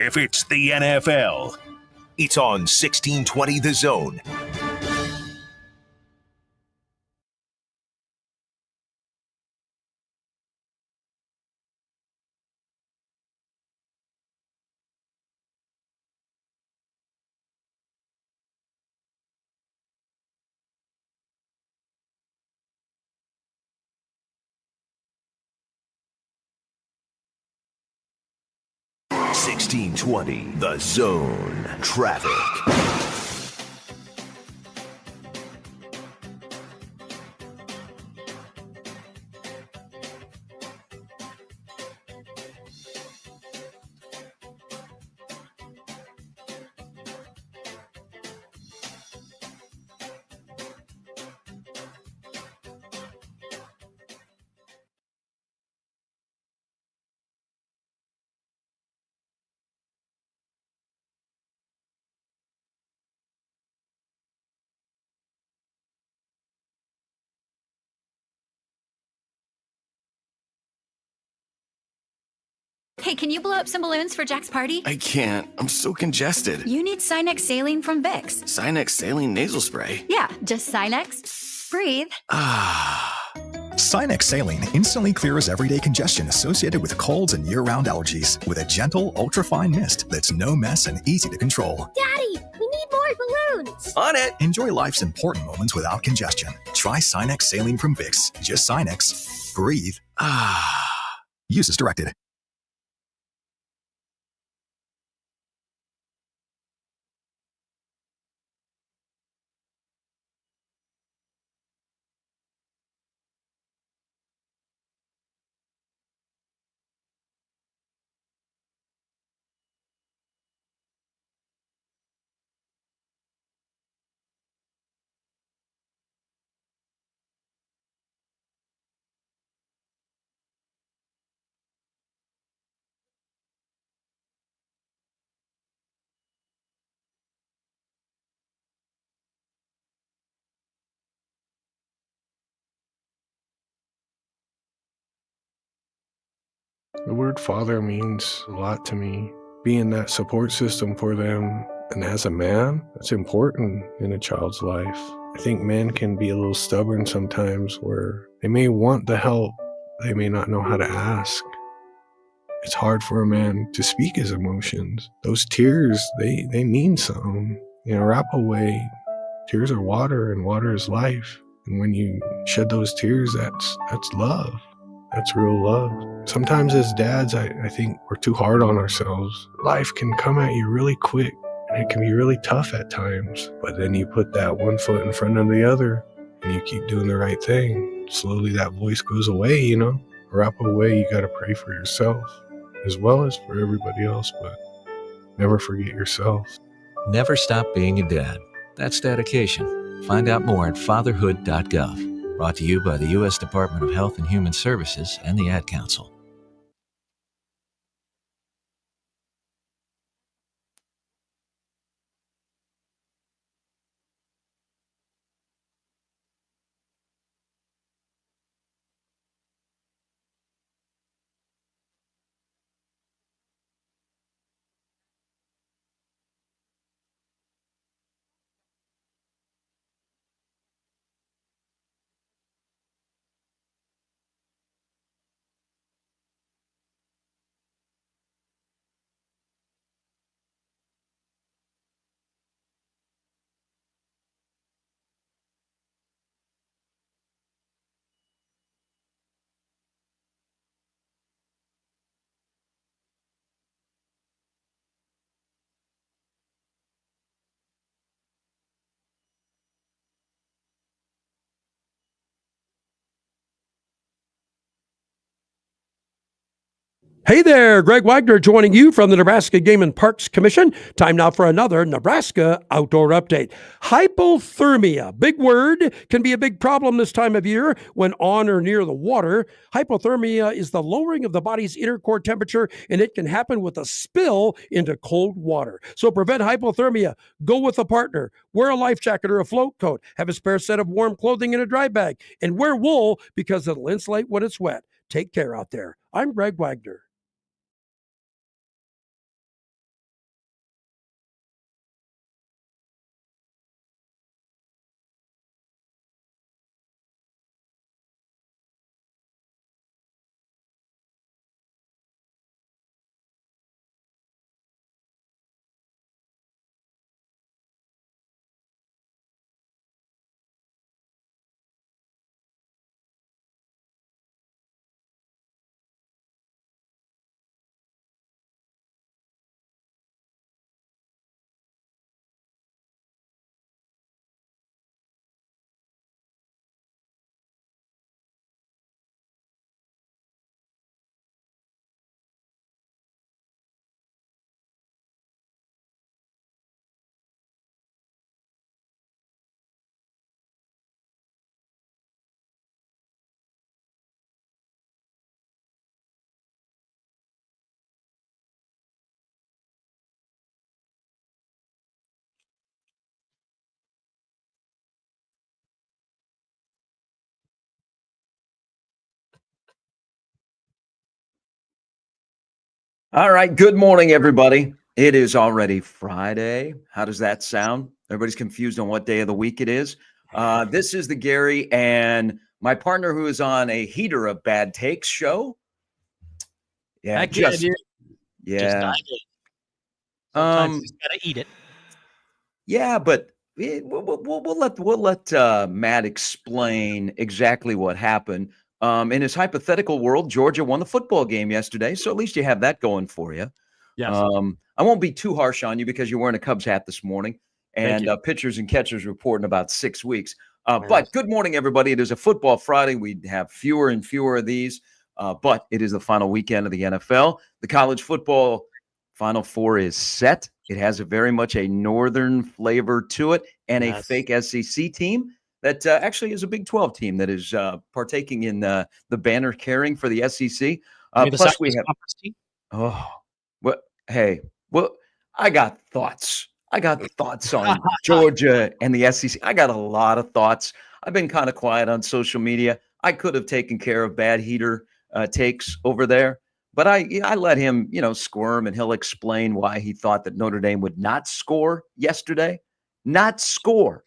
If it's the NFL, it's on 1620 The Zone. $16.20 The Zone traffic. Hey, can you blow up some balloons for Jack's party? I can't. I'm so congested. You need Sinus saline from Vicks. Sinus saline nasal spray? Yeah, just Sinus. Breathe. Sinus saline instantly clears everyday congestion associated with colds and year-round allergies with a gentle, ultra-fine mist that's no mess and easy to control. Daddy, we need more balloons. On it. Enjoy life's important moments without congestion. Try Sinus saline from Vicks. Just Sinus. Breathe. Use as directed. The word father means a lot to me. Being that support system for them, and as a man, that's important in a child's life. I think men can be a little stubborn sometimes where they may want the help, they may not know how to ask. It's hard for a man to speak his emotions. Those tears, they mean something. In a Arapaho way, tears are water and water is life. And when you shed those tears, that's love. That's real love. Sometimes as dads, I think we're too hard on ourselves. Life can come at you really quick, and it can be really tough at times. But then you put that one foot in front of the other, and you keep doing the right thing. Slowly that voice goes away, you know? Arapaho way, you gotta pray for yourself, as well as for everybody else, but never forget yourself. Never stop being a dad. That's dedication. Find out more at fatherhood.gov. Brought to you by the U.S. Department of Health and Human Services and the Ad Council. Hey there, Greg Wagner joining you from the Nebraska Game and Parks Commission. Time now for another Nebraska Outdoor Update. Hypothermia, big word, can be a big problem this time of year when on or near the water. Hypothermia is the lowering of the body's inner core temperature, and it can happen with a spill into cold water. So prevent hypothermia. Go with a partner. Wear a life jacket or a float coat. Have a spare set of warm clothing in a dry bag. And wear wool because it'll insulate when it's wet. Take care out there. I'm Greg Wagner. All right. Good morning, everybody. It is already Friday. How does that sound? Everybody's confused on what day of the week it is. This is the Gary and my partner who is on a heater of bad takes show. Yeah, Just dive in. Sometimes you just gotta eat it. Yeah, but we'll let Matt explain exactly what happened. In his hypothetical world, Georgia won the football game yesterday, so at least you have that going for you. Yes. I won't be too harsh on you because you're wearing a Cubs hat this morning, and pitchers and catchers report in about 6 weeks. But good morning, everybody. It is a football Friday. We have fewer and fewer of these, but it is the final weekend of the NFL. The college football Final Four is set. It has very much a northern flavor to it, and a fake SEC team that actually is a Big 12 team that is partaking in the banner carrying for the SEC. Plus, we have team? I got thoughts. I got thoughts on Georgia and the SEC. I got a lot of thoughts. I've been kind of quiet on social media. I could have taken care of bad heater takes over there, but I let him, squirm, and he'll explain why he thought that Notre Dame would not score yesterday. Not score.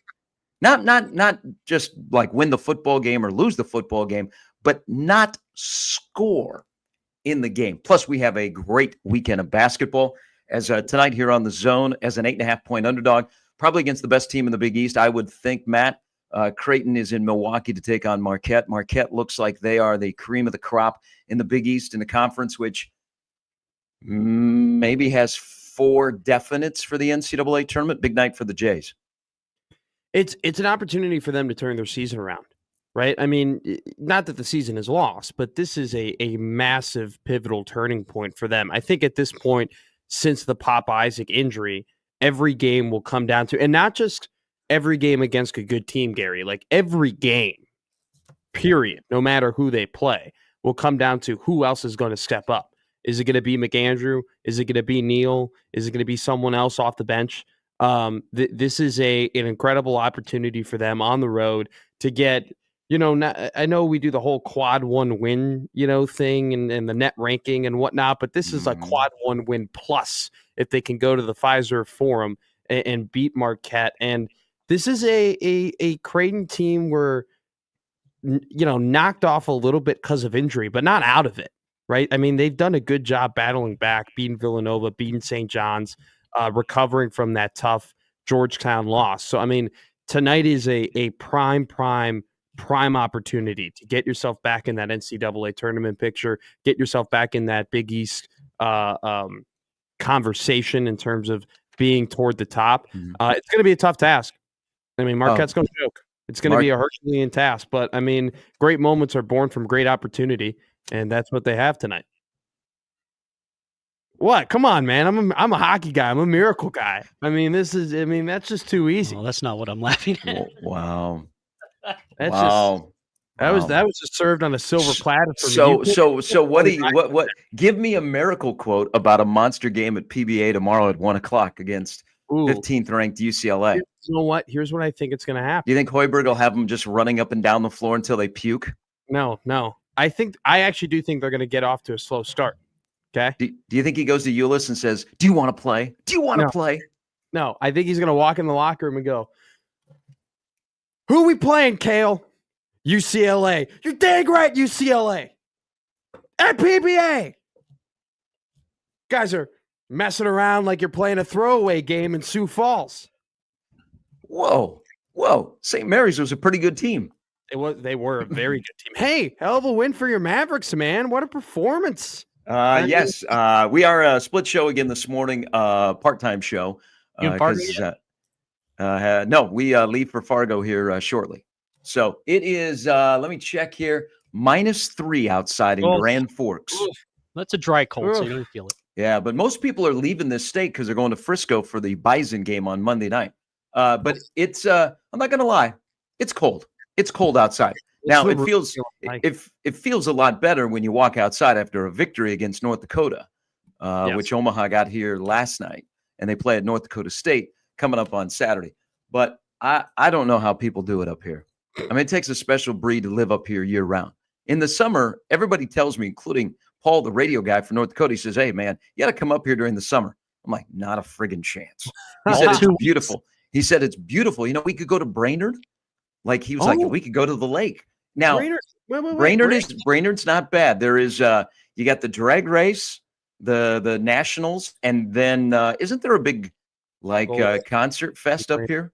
Not just like win the football game or lose the football game, but not score in the game. Plus, we have a great weekend of basketball as tonight here on the Zone as an 8.5-point underdog, probably against the best team in the Big East. I would think, Matt, Kraton is in Milwaukee to take on Marquette. Marquette looks like they are the cream of the crop in the Big East in the conference, which maybe has 4 definites for the NCAA tournament. Big night for the Jays. It's an opportunity for them to turn their season around, right? I mean, not that the season is lost, but this is a massive pivotal turning point for them. I think at this point, since the Pop Isaac injury, every game will come down to, and not just every game against a good team, Gary, like every game, period, no matter who they play, will come down to who else is going to step up. Is it going to be McAndrew? Is it going to be Neal? Is it going to be someone else off the bench? This is an incredible opportunity for them on the road to get, I know we do the whole quad 1 win, thing and the net ranking and whatnot, but this is a quad 1 win plus if they can go to the Pfizer Forum and beat Marquette. And this is a Kraton team where, knocked off a little bit because of injury, but not out of it, right? I mean, they've done a good job battling back, beating Villanova, beating St. John's, recovering from that tough Georgetown loss. So, I mean, tonight is a prime opportunity to get yourself back in that NCAA tournament picture, get yourself back in that Big East conversation in terms of being toward the top. It's going to be a tough task. I mean, Marquette's going to choke. It's going to be a Herculean task, but I mean, great moments are born from great opportunity, and that's what they have tonight. What? Come on, man. I'm a hockey guy. I'm a miracle guy. I mean, that's just too easy. Well, that's not what I'm laughing at. Wow. That was just served on a silver platter for me. So what give me a miracle quote about a monster game at PBA tomorrow at 1:00 against 15th ranked UCLA. You know what? Here's what I think it's going to happen. Do you think Hoiberg will have them just running up and down the floor until they puke? No. I actually do think they're going to get off to a slow start. Okay. Do you think he goes to Ulyss and says, "Do you want to play? Do you want to play?" No, I think he's going to walk in the locker room and go, "Who are we playing, Kale? UCLA. You're dang right, UCLA. At PBA. Guys are messing around like you're playing a throwaway game in Sioux Falls." Whoa. St. Mary's was a pretty good team. They were a very good team. Hey, hell of a win for your Mavericks, man. What a performance. Yes. We are a split show again this morning, part-time show. No, we leave for Fargo here shortly. So it is, let me check here, -3 outside in Grand Forks. That's a dry cold, so you don't feel it. Yeah, but most people are leaving this state because they're going to Frisco for the Bison game on Monday night. But it's, I'm not going to lie, it's cold. It's cold outside. Now it feels a lot better when you walk outside after a victory against North Dakota, which Omaha got here last night, and they play at North Dakota State coming up on Saturday. But I don't know how people do it up here. I mean, it takes a special breed to live up here year round. In the summer, everybody tells me, including Paul, the radio guy from North Dakota, he says, hey, man, you got to come up here during the summer. I'm like, not a friggin' chance. He said, it's beautiful. He said, it's beautiful. You know, we could go to Brainerd. Like, he was like, we could go to the lake. Now, Brainerd's not bad. There is, you got the drag race, the nationals, and then isn't there a big, concert fest up here?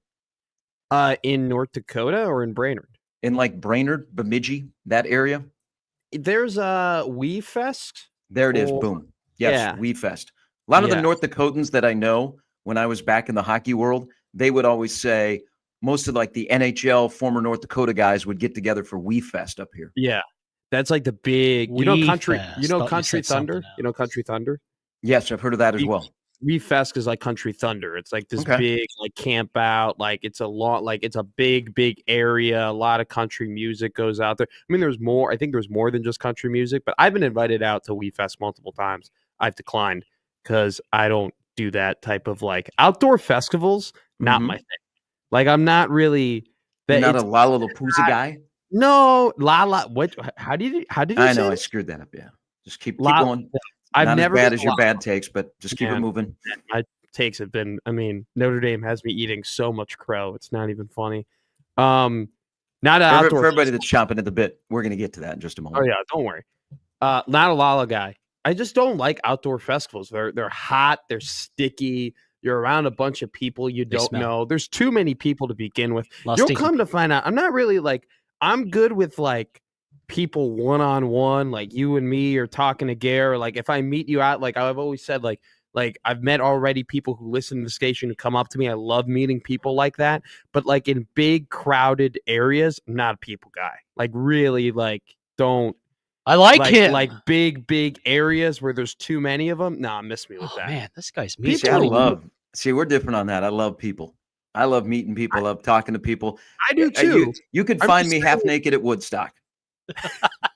In North Dakota or in Brainerd? In like Brainerd, Bemidji, that area. There's a Wee Fest. There it is. Boom. Yes, Wee Fest. A lot of the North Dakotans that I know, when I was back in the hockey world, they would always say most of like the NHL former North Dakota guys would get together for Wee Fest up here. Yeah. That's like the big, Country Thunder? You know Country Thunder? Yes, I've heard of that as well. Wee Fest is like Country Thunder. It's like this big like camp out. Like it's a big area. A lot of country music goes out there. I mean, there's more. I think there's more than just country music, but I've been invited out to Wee Fest multiple times. I've declined because I don't do that type of like outdoor festivals. Not my thing. Like I'm not really. You're not a Lollapalooza guy. No, What? How did you? I know I screwed that up. Yeah, just keep going. I've not never as bad as your bad takes, but just keep it moving. My takes have been. I mean, Notre Dame has me eating so much crow. It's not even funny. Not an for everybody that's chomping at the bit. We're going to get to that in just a moment. Oh yeah, don't worry. Not a Lala guy. I just don't like outdoor festivals. They're hot. They're sticky. You're around a bunch of people you don't know. There's too many people to begin with. You'll come to find out. I'm not really like. I'm good with like people one-on-one, like you and me or talking to Gare. Like if I meet you out, like I've always said, like I've met already people who listen to the station who come up to me. I love meeting people like that. But like in big crowded areas, I'm not a people guy. Like really don't. I like him. Like big areas where there's too many of them. Nah, miss me with that. Man, this guy's me. See, we're different on that. I love people. I love meeting people. I love talking to people. I do too. You could find me half naked at Woodstock.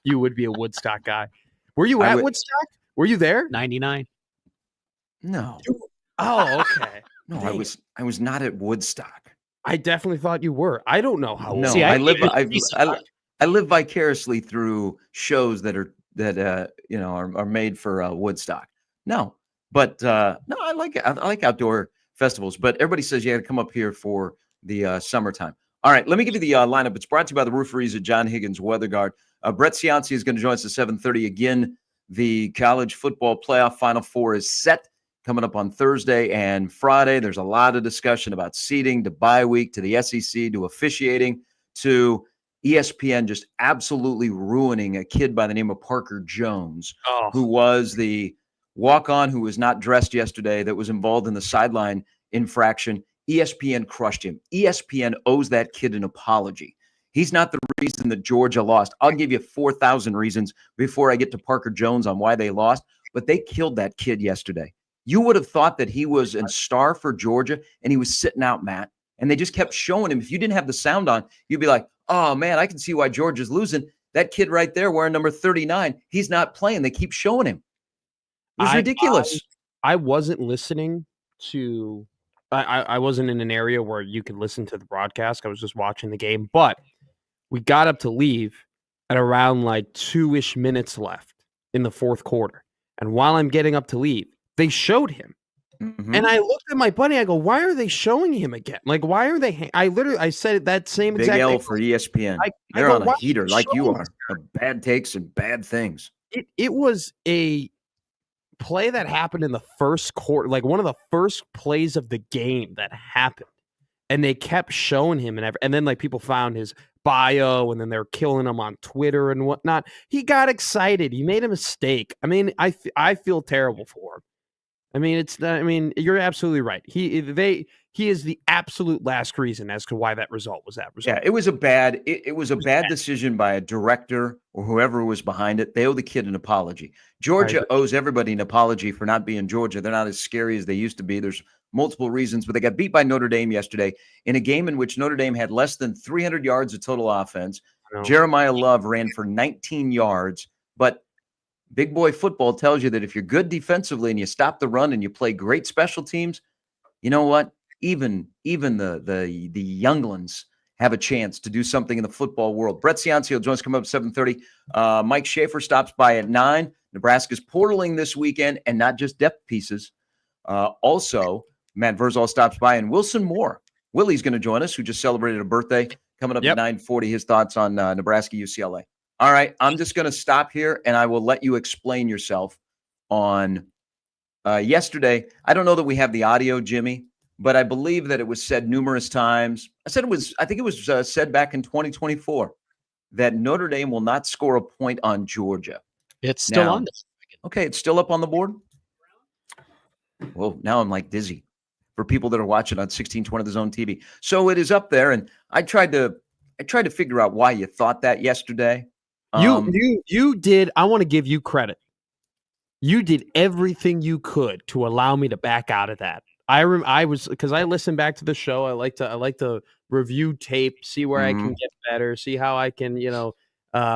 You would be a Woodstock guy. Were you at Woodstock? Were you there? 99. No. Oh, okay. No, I was not at Woodstock. I definitely thought you were. I don't know how. No, see, I live vicariously through shows that are made for Woodstock. No, but no, I like outdoor festivals. But everybody says you got to come up here for the summertime. All right, let me give you the lineup. It's brought to you by the Rooferees at John Higgins Weather Guard. Brett Cianci is going to join us at 7:30 again. The college football playoff Final Four is set coming up on Thursday and Friday. There's a lot of discussion about seeding, to bye week, to the SEC, to officiating, to ESPN just absolutely ruining a kid by the name of Parker Jones, who was the walk-on who was not dressed yesterday that was involved in the sideline infraction. ESPN crushed him. ESPN owes that kid an apology. He's not the reason that Georgia lost. I'll give you 4,000 reasons before I get to Parker Jones on why they lost, but they killed that kid yesterday. You would have thought that he was a star for Georgia and he was sitting out, Matt, and they just kept showing him. If you didn't have the sound on, you'd be like, oh, man, I can see why Georgia's losing. That kid right there wearing number 39, he's not playing. They keep showing him. It was ridiculous. I wasn't listening to I wasn't in an area where you could listen to the broadcast. I was just watching the game. But we got up to leave at around like 2-ish minutes left in the fourth quarter. And while I'm getting up to leave, they showed him. Mm-hmm. And I looked at my buddy. I go, why are they showing him again? Like, why are they? I said that same exact thing. Big L thing. for ESPN. They're on a heater like you are. Bad takes and bad things. It was a play that happened in the first quarter, like one of the first plays of the game that happened. And they kept showing him and then like people found his bio and then they're killing him on Twitter and whatnot. He got excited. He made a mistake. I mean, I feel terrible for him. I mean, you're absolutely right. He is the absolute last reason as to why that result was that result. Yeah, it was a bad decision by a director or whoever was behind it. They owe the kid an apology. Georgia owes everybody an apology for not being Georgia. They're not as scary as they used to be. There's multiple reasons, but they got beat by Notre Dame yesterday in a game in which Notre Dame had less than 300 yards of total offense. Jeremiah Love ran for 19 yards, but big boy football tells you that if you're good defensively and you stop the run and you play great special teams, you know what? Even the younglings have a chance to do something in the football world. Brett Cianci will join us coming up at 7:30. Mike Schaefer stops by at 9. Nebraska's portaling this weekend, and not just depth pieces. Also, Matt Verzal stops by, and Wilson Moore. Willie's going to join us, who just celebrated a birthday, coming up at 9:40. His thoughts on Nebraska UCLA. All right, I'm just going to stop here, and I will let you explain yourself on yesterday. I don't know that we have the audio, Jimmy, but I believe that it was said numerous times. I think it was said back in 2024 that Notre Dame will not score a point on Georgia. It's still on this. Okay, it's still up on the board. Well, now I'm like dizzy for people that are watching on 1620 The Zone TV. So it is up there, and I tried to figure out why you thought that yesterday. You did. I want to give you credit. You did everything you could to allow me to back out of that. I was, because I listened back to the show. I like to review tape, see where I can get better, see how I can,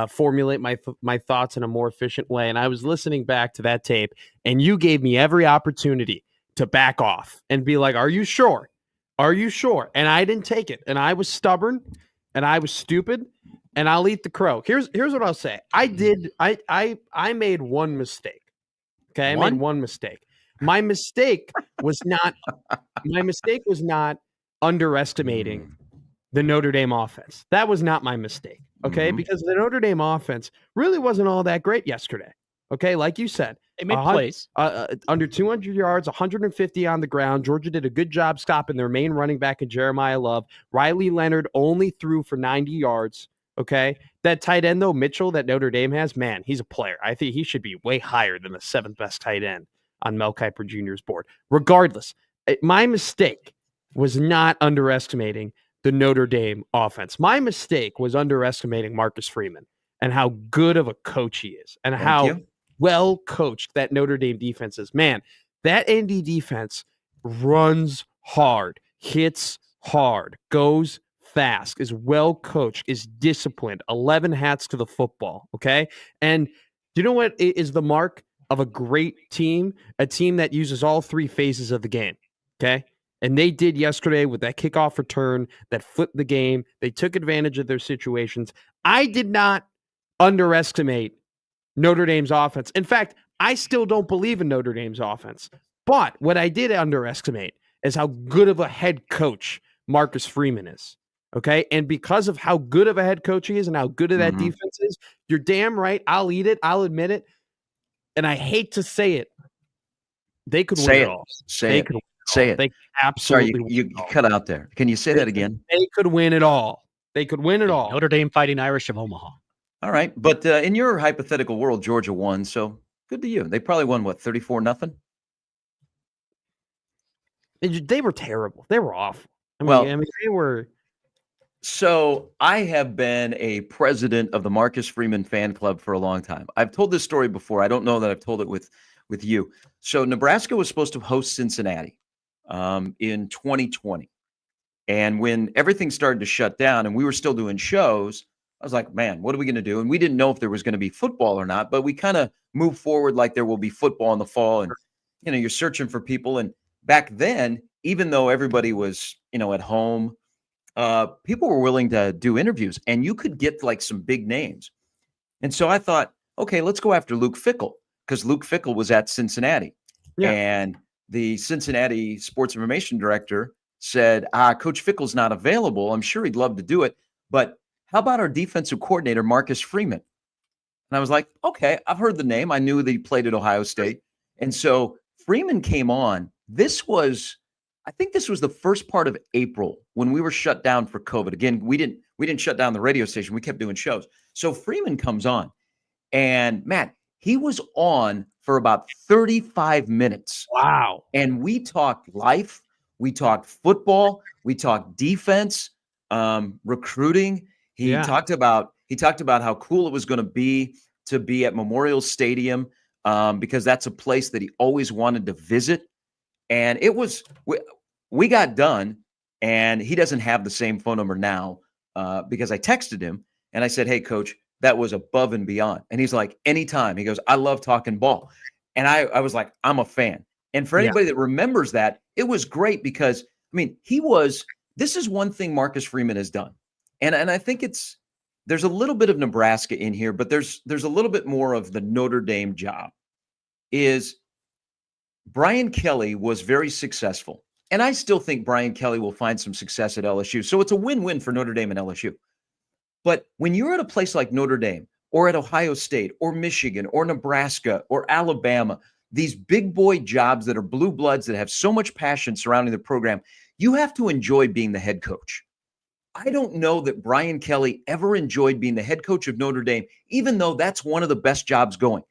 formulate my thoughts in a more efficient way. And I was listening back to that tape, and you gave me every opportunity to back off and be like, "Are you sure? Are you sure?" And I didn't take it, and I was stubborn, and I was stupid, and I'll eat the crow. Here's what I'll say. I made one mistake. Okay, I made one mistake. My mistake was not underestimating the Notre Dame offense. That was not my mistake. Okay, because the Notre Dame offense really wasn't all that great yesterday. Okay, like you said, they made plays under 200 yards, 150 on the ground. Georgia did a good job stopping their main running back in Jeremiah Love. Riley Leonard only threw for 90 yards. Okay, that tight end though, Mitchell, that Notre Dame has, man, he's a player. I think he should be way higher than the 7th best tight end on Mel Kiper Jr.'s board. Regardless, my mistake was not underestimating the Notre Dame offense. My mistake was underestimating Marcus Freeman and how good of a coach he is, and how well coached that Notre Dame defense is. Man, that ND defense runs hard, hits hard, goes fast, is well coached, is disciplined, 11 hats to the football. Okay. And do you know what is the mark of a great team? A team that uses all three phases of the game. Okay. And they did yesterday with that kickoff return that flipped the game. They took advantage of their situations. I did not underestimate Notre Dame's offense. In fact, I still don't believe in Notre Dame's offense. But what I did underestimate is how good of a head coach Marcus Freeman is. Okay. And because of how good of a head coach he is and how good of that defense is, you're damn right. I'll eat it. I'll admit it. And I hate to say it. They could win it all. Say it. They absolutely. Sorry, you cut out there. Can you say that again? They could win it all. They could win it all. Notre Dame Fighting Irish of Omaha. All right. But in your hypothetical world, Georgia won. So good to you. They probably won, 34-0? They were terrible. They were awful. I mean, they were. So I have been a president of the Marcus Freeman fan club for a long time. I've told this story before. I don't know that I've told it with you. So Nebraska was supposed to host Cincinnati in 2020. And when everything started to shut down and we were still doing shows, I was like, man, what are we going to do? And we didn't know if there was going to be football or not, but we kind of moved forward like there will be football in the fall. And, you're searching for people. And back then, even though everybody was, at home, people were willing to do interviews, and you could get like some big names. And so I thought, okay, let's go after Luke Fickell, because Luke Fickell was at Cincinnati. Yeah. And the Cincinnati sports information director said, Coach Fickell's not available. I'm sure he'd love to do it, but how about our defensive coordinator, Marcus Freeman? And I was like, okay, I've heard the name. I knew that he played at Ohio State. And so Freeman came on. I think this was the first part of April when we were shut down for COVID. Again, we didn't shut down the radio station. We kept doing shows. So Freeman comes on, and Matt, he was on for about 35 minutes. Wow. And we talked life. We talked football. We talked defense, recruiting. He talked about how cool it was going to be at Memorial Stadium because that's a place that he always wanted to visit. And it was, we got done, and he doesn't have the same phone number now because I texted him and I said, hey, Coach, that was above and beyond. And he's like, anytime. He goes, I love talking ball. And I was like, I'm a fan. And for anybody that remembers that, it was great because, this is one thing Marcus Freeman has done. And I think it's, there's a little bit of Nebraska in here, but there's a little bit more of the Notre Dame job. Is Brian Kelly was very successful. And I still think Brian Kelly will find some success at LSU. So it's a win-win for Notre Dame and LSU. But when you're at a place like Notre Dame or at Ohio State or Michigan or Nebraska or Alabama, these big boy jobs that are blue bloods that have so much passion surrounding the program, you have to enjoy being the head coach. I don't know that Brian Kelly ever enjoyed being the head coach of Notre Dame, even though that's one of the best jobs going.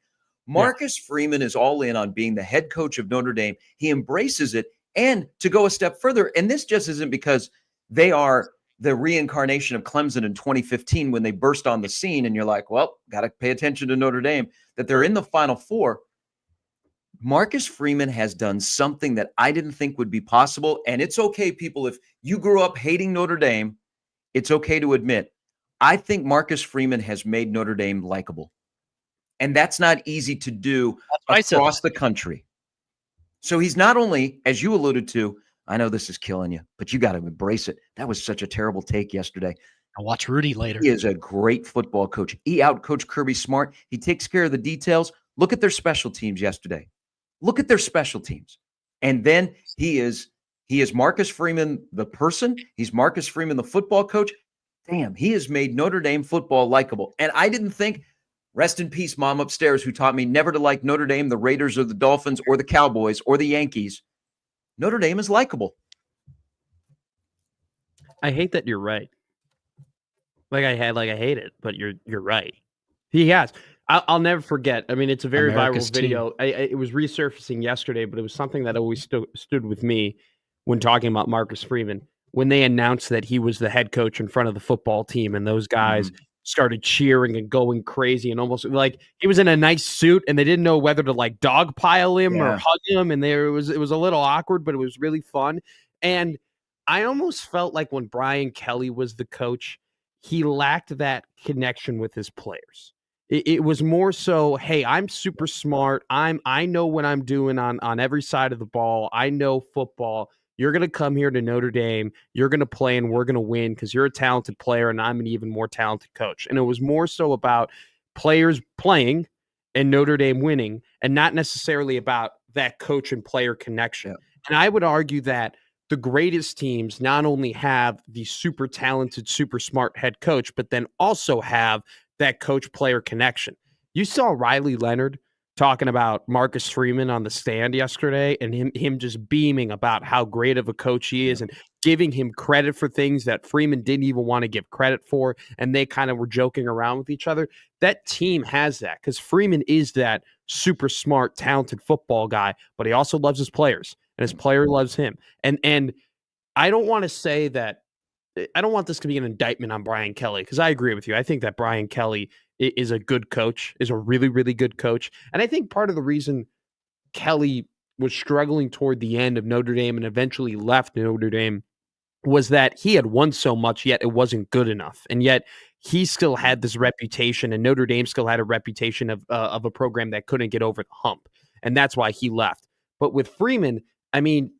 Marcus Freeman is all in on being the head coach of Notre Dame. He embraces it. And to go a step further, and this just isn't because they are the reincarnation of Clemson in 2015 when they burst on the scene and you're like, well, got to pay attention to Notre Dame, that they're in the Final Four. Marcus Freeman has done something that I didn't think would be possible. And it's okay, people, if you grew up hating Notre Dame, it's okay to admit, I think Marcus Freeman has made Notre Dame likable. And that's not easy to do across the country. So he's not only, as you alluded to, I know this is killing you, but you got to embrace it. That was such a terrible take yesterday. I'll watch Rudy later. He is a great football coach. He out-coached Kirby Smart. He takes care of the details. Look at their special teams yesterday. Look at their special teams. And then he is Marcus Freeman, the person. He's Marcus Freeman, the football coach. Damn, he has made Notre Dame football likable. And I didn't think, rest in peace, mom upstairs, who taught me never to like Notre Dame, the Raiders, or the Dolphins, or the Cowboys, or the Yankees. Notre Dame is likable. I hate that you're right. I hate it, but you're right. He has. I'll never forget. I mean, it's a very viral video. It was resurfacing yesterday, but it was something that always stood with me when talking about Marcus Freeman. When they announced that he was the head coach in front of the football team, and those guys started cheering and going crazy, and almost like he was in a nice suit, and they didn't know whether to like dogpile him or hug him, and it was a little awkward, but it was really fun. And I almost felt like when Brian Kelly was the coach, he lacked that connection with his players. It was more so, hey, I'm super smart. I know what I'm doing on every side of the ball. I know football. You're going to come here to Notre Dame. You're going to play, and we're going to win because you're a talented player, and I'm an even more talented coach. And it was more so about players playing and Notre Dame winning, and not necessarily about that coach and player connection. And I would argue that the greatest teams not only have the super talented, super smart head coach, but then also have that coach-player connection. You saw Riley Leonard talking about Marcus Freeman on the stand yesterday, and him just beaming about how great of a coach he is and giving him credit for things that Freeman didn't even want to give credit for, and they kind of were joking around with each other. That team has that because Freeman is that super smart, talented football guy, but he also loves his players, and his player loves him. And I don't want to say that I don't want this to be an indictment on Brian Kelly, because I agree with you. I think that Brian Kelly is a good coach, is a really, really good coach. And I think part of the reason Kelly was struggling toward the end of Notre Dame and eventually left Notre Dame was that he had won so much, yet it wasn't good enough. And yet he still had this reputation, and Notre Dame still had a reputation of a program that couldn't get over the hump. And that's why he left. But with Freeman, I mean,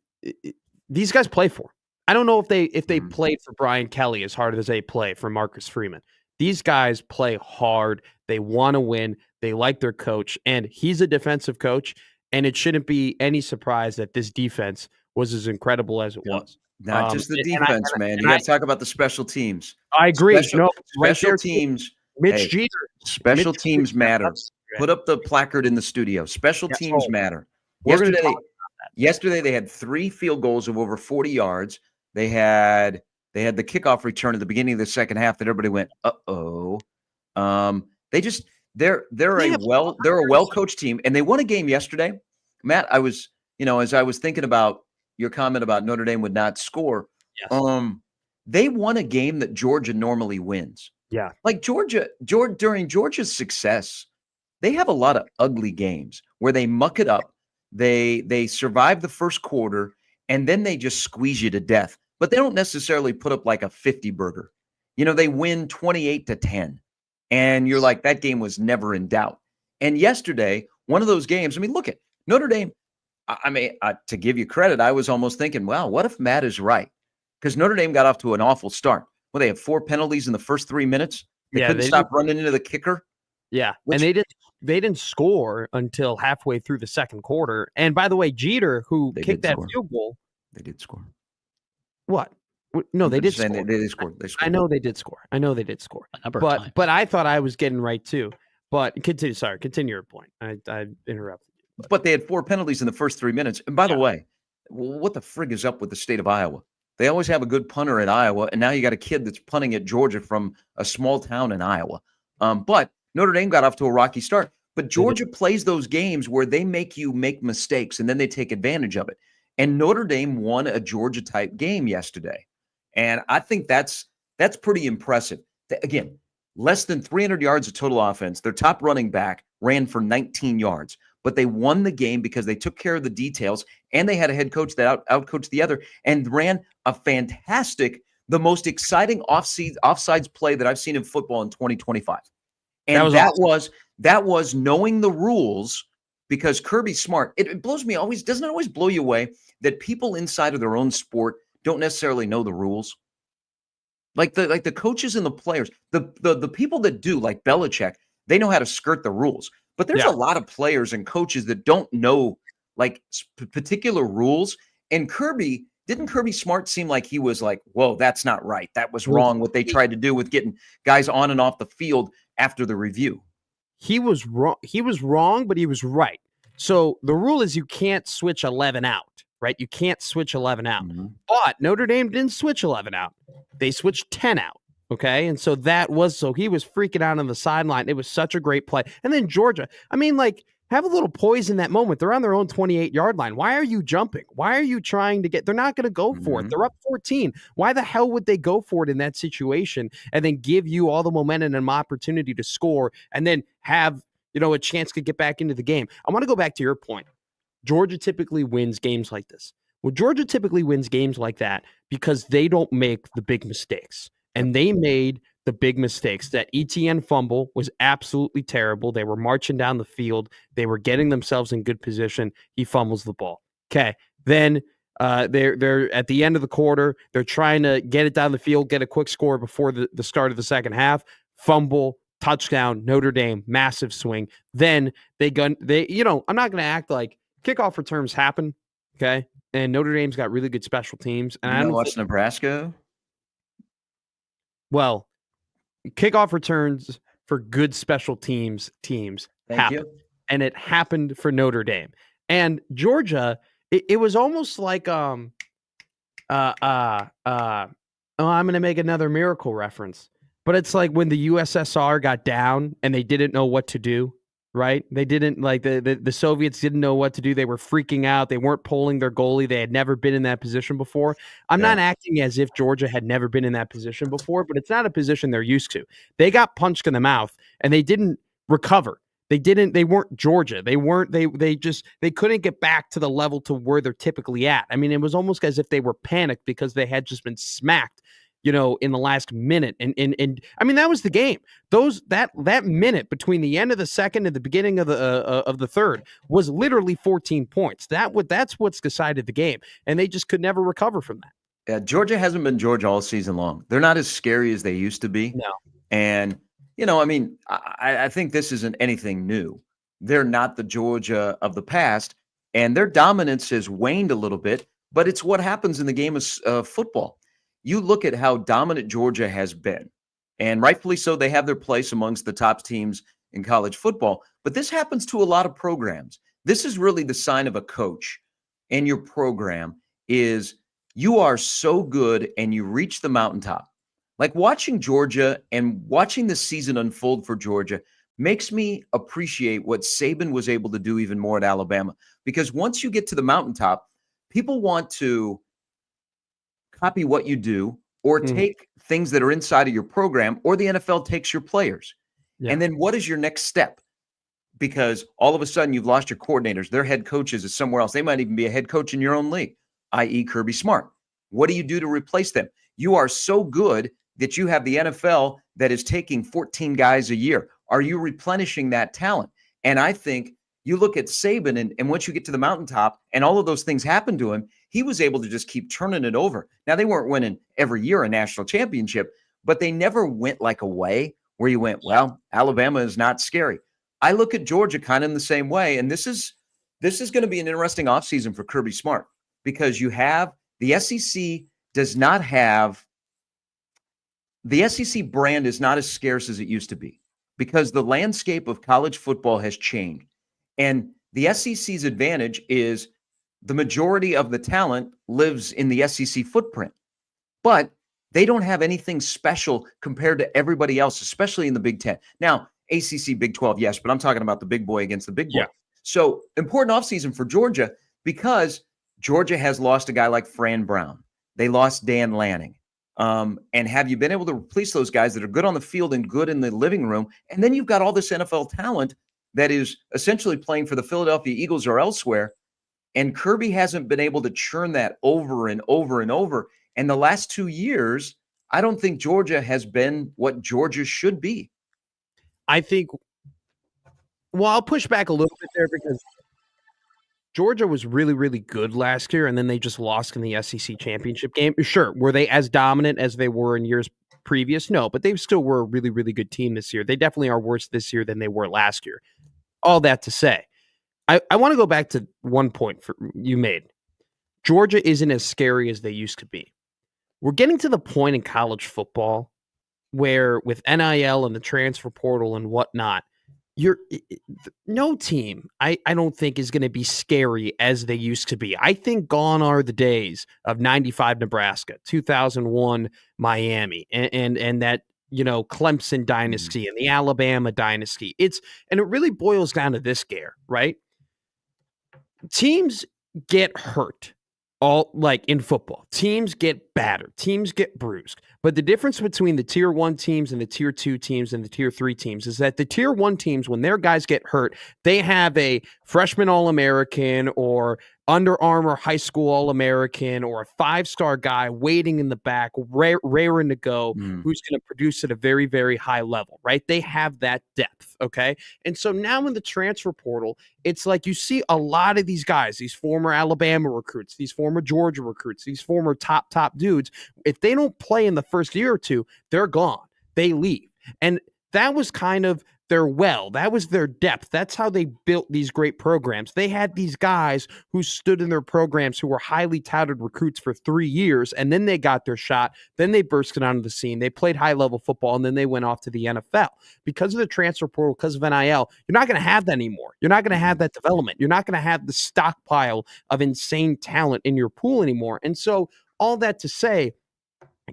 these guys play for him. I don't know if they played for Brian Kelly as hard as they play for Marcus Freeman. These guys play hard. They want to win. They like their coach, and he's a defensive coach, and it shouldn't be any surprise that this defense was as incredible as it was. Not just the defense, man. You got to talk about the special teams. I agree. Special teams. Mitch Jeter. Special teams matter. Put up the placard in the studio. Special teams matter. Yesterday they had 3 field goals of over 40 yards. They had the kickoff return at the beginning of the second half that everybody went, uh-oh. They're a well-coached team, and they won a game yesterday. Matt, I was, as I was thinking about your comment about Notre Dame would not score, they won a game that Georgia normally wins. Yeah. Like during Georgia's success, they have a lot of ugly games where they muck it up. They survive the first quarter, and then they just squeeze you to death. But they don't necessarily put up like a 50 burger. They win 28-10. And you're like, that game was never in doubt. And yesterday, one of those games, look at Notre Dame. To give you credit, I was almost thinking, wow, what if Matt is right? Because Notre Dame got off to an awful start. Well, they had 4 penalties in the first 3 minutes. They couldn't stop running into the kicker. Yeah, and they didn't score until halfway through the second quarter. And by the way, Jeter, who kicked that field goal, they did score. What? No, they did score. They did score. They scored. I know they did score. But I thought I was getting right too. But continue. Sorry, continue your point. I interrupted you. But they had 4 penalties in the first 3 minutes. And by the way, what the frig is up with the state of Iowa? They always have a good punter at Iowa, and now you got a kid that's punting at Georgia from a small town in Iowa. But Notre Dame got off to a rocky start. But Georgia plays those games where they make you make mistakes, and then they take advantage of it. And Notre Dame won a Georgia-type game yesterday. And I think that's pretty impressive. Again, less than 300 yards of total offense. Their top running back ran for 19 yards. But they won the game because they took care of the details, and they had a head coach that outcoached the other and ran a fantastic, the most exciting offsides play that I've seen in football in 2025. And that was knowing the rules, because Kirby's smart. It blows me doesn't it always blow you away that people inside of their own sport don't necessarily know the rules? Like the coaches and the players, the people that do, like Belichick, they know how to skirt the rules. But there's a lot of players and coaches that don't know like particular rules. And didn't Kirby Smart seem like he was like, whoa, that's not right. That was wrong what they tried to do with getting guys on and off the field after the review. He was wrong. He was wrong, but he was right. So the rule is you can't switch 11 out, right? You can't switch 11 out. Mm-hmm. But Notre Dame didn't switch 11 out. They switched 10 out. Okay. And so he was freaking out on the sideline. It was such a great play. And then Georgia, I mean, like, have a little poise in that moment. They're on their own 28-yard line. Why are you jumping? Why are you trying to they're not going to go for it. They're up 14. Why the hell would they go for it in that situation and then give you all the momentum and opportunity to score and then have, a chance to get back into the game? I want to go back to your point. Georgia typically wins games like this. Well, Georgia typically wins games like that because they don't make the big mistakes. And they made the big mistakes. That ETN fumble was absolutely terrible. They were marching down the field. They were getting themselves in good position. He fumbles the ball. Okay. Then they're at the end of the quarter. They're trying to get it down the field, get a quick score before the start of the second half. Fumble, touchdown, Notre Dame, massive swing. Then I'm not going to act like kickoff returns happen. Okay. And Notre Dame's got really good special teams. And I don't watch Nebraska. Well, kickoff returns for good special teams happen. And it happened for Notre Dame. And Georgia, it was almost like I'm going to make another miracle reference. But it's like when the USSR got down and they didn't know what to do, right? They didn't, like, the Soviets didn't know what to do. They were freaking out. They weren't polling their goalie. They had never been in that position before. I'm not acting as if Georgia had never been in that position before, but it's not a position they're used to. They got punched in the mouth and they didn't recover. They weren't Georgia. They couldn't get back to the level to where they're typically at. I mean, it was almost as if they were panicked because they had just been smacked, in the last minute. And I mean, that was the game. That minute between the end of the second and the beginning of the third was literally 14 points. That's what's decided the game. And they just could never recover from that. Yeah, Georgia hasn't been Georgia all season long. They're not as scary as they used to be. No. And, I mean, I think this isn't anything new. They're not the Georgia of the past, and their dominance has waned a little bit, but it's what happens in the game of football. You look at how dominant Georgia has been, and rightfully so, they have their place amongst the top teams in college football, but this happens to a lot of programs. This is really the sign of a coach and your program is you are so good and you reach the mountaintop. Like watching Georgia and watching the season unfold for Georgia makes me appreciate what Saban was able to do even more at Alabama. Because once you get to the mountaintop, people want to copy what you do or take things that are inside of your program, or the NFL takes your players. Yeah. And then what is your next step? Because all of a sudden you've lost your coordinators. Their head coaches is somewhere else. They might even be a head coach in your own league, i.e. Kirby Smart. What do you do to replace them? You are so good that you have the NFL that is taking 14 guys a year. Are you replenishing that talent? And I think you look at Saban, and once you get to the mountaintop and all of those things happen to him, he was able to just keep turning it over. Now, they weren't winning every year a national championship, but they never went like away where you went, well, Alabama is not scary. I look at Georgia kind of in the same way, and this is going to be an interesting offseason for Kirby Smart because you have the SEC does not have the SEC brand is not as scarce as it used to be because the landscape of college football has changed. And the SEC's advantage is the majority of the talent lives in the SEC footprint, but they don't have anything special compared to everybody else, especially in the Big Ten. Now, ACC, Big 12, yes, but I'm talking about the big boy against the big boy. Yeah. So important offseason for Georgia because Georgia has lost a guy like Fran Brown. They lost Dan Lanning. And have you been able to replace those guys that are good on the field and good in the living room? And then you've got all this NFL talent that is essentially playing for the Philadelphia Eagles or elsewhere. And Kirby hasn't been able to churn that over and over and over. And the last 2 years, I don't think Georgia has been what Georgia should be. I think, well, I'll push back a little bit there because Georgia was really, really good last year, and then they just lost in the SEC championship game. Sure, were they as dominant as they were in years previous? No, but they still were a really, really good team this year. They definitely are worse this year than they were last year. All that to say, I want to go back to one point you made. Georgia isn't as scary as they used to be. We're getting to the point in college football where with NIL and the transfer portal and whatnot, no team, I don't think is going to be scary as they used to be. I think gone are the days of 95 Nebraska, 2001 Miami, and that, Clemson dynasty and the Alabama dynasty. And it really boils down to this, Gare, right? Teams get hurt. All like in football, teams get battered, teams get bruised. But the difference between the tier 1 teams and the tier 2 teams and the tier 3 teams is that the tier 1 teams, when their guys get hurt, they have a freshman All-American or Under Armour high school All-American or a 5-star guy waiting in the back, raring to go, who's going to produce at a very, very high level, right? They have that depth, okay? And so now in the transfer portal, it's like you see a lot of these guys, these former Alabama recruits, these former Georgia recruits, these former top dudes. If they don't play in the first year or two, they're gone. They leave. And that was kind of that was their depth. That's how they built these great programs. They had these guys who stood in their programs who were highly touted recruits for 3 years, and then they got their shot. Then they bursted onto the scene. They played high-level football, and then they went off to the NFL. Because of the transfer portal, because of NIL, you're not going to have that anymore. You're not going to have that development. You're not going to have the stockpile of insane talent in your pool anymore. And so all that to say,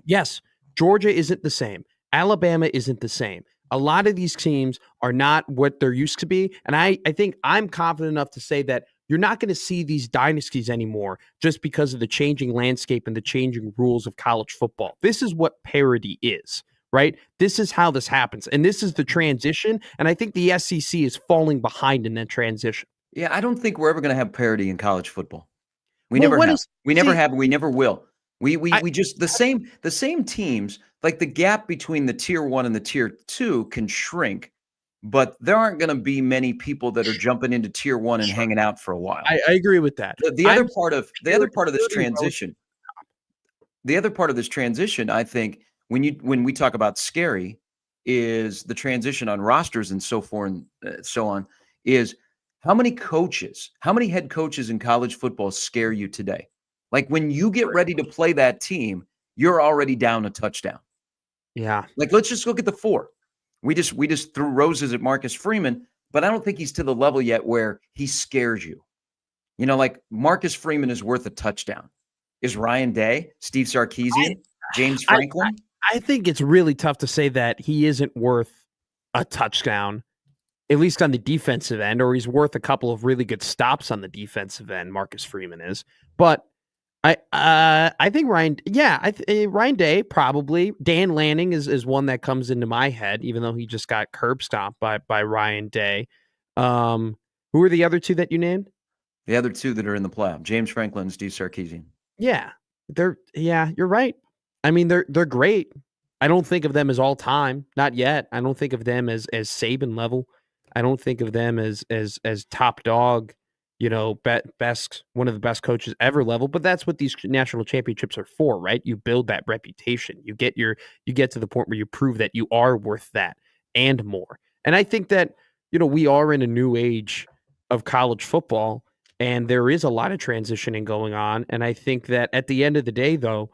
yes, Georgia isn't the same. Alabama isn't the same. A lot of these teams are not what they're used to be. And I think I'm confident enough to say that you're not going to see these dynasties anymore just because of the changing landscape and the changing rules of college football. This is what parity is, right? This is how this happens. And this is the transition. And I think the SEC is falling behind in that transition. Yeah, I don't think we're ever going to have parity in college football. We never have. We never will. We just the same teams, like the gap between the tier 1 and the tier 2 can shrink, but there aren't going to be many people that are jumping into tier 1 and hanging out for a while. I agree with that. The other part of this transition, I think, when we talk about scary, is the transition on rosters and so forth and so on. Is how many head coaches in college football scare you today? Like when you get ready to play that team, you're already down a touchdown. Yeah. Like let's just look at the 4. We just threw roses at Marcus Freeman, but I don't think he's to the level yet where he scares you. Like Marcus Freeman is worth a touchdown. Is Ryan Day, Steve Sarkisian, James Franklin? I think it's really tough to say that he isn't worth a touchdown, at least on the defensive end, or he's worth a couple of really good stops on the defensive end. Marcus Freeman is, but I think Ryan Day probably. Dan Lanning is one that comes into my head, even though he just got curb stomped by Ryan Day. Who are the other two that you named? The other two that are in the playoff, James Franklin and Steve Sarkisian. Yeah, you're right. I mean, they're great. I don't think of them as all time, not yet. I don't think of them as Saban level. I don't think of them as top dog. Best, one of the best coaches ever level, but that's what these national championships are for, right? You build that reputation. You get to the point where you prove that you are worth that. and more. And I think that, we are in a new age of college football, and there is a lot of transitioning going on. And I think that at the end of the day, though,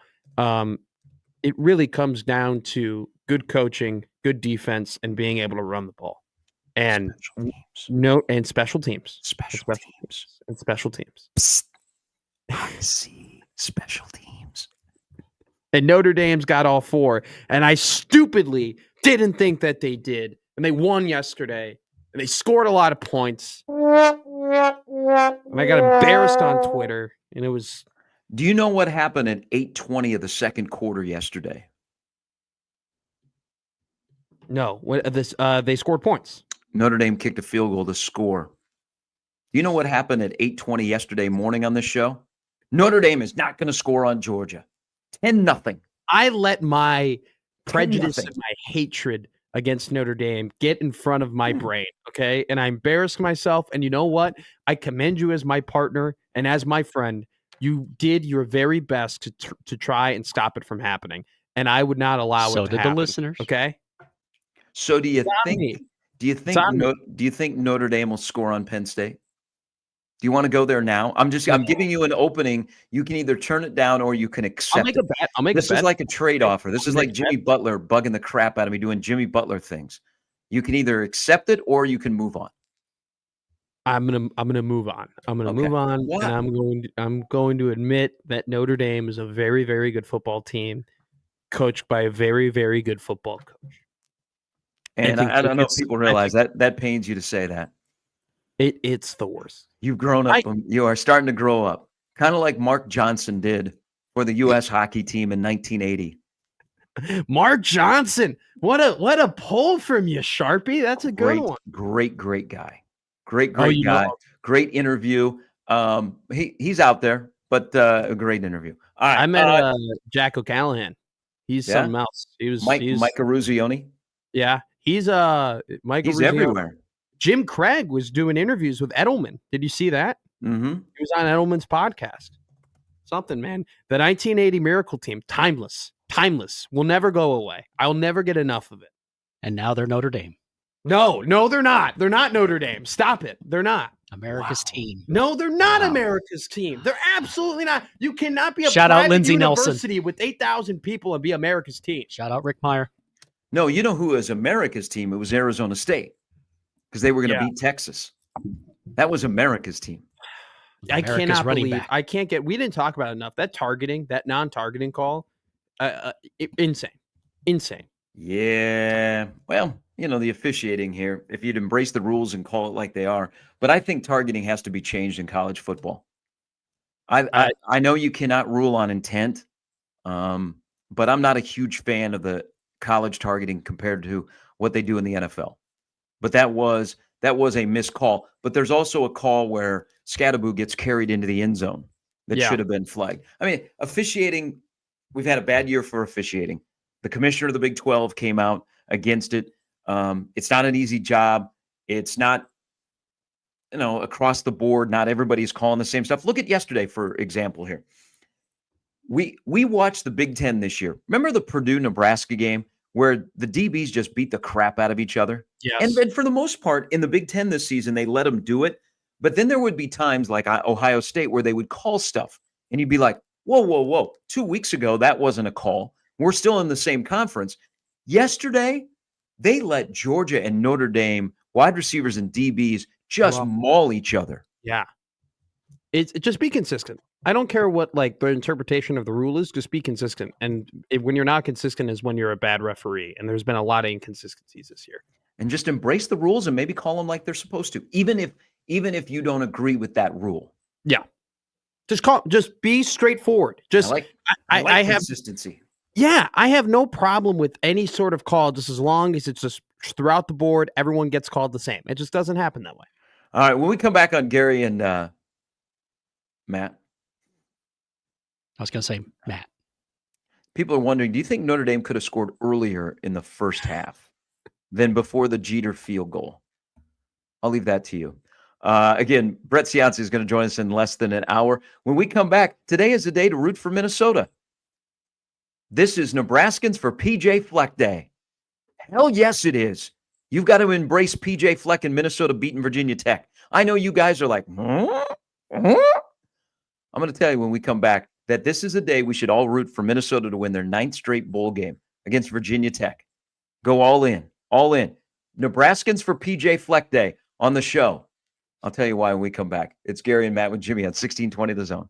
it really comes down to good coaching, good defense, and being able to run the ball. And special teams. Special teams. Psst. I see special teams. And Notre Dame's got all four. And I stupidly didn't think that they did. And they won yesterday. And they scored a lot of points. And I got embarrassed on Twitter. And it was... Do you know what happened at 8:20 of the second quarter yesterday? No. They scored points. Notre Dame kicked a field goal to score. Do you know what happened at 8:20 yesterday morning on this show? Notre Dame is not going to score on Georgia. 10-0. I let my prejudice and my hatred against Notre Dame get in front of my brain, okay? And I embarrassed myself. And you know what? I commend you as my partner and as my friend. You did your very best to try and stop it from happening. And I would not allow it to happen. So did the listeners. Okay? So do you think Notre Dame will score on Penn State? Do you want to go there now? I'm giving you an opening. You can either turn it down or you can accept I'll make a bet. This is like a trade offer. This is like Jimmy Butler bugging the crap out of me doing Jimmy Butler things. You can either accept it or you can move on. I'm gonna move on. I'm gonna move on, What? and I'm going to admit that Notre Dame is a very, very good football team, coached by a very, very good football coach. And I don't know if people realize that pains you to say that. It's the worst. You've grown up. You are starting to grow up, kind of like Mark Johnson did for the U.S. hockey team in 1980. Mark Johnson, what a pull from you, Sharpie. That's a good one. Great guy. Great guy. Great interview. He's out there, but a great interview. All right. I met Jack O'Callahan. He's something else. He was Mike Ruzioni. Yeah, he's Mike. He's Ruzioni. Everywhere. Jim Craig was doing interviews with Edelman. Did you see that? Mm-hmm. He was on Edelman's podcast. Something, man. The 1980 Miracle Team, timeless, will never go away. I'll never get enough of it. And now they're Notre Dame. No, they're not. They're not Notre Dame. Stop it. They're not. America's team. No, they're not America's team. They're absolutely not. You cannot be a Shout out private Lindsey university Nelson with 8,000 people and be America's team. Shout out Rick Meyer. No, you know who was America's team? It was Arizona State because they were going to beat Texas. That was America's team. I cannot believe back. I can't get. We didn't talk about it enough. That targeting, that non-targeting call, insane. Yeah. Well, the officiating here. If you'd embrace the rules and call it like they are, but I think targeting has to be changed in college football. I know you cannot rule on intent, but I'm not a huge fan of the college targeting compared to what they do in the NFL. But that was a missed call. But there's also a call where Scadaboo gets carried into the end zone that should have been flagged. I mean, officiating, we've had a bad year for officiating. The commissioner of the Big 12 came out against it. It's not an easy job. It's not, across the board. Not everybody's calling the same stuff. Look at yesterday, for example, here. We watched the Big Ten this year. Remember the Purdue-Nebraska game where the DBs just beat the crap out of each other? Yes. And for the most part, in the Big Ten this season, they let them do it. But then there would be times like Ohio State where they would call stuff. And you'd be like, whoa. 2 weeks ago, that wasn't a call. We're still in the same conference. Yesterday, they let Georgia and Notre Dame wide receivers and DBs just maul each other. Yeah. It's just be consistent. I don't care what the interpretation of the rule is, just be consistent. And when you're not consistent is when you're a bad referee. And there's been a lot of inconsistencies this year. And just embrace the rules and maybe call them like they're supposed to, even if you don't agree with that rule. Yeah. Just be straightforward. I have consistency. Yeah, I have no problem with any sort of call, just as long as it's just throughout the board, everyone gets called the same. It just doesn't happen that way. All right, when we come back on Gary and Matt. I was going to say Matt. People are wondering, do you think Notre Dame could have scored earlier in the first half than before the Jeter field goal? I'll leave that to you. Again, Brett Cianci is going to join us in less than an hour. When we come back, today is the day to root for Minnesota. This is Nebraskans for PJ Fleck Day. Hell yes, it is. You've got to embrace PJ Fleck and Minnesota beating Virginia Tech. I know you guys are like, I'm going to tell you when we come back that this is a day we should all root for Minnesota to win their 9th straight bowl game against Virginia Tech. Go all in, all in. Nebraskans for PJ Fleck Day on the show. I'll tell you why when we come back. It's Gary and Matt with Jimmy on 1620 The Zone.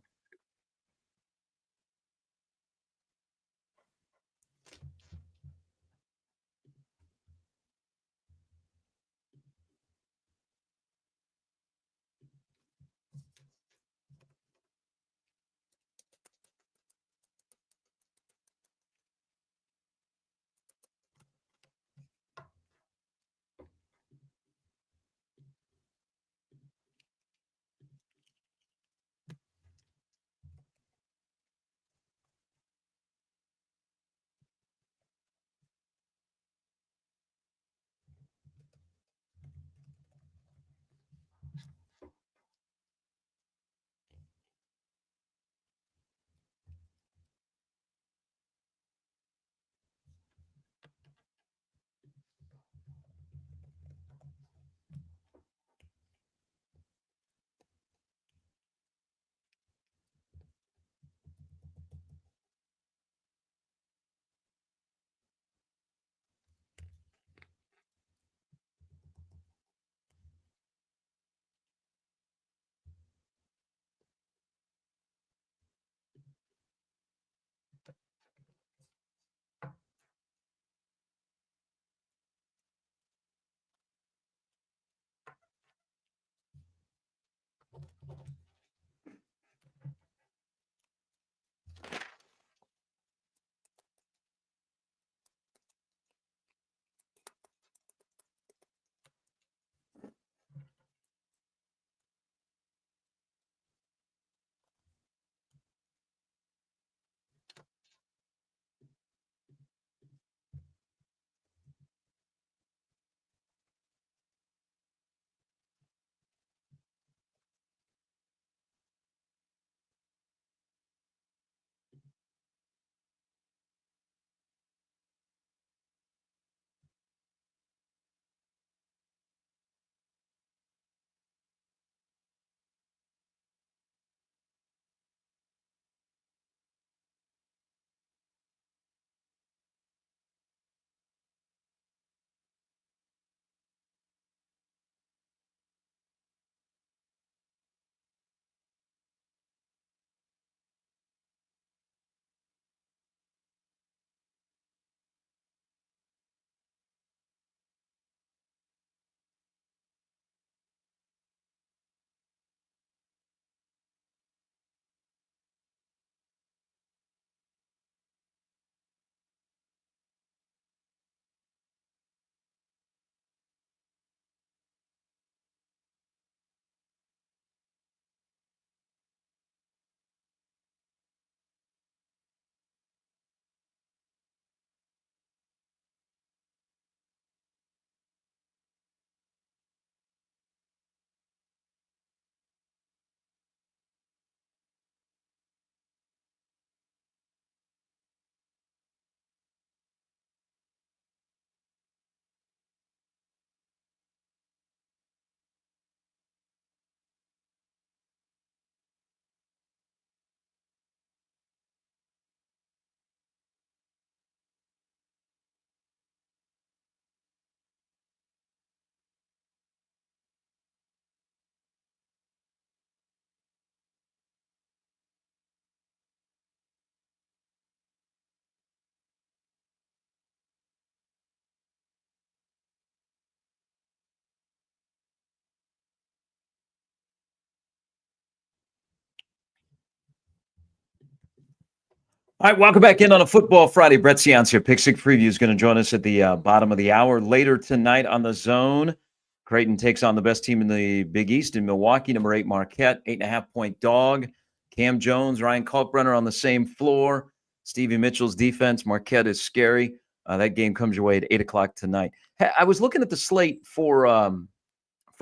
All right, welcome back in on a Football Friday. Brett Seance here. Pick Six Preview is going to join us at the bottom of the hour. Later tonight on the Zone, Kraton takes on the best team in the Big East in Milwaukee, number 8 Marquette, 8.5-point dog. Cam Jones, Ryan Kalkbrenner on the same floor. Stevie Mitchell's defense. Marquette is scary. That game comes your way at 8 o'clock tonight. I was looking at the slate for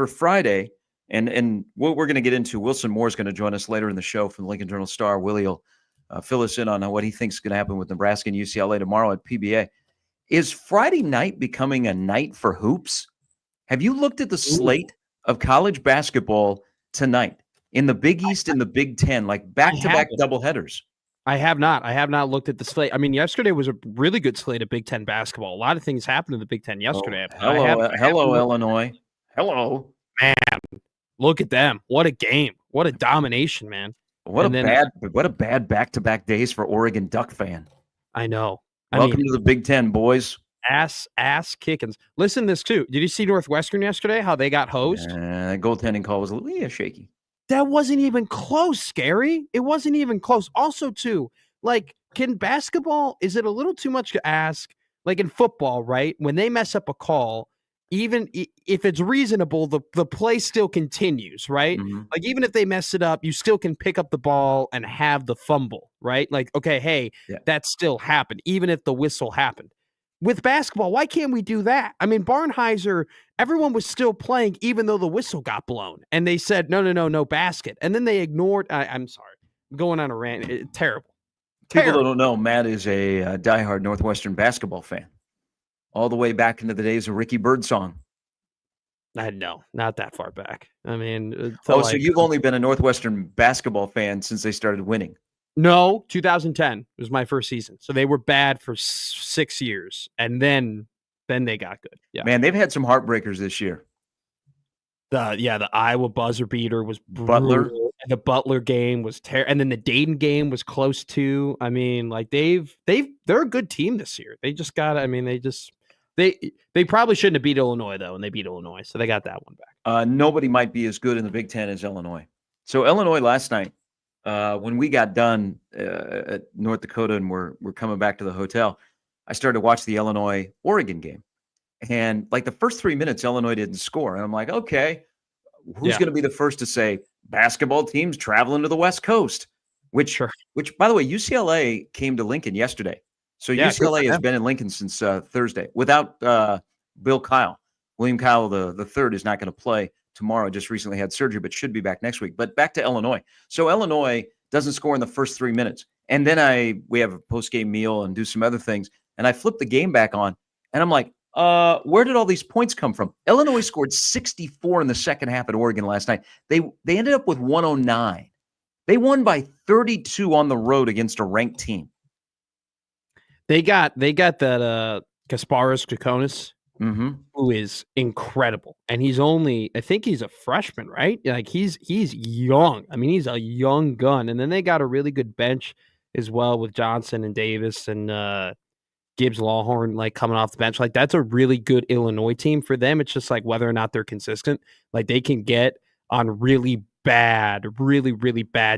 Friday, and what we're going to get into, Wilson Moore is going to join us later in the show from the Lincoln Journal-Star. Willie will fill us in on what he thinks is going to happen with Nebraska and UCLA tomorrow at PBA. Is Friday night becoming a night for hoops? Have you looked at the slate of college basketball tonight in the Big East and the Big Ten, like back-to-back doubleheaders? I have not. I have not looked at the slate. I mean, yesterday was a really good slate of Big Ten basketball. A lot of things happened in the Big Ten yesterday. Hello, Illinois. Hello. Man, look at them. What a game. What a domination, man. What a bad back-to-back days for Oregon Duck fan. I know. Welcome to the Big Ten, boys. Ass kickings. Listen to this, too. Did you see Northwestern yesterday, how they got hosed? Goaltending call was a little shaky. That wasn't even close, Scary. It wasn't even close. Also, too, like, can basketball, is it a little too much to ask? Like in football, right? When they mess up a call, even if it's reasonable, the play still continues, right? Mm-hmm. Like, even if they mess it up, you still can pick up the ball and have the fumble, right? Like, okay, hey, that still happened, even if the whistle happened. With basketball, why can't we do that? I mean, Barnheiser, everyone was still playing even though the whistle got blown. And they said, no basket. And then they ignored. I'm sorry. I'm going on a rant. Terrible. People that don't know, Matt is a diehard Northwestern basketball fan. All the way back into the days of Ricky Birdsong. No, not that far back. I mean. So you've only been a Northwestern basketball fan since they started winning. No, 2010 was my first season. So they were bad for 6 years, and then they got good. Yeah, man, they've had some heartbreakers this year. The Iowa buzzer beater was Butler. brutal. The Butler game was terrible, and then the Dayton game was close too. I mean, like they're a good team this year. They just got. I mean, they probably shouldn't have beat Illinois though, and they beat Illinois, so they got that one back. Nobody might be as good in the Big Ten as Illinois. So Illinois last night. When we got done at North Dakota and we're coming back to the hotel, I started to watch the Illinois-Oregon game. And like the first 3 minutes, Illinois didn't score. And I'm like, okay, who's going to be the first to say basketball teams traveling to the West Coast? Which, by the way, UCLA came to Lincoln yesterday. So UCLA has been in Lincoln since Thursday without Bill Kyle. William Kyle the third is not going to play tomorrow. Just recently had surgery, but should be back next week. But back to Illinois. So Illinois doesn't score in the first 3 minutes. And then we have a post-game meal and do some other things. And I flip the game back on, and I'm like, where did all these points come from? Illinois scored 64 in the second half at Oregon last night. They ended up with 109. They won by 32 on the road against a ranked team. They got that Kasparis Kokonis, who is incredible, and I think he's a freshman, right? Like he's young. I mean, he's a young gun, and then they got a really good bench as well with Johnson and Davis and Gibbs Lawhorn, like coming off the bench. Like that's a really good Illinois team. For them, it's just like whether or not they're consistent. Like they can get on really bad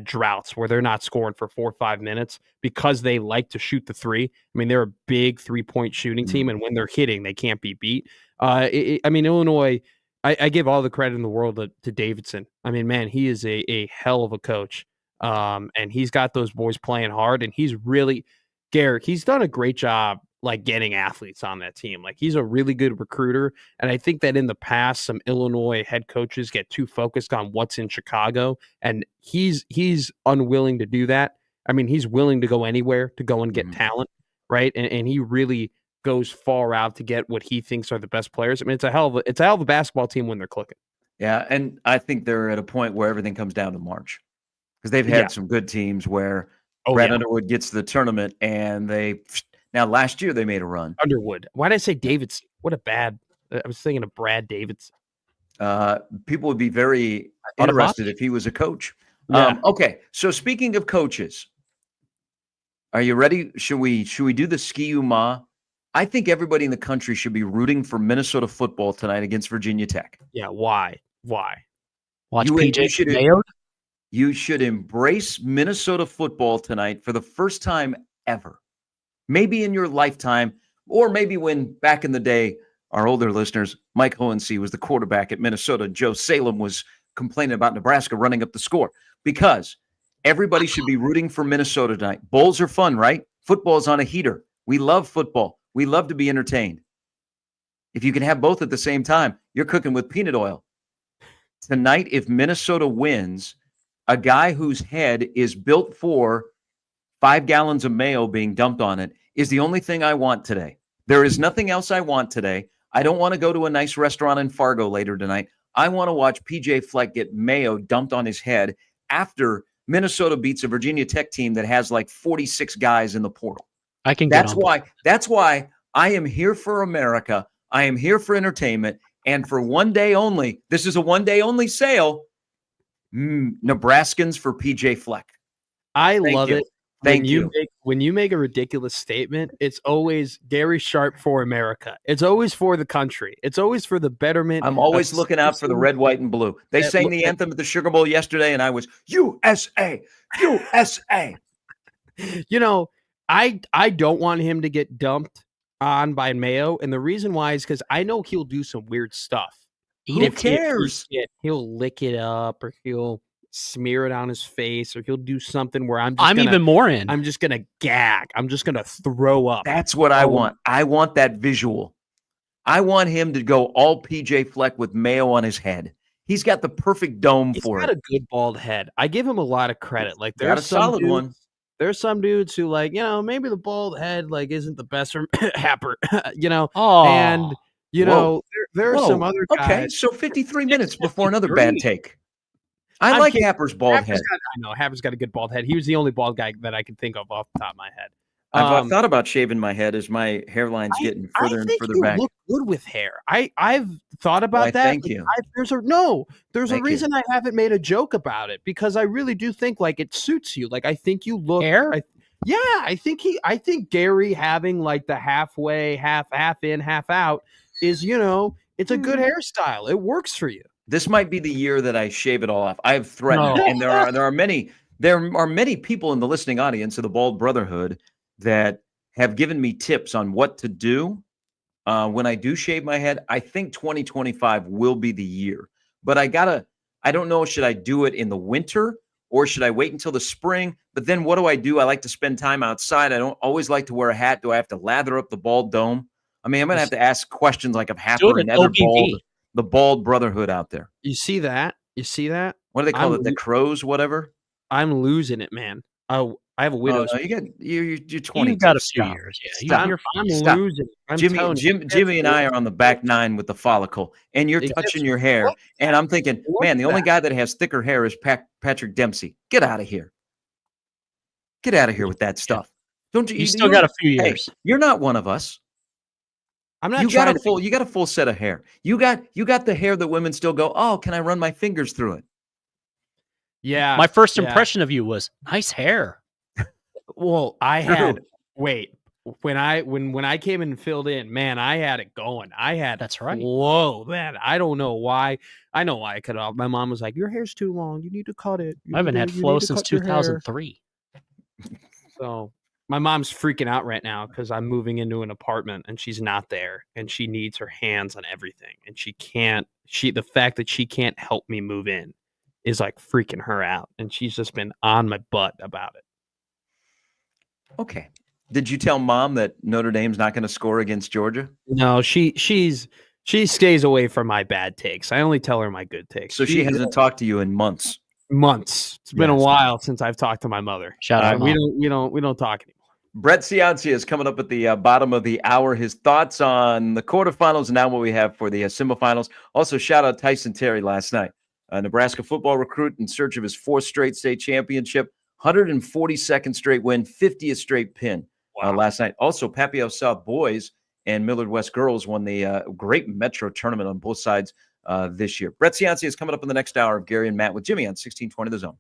droughts where they're not scoring for 4 or 5 minutes because they like to shoot the three. I mean, they're a big 3-point shooting team, and when they're hitting, they can't be beat. I mean, Illinois, I give all the credit in the world to Davidson. I mean, man, he is a hell of a coach, and he's got those boys playing hard, and he's really, Garrett, he's done a great job like getting athletes on that team. Like he's a really good recruiter. And I think that in the past, some Illinois head coaches get too focused on what's in Chicago, and he's unwilling to do that. I mean, he's willing to go anywhere to go and get talent. Right. And he really goes far out to get what he thinks are the best players. I mean, it's a hell of a basketball team when they're clicking. Yeah. And I think they're at a point where everything comes down to March, because they've had some good teams where Brad Underwood gets to the tournament and now last year they made a run. Underwood. Why did I say Davidson? What a bad. I was thinking of Brad Davidson. People would be very interested if he was a coach. Yeah. Okay. So speaking of coaches, are you ready? Should we do the ski-u-ma? I think everybody in the country should be rooting for Minnesota football tonight against Virginia Tech. Yeah. Why? Watch PJ Mayo. You should embrace Minnesota football tonight for the first time ever. Maybe in your lifetime, or maybe when back in the day, our older listeners, Mike Hohensee was the quarterback at Minnesota. Joe Salem was complaining about Nebraska running up the score, because everybody should be rooting for Minnesota tonight. Bowls are fun, right? Football's on a heater. We love football. We love to be entertained. If you can have both at the same time, you're cooking with peanut oil. Tonight, if Minnesota wins, a guy whose head is built for 5 gallons of mayo being dumped on it is the only thing I want today. There is nothing else I want today. I don't want to go to a nice restaurant in Fargo later tonight. I want to watch PJ Fleck get mayo dumped on his head after Minnesota beats a Virginia Tech team that has like 46 guys in the portal. I can That's why I am here for America. I am here for entertainment. And for one day only, this is a one day only sale. Nebraskans for PJ Fleck. I love it. Thank you. When you make a ridiculous statement, it's always Gary Sharp for America. It's always for the country. It's always for the betterment. I'm always looking out for the red, white, and blue. They sang the anthem at the Sugar Bowl yesterday, and I was USA, USA. You know, I don't want him to get dumped on by Mayo, and the reason why is because I know he'll do some weird stuff. Who cares? He'll lick it up, or he'll smear it on his face, or he'll do something where I'm even more in. I'm just gonna gag. I'm just gonna throw up. That's what I want. I want that visual. I want him to go all PJ Fleck with mayo on his head. He's got the perfect dome for it. He's got a good bald head. I give him a lot of credit. Like there's a solid one. There's some dudes who maybe the bald head isn't the best for Happer, Oh, and there are some other guys. Okay, so 53 minutes before another bad take. I like Happer's bald head. I know Happer's got a good bald head. He was the only bald guy that I could think of off the top of my head. I've thought about shaving my head as my hairline's getting further and further back. Look good with hair. I've thought about that. Thank you. There's a reason I haven't made a joke about it, because I really do think it suits you. I think you look hair. I think Gary having the halfway, half in, half out is it's a good hairstyle. It works for you. This might be the year that I shave it all off. I have threatened, and there are many people in the listening audience of the Bald Brotherhood that have given me tips on what to do when I do shave my head. I think 2025 will be the year, but I don't know, should I do it in the winter or should I wait until the spring? But then what do? I like to spend time outside. I don't always like to wear a hat. Do I have to lather up the bald dome? I mean, I'm going to have to ask questions like of Happer and other the Bald Brotherhood out there. You see that? What do they call it? The crows, whatever? I'm losing it, man. I have a widow's. Oh, no, you're 20. You've got a few years. Yeah, I'm losing. Jimmy and I are on the back nine with the follicle, and you're touching your hair. And I'm thinking, man, the only guy that has thicker hair is Patrick Dempsey. Get out of here. Get out of here with that stuff. Don't you? You still got a few years. Hey, you're not one of us. I'm not. You got a full set of hair. You got the hair that women still go, oh, can I run my fingers through it? Yeah. My first impression of you was nice hair. Well, I had when I came and filled in, man, I had it going. That's right. Whoa, man. I don't know why. I know why I cut it off. My mom was like, your hair's too long. You need to cut it. I haven't had flow since 2003. So my mom's freaking out right now because I'm moving into an apartment and she's not there and she needs her hands on everything. And the fact that she can't help me move in is freaking her out. And she's just been on my butt about it. Okay. Did you tell mom that Notre Dame's not going to score against Georgia? No, she stays away from my bad takes. I only tell her my good takes. So she hasn't talked to you in months. It's been a while since I've talked to my mother. Shout out. We don't talk anymore. Brett Ciancia is coming up at the bottom of the hour. His thoughts on the quarterfinals and now what we have for the semifinals. Also, shout out Tyson Terry last night. Nebraska football recruit in search of his 4th straight state championship. 142nd straight win, 50th straight pin last night. Also, Papio South boys and Millard West girls won the great Metro tournament on both sides this year. Brett Ciancia is coming up in the next hour of Gary and Matt with Jimmy on 1620 The Zone.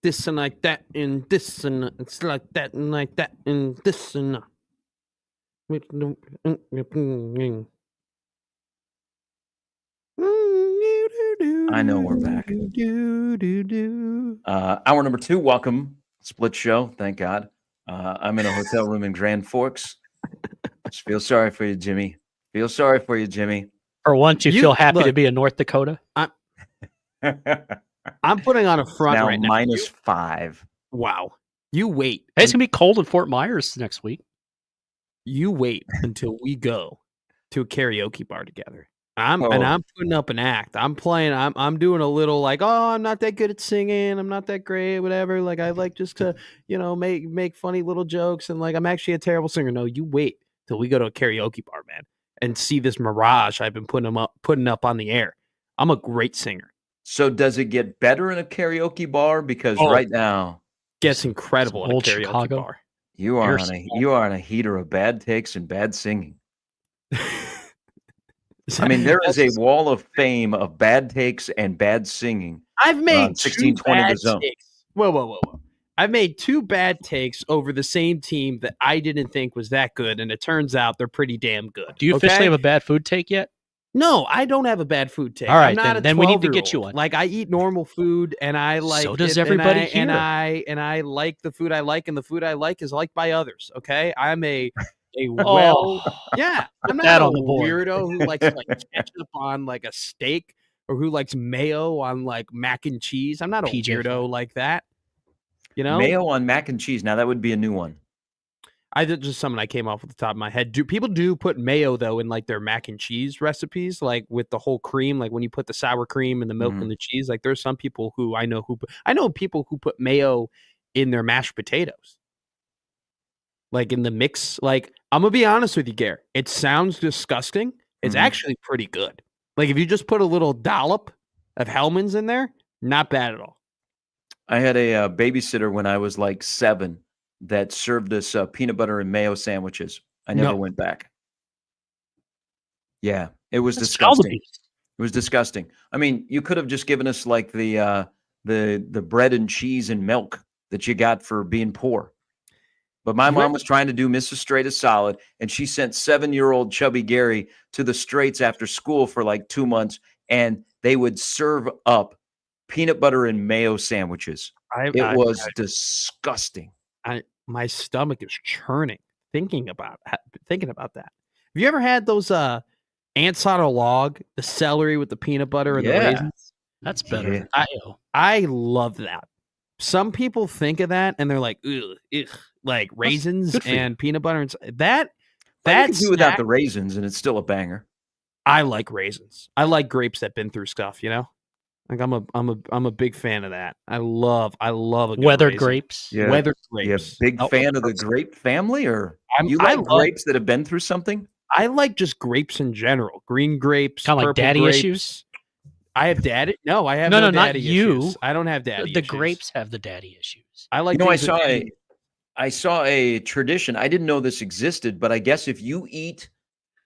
this and like that and this and it's like that and like that and this and I know we're back. Hour number 2, welcome. Split show, thank God. I'm in a hotel room in Grand Forks. Just feel sorry for you, Jimmy. Feel sorry for you, Jimmy. For once, you feel happy to be in North Dakota? I'm putting on a front now right now. -5. Wow. You wait. Hey, it's going to be cold in Fort Myers next week. You wait until we go to a karaoke bar together. And I'm putting up an act. I'm playing. I'm doing a little like, oh, I'm not that good at singing. I'm not that great, whatever. Like I like just to, make funny little jokes. And like I'm actually a terrible singer. No, you wait till we go to a karaoke bar, man, and see this mirage I've been putting up on the air. I'm a great singer. So does it get better in a karaoke bar? Because right now gets incredible in a old karaoke Chicago bar. You are on a heater of bad takes and bad singing. I mean, there is a wall of fame of bad takes and bad singing. I've made 1620 The Zone. takes. Whoa. I've made 2 bad takes over the same team that I didn't think was that good, and it turns out they're pretty damn good. Do you officially have a bad food take yet? No, I don't have a bad food take. All right, I'm then we need to get you one. Like I eat normal food, and I like. So does everybody here. And I like the food I like, and the food I like is liked by others. Okay, I'm yeah. I'm not that a on the board. weirdo who likes like ketchup on like a steak or who likes mayo on like mac and cheese. I'm not a weirdo like that. Mayo on mac and cheese. Now that would be a new one. I did just something I came off at the top of my head. People do put mayo though in like their mac and cheese recipes, like with the whole cream, like when you put the sour cream and the milk and the cheese. Like there's some people who I know people who put mayo in their mashed potatoes, like in the mix. Like I'm gonna be honest with you, Gare. It sounds disgusting. It's actually pretty good. Like if you just put a little dollop of Hellman's in there, not bad at all. I had a babysitter when I was like 7 that served us peanut butter and mayo sandwiches. I never went back. Yeah, it was disgusting. It was disgusting. I mean, you could have just given us like the bread and cheese and milk that you got for being poor. But my mom was trying to do Mrs. Straight as Solid, and she sent 7-year-old chubby Gary to the Straits after school for like 2 months, and they would serve up peanut butter and mayo sandwiches. It was disgusting. My stomach is churning thinking about that. Have you ever had those ants on a log, the celery with the peanut butter and the raisins? That's better. I love that. Some people think of that and they're like, ugh, like raisins and peanut butter and that. You can do without the raisins, and it's still a banger. I like raisins. I like grapes that been through stuff. Like I'm a big fan of that. I love a good weathered raisin. grapes. Yeah. Weathered grapes. Yeah, big fan of the grape family, or you like grapes that have been through something? I like just grapes in general. Green grapes, kind of like daddy grapes. issues. I have daddy. No, I have no, daddy not issues. you. I don't have daddy. The issues. grapes have the daddy issues. I like. I saw a tradition. I didn't know this existed, but I guess if you eat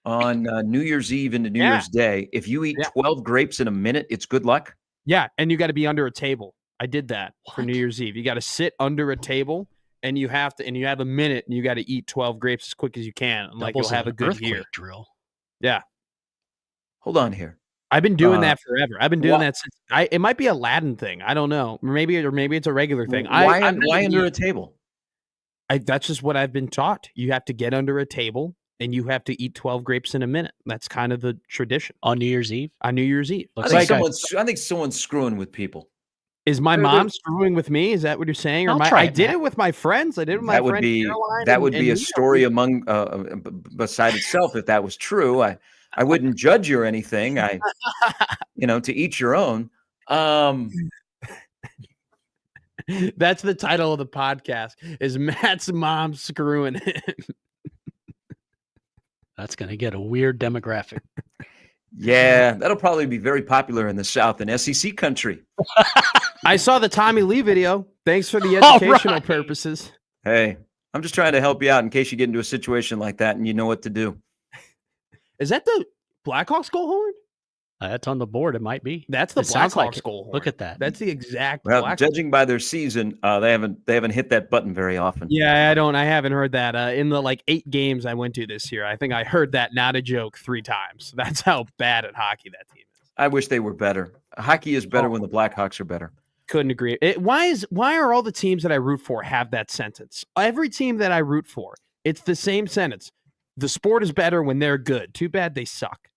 on New Year's Eve into New Year's Day, if you eat 12 grapes in a minute, it's good luck. Yeah, and you got to be under a table. I did that for New Year's Eve. You got to sit under a table, and you have a minute, and you got to eat 12 grapes as quick as you can. And like you'll have a good year. Drill. Yeah. Hold on here. I've been doing that forever. I've been doing that since. It might be a Latin thing. I don't know. Maybe it's a regular thing. Why under a table? That's just what I've been taught. You have to get under a table. And you have to eat 12 grapes in a minute. That's kind of the tradition. On New Year's Eve? On New Year's Eve. I think someone's screwing with people. Is my mom screwing with me? Is that what you're saying? I did it with my friends. I did it with my friend Caroline. That would be a story among beside itself if that was true. I wouldn't judge you or anything. To each your own. That's the title of the podcast. Is Matt's mom screwing him? That's going to get a weird demographic. Yeah, that'll probably be very popular in the South and SEC country. I saw the Tommy Lee video. Thanks for the educational purposes. Hey, I'm just trying to help you out in case you get into a situation like that and you know what to do. Is that the Blackhawks goal horn? That's on the board. It might be. That's the It sounds like Blackhawks it. goal. Look at that. That's the exact. Well, judging by their season, they haven't hit that button very often. Yeah, I haven't heard that in the 8 games I went to this year. I think I heard that, not a joke, 3 times. That's how bad at hockey that team is. I wish they were better. Hockey is better when the Blackhawks are better. Couldn't agree. Why are all the teams that I root for have that sentence? Every team that I root for, it's the same sentence. The sport is better when they're good. Too bad they suck.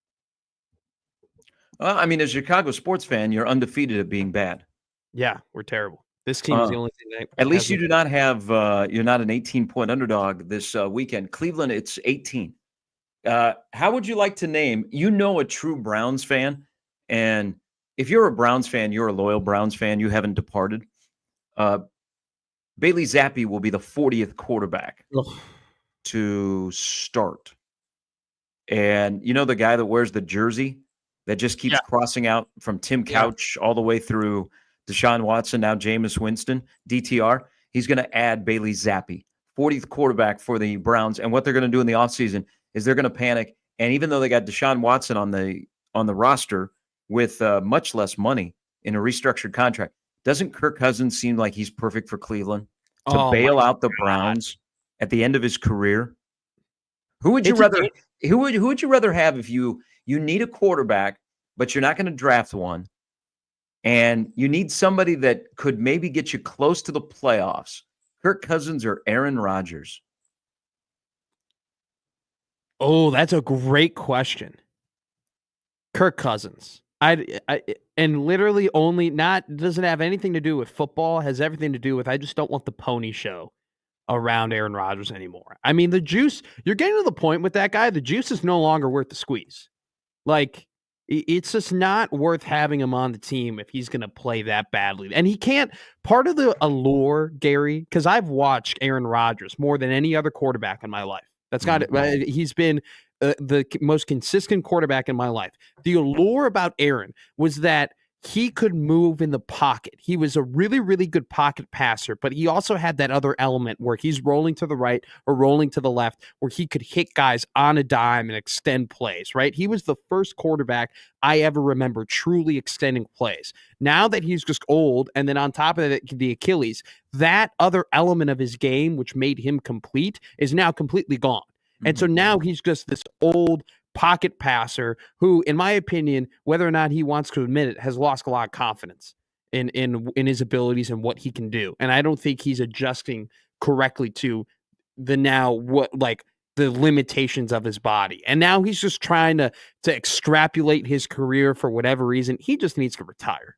Well, I mean, as a Chicago sports fan, you're undefeated at being bad. Yeah, we're terrible. This team is the only thing that. At least you do not have. You're not an 18-point underdog this weekend. Cleveland, it's 18. How would you like to name? A true Browns fan, and if you're a Browns fan, you're a loyal Browns fan. You haven't departed. Bailey Zappi will be the 40th quarterback to start, and the guy that wears the jersey that just keeps crossing out from Tim Couch all the way through Deshaun Watson, now Jameis Winston, DTR. He's going to add Bailey Zappi, 40th quarterback for the Browns. And what they're going to do in the offseason is they're going to panic. And even though they got Deshaun Watson on the roster with much less money in a restructured contract, doesn't Kirk Cousins seem like he's perfect for Cleveland to bail out the Browns at the end of his career? Who would you rather? Who would you rather have if you need a quarterback, but you're not going to draft one, and you need somebody that could maybe get you close to the playoffs? Kirk Cousins or Aaron Rodgers? Oh, that's a great question. Kirk Cousins. And literally only doesn't have anything to do with football, has everything to do with I just don't want the pony show around Aaron Rodgers anymore. I mean, the juice, you're getting to the point with that guy, the juice is no longer worth the squeeze. It's just not worth having him on the team if he's going to play that badly. And he can't, part of the allure, Gary, because I've watched Aaron Rodgers more than any other quarterback in my life. That's not, he's been the most consistent quarterback in my life. The allure about Aaron was that he could move in the pocket. He was a really, really good pocket passer, but he also had that other element where he's rolling to the right or rolling to the left, where he could hit guys on a dime and extend plays, right? He was the first quarterback I ever remember truly extending plays. Now that he's just old, and then on top of it, the Achilles, that other element of his game, which made him complete, is now completely gone. And so now he's just this old pocket passer who, in my opinion, whether or not he wants to admit it, has lost a lot of confidence in his abilities and what he can do. And I don't think he's adjusting correctly to the limitations of his body. And now he's just trying to extrapolate his career for whatever reason. He just needs to retire.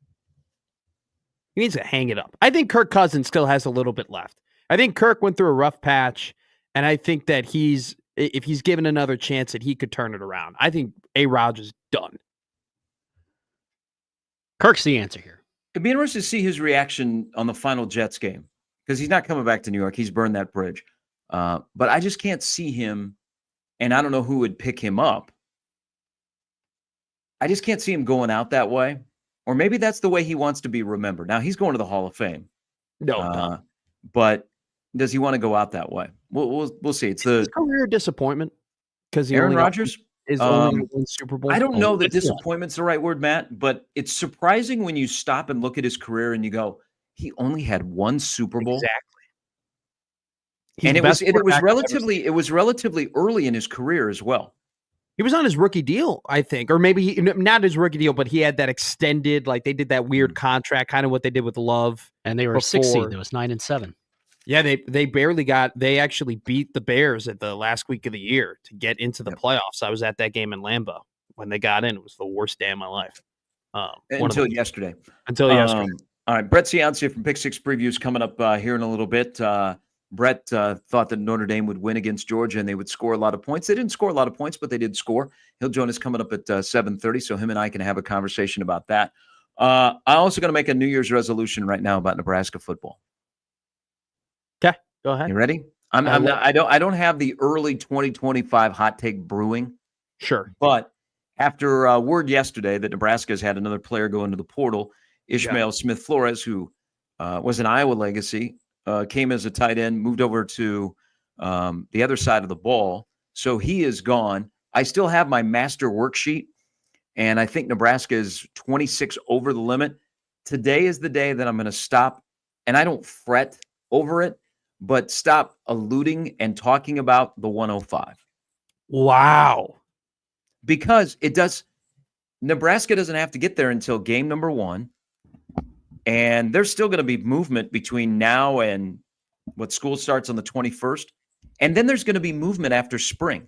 He needs to hang it up. I think Kirk Cousins still has a little bit left. I think Kirk went through a rough patch, and I think that if he's given another chance, that he could turn it around. I think A-Rod is done. Kirk's the answer here. It'd be interesting to see his reaction on the final Jets game, because he's not coming back to New York. He's burned that bridge. But I just can't see him, and I don't know who would pick him up. I just can't see him going out that way. Or maybe that's the way he wants to be remembered. Now, he's going to the Hall of Fame. No. But does he want to go out that way? We'll see. It's his career disappointment, because Aaron Rodgers is only one Super Bowl. I don't know that disappointment's the right word, Matt, but it's surprising when you stop and look at his career and you go, he only had one Super Bowl. Exactly. And it was relatively early in his career as well. He was on his rookie deal, I think, or maybe not his rookie deal, but he had that extended, they did that weird contract, kind of what they did with Love. And they were a 6 seed. It was 9-7. Yeah, they actually beat the Bears at the last week of the year to get into the playoffs. I was at that game in Lambeau when they got in. It was the worst day of my life. Until yesterday. All right, Brett Ciancia from Pick Six Previews coming up here in a little bit. Brett thought that Notre Dame would win against Georgia and they would score a lot of points. They didn't score a lot of points, but they did score. He'll join us coming up at 7:30, so him and I can have a conversation about that. I'm also going to make a New Year's resolution right now about Nebraska football. Okay, go ahead. You ready? I don't have the early 2025 hot take brewing. Sure. But after word yesterday that Nebraska has had another player go into the portal, Ishmael Smith-Flores, who was an Iowa legacy, came as a tight end, moved over to the other side of the ball. So he is gone. I still have my master worksheet, and I think Nebraska is 26 over the limit. Today is the day that I'm going to stop, and I don't fret over it, but stop alluding and talking about the 105. Wow. Because Nebraska doesn't have to get there until game number 1, and there's still going to be movement between now and what school starts on the 21st, and then there's going to be movement after spring.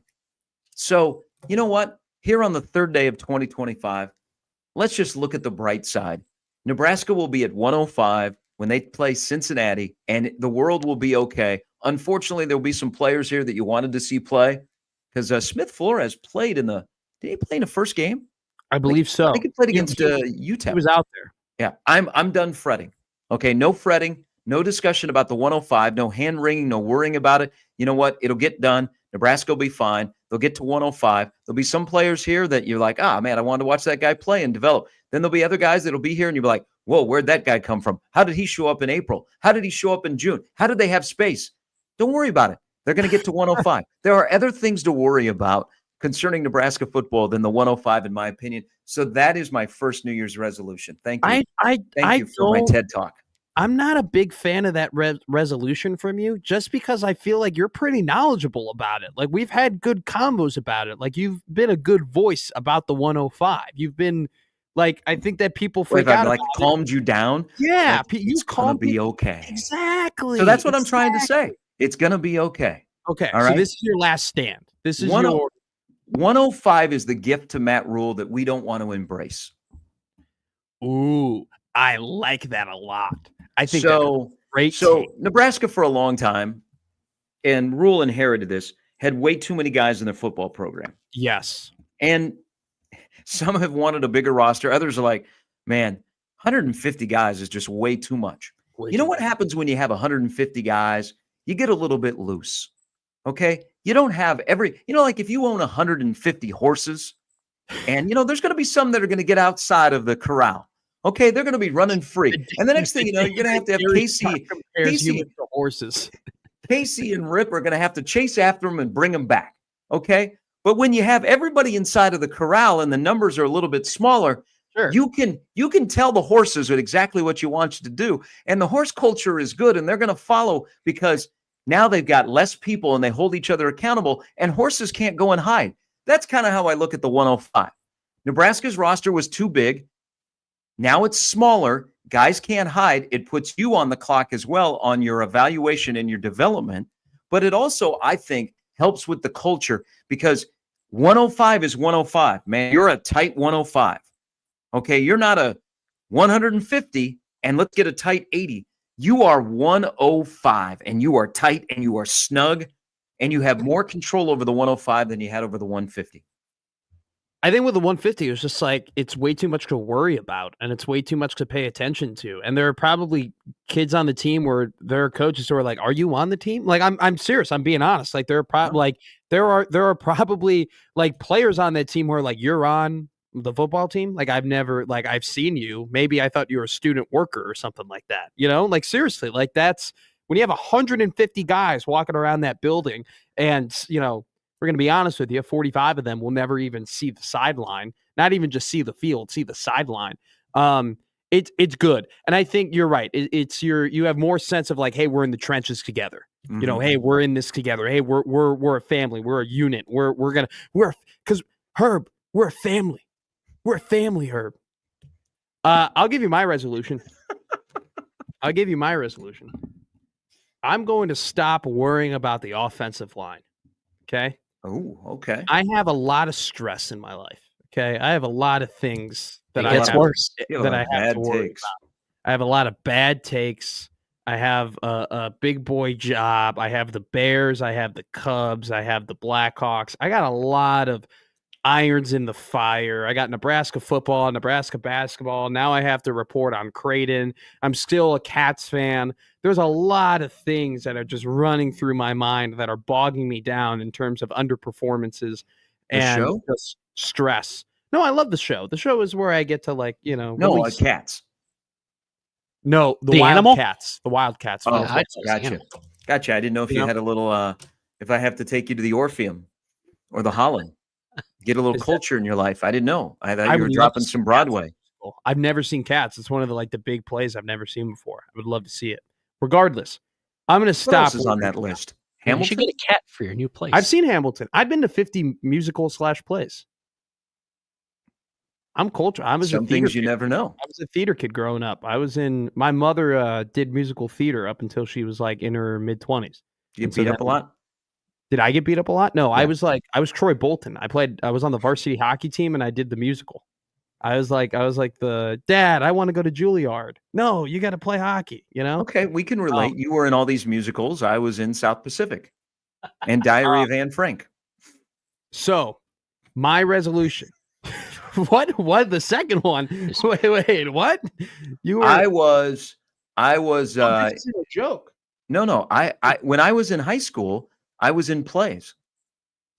So, you know what? Here on the 3rd day of 2025, let's just look at the bright side. Nebraska will be at 105 when they play Cincinnati, and the world will be okay. Unfortunately, there will be some players here that you wanted to see play, because Smith Flores played did he play in the first game? I believe so. I think he played against UTEP. He was out there. Yeah, I'm done fretting. Okay, no fretting, no discussion about the 105, no hand-wringing, no worrying about it. You know what? It'll get done. Nebraska will be fine. They'll get to 105. There'll be some players here that you're like, man, I wanted to watch that guy play and develop. Then there'll be other guys that'll be here, and you'll be like, whoa, where'd that guy come from? How did he show up in April? How did he show up in June? How did they have space? Don't worry about it. They're going to get to 105. There are other things to worry about concerning Nebraska football than the 105, in my opinion. So that is my first New Year's resolution. Thank you. Thank you for my TED Talk. I'm not a big fan of that resolution from you, just because I feel like you're pretty knowledgeable about it. Like, we've had good combos about it. Like, you've been a good voice about the 105. You've been like, I think that people freak out. Like, calmed you down. Yeah, it's gonna be okay. Exactly. So that's what I'm trying to say. It's gonna be okay. Okay. All so right. this is your last stand. This is 105 is the gift to Matt Rule that we don't want to embrace. Ooh, I like that a lot. I think so. That's great. So Nebraska for a long time, and Rule inherited this, had way too many guys in their football program. Yes. And some have wanted a bigger roster. Others are like, man, 150 guys is just way too much. You know what happens when you have 150 guys? You get a little bit loose. Okay? You don't have like if you own 150 horses, and, there's going to be some that are going to get outside of the corral. Okay? They're going to be running free. And the next thing you know, you're going to have Casey to horses. Casey and Rip are going to have to chase after them and bring them back. Okay? But when you have everybody inside of the corral and the numbers are a little bit smaller, sure, you can tell the horses exactly what you want you to do. And the horse culture is good, and they're going to follow, because now they've got less people and they hold each other accountable, and horses can't go and hide. That's kind of how I look at the 105. Nebraska's roster was too big. Now it's smaller. Guys can't hide. It puts you on the clock as well on your evaluation and your development. But it also, I think, helps with the culture, because 105 is 105, man. You're a tight 105. Okay, you're not a 150 and let's get a tight 80. You are 105, and you are tight, and you are snug, and you have more control over the 105 than you had over the 150. I think with the 150, it was just like, it's way too much to worry about, and it's way too much to pay attention to. And there are probably kids on the team where there are coaches who are like, "Are you on the team?" Like, I'm serious. I'm being honest. Like, there are probably like players on that team who are like, "You're on the football team." Like, I've seen you. Maybe I thought you were a student worker or something like that. Like, seriously, like, that's when you have 150 guys walking around that building, and we're going to be honest with you, 45 of them will never even see the sideline, not even just see the field, see the sideline. It's good. And I think you're right. You have more sense of like, hey, we're in the trenches together. Mm-hmm. Hey, we're in this together. Hey, we're a family. We're a unit. Because Herb, we're a family. We're a family, Herb. I'll give you my resolution. I'm going to stop worrying about the offensive line. Okay. Oh, okay. I have a lot of stress in my life. Okay. I have a lot of things that I have to worry about. I have a lot of bad takes. I have a big boy job. I have the Bears. I have the Cubs. I have the Blackhawks. I got a lot of irons in the fire. I got Nebraska football, Nebraska basketball. Now I have to report on Kraton. I'm still a Cats fan. There's a lot of things that are just running through my mind that are bogging me down in terms of underperformances and just stress. No, I love the show. The show is where I get to Cats. No, the Wildcats. The Wildcats. Oh, gotcha. I didn't know if you had a little if I have to take you to the Orpheum or the Holland. Get a little Is that- culture in your life. I didn't know. I thought I you were would love dropping to see some Cats. Broadway. I've never seen Cats. It's one of the big plays I've never seen before. I would love to see it. Regardless, I'm going to What stop. else is on that list? You Hamilton? should get a cat for your new place. I've seen Hamilton. I've been to 50 musical/plays. I'm culture. I was Some a theater things you kid. never know. I was a theater kid growing up. My mother did musical theater up until she was in her mid-20s. You get beat up a lot? Did I get beat up a lot? No, Yeah. I was Troy Bolton. I was on the varsity hockey team and I did the musical. I was like the dad, I want to go to Juilliard. No, you got to play hockey, Okay, we can relate. You were in all these musicals. I was in South Pacific and Diary of Anne Frank. So, my resolution. What? The second one? Wait, what? You were I was this isn't a joke. No. I when I was in high school, I was in plays.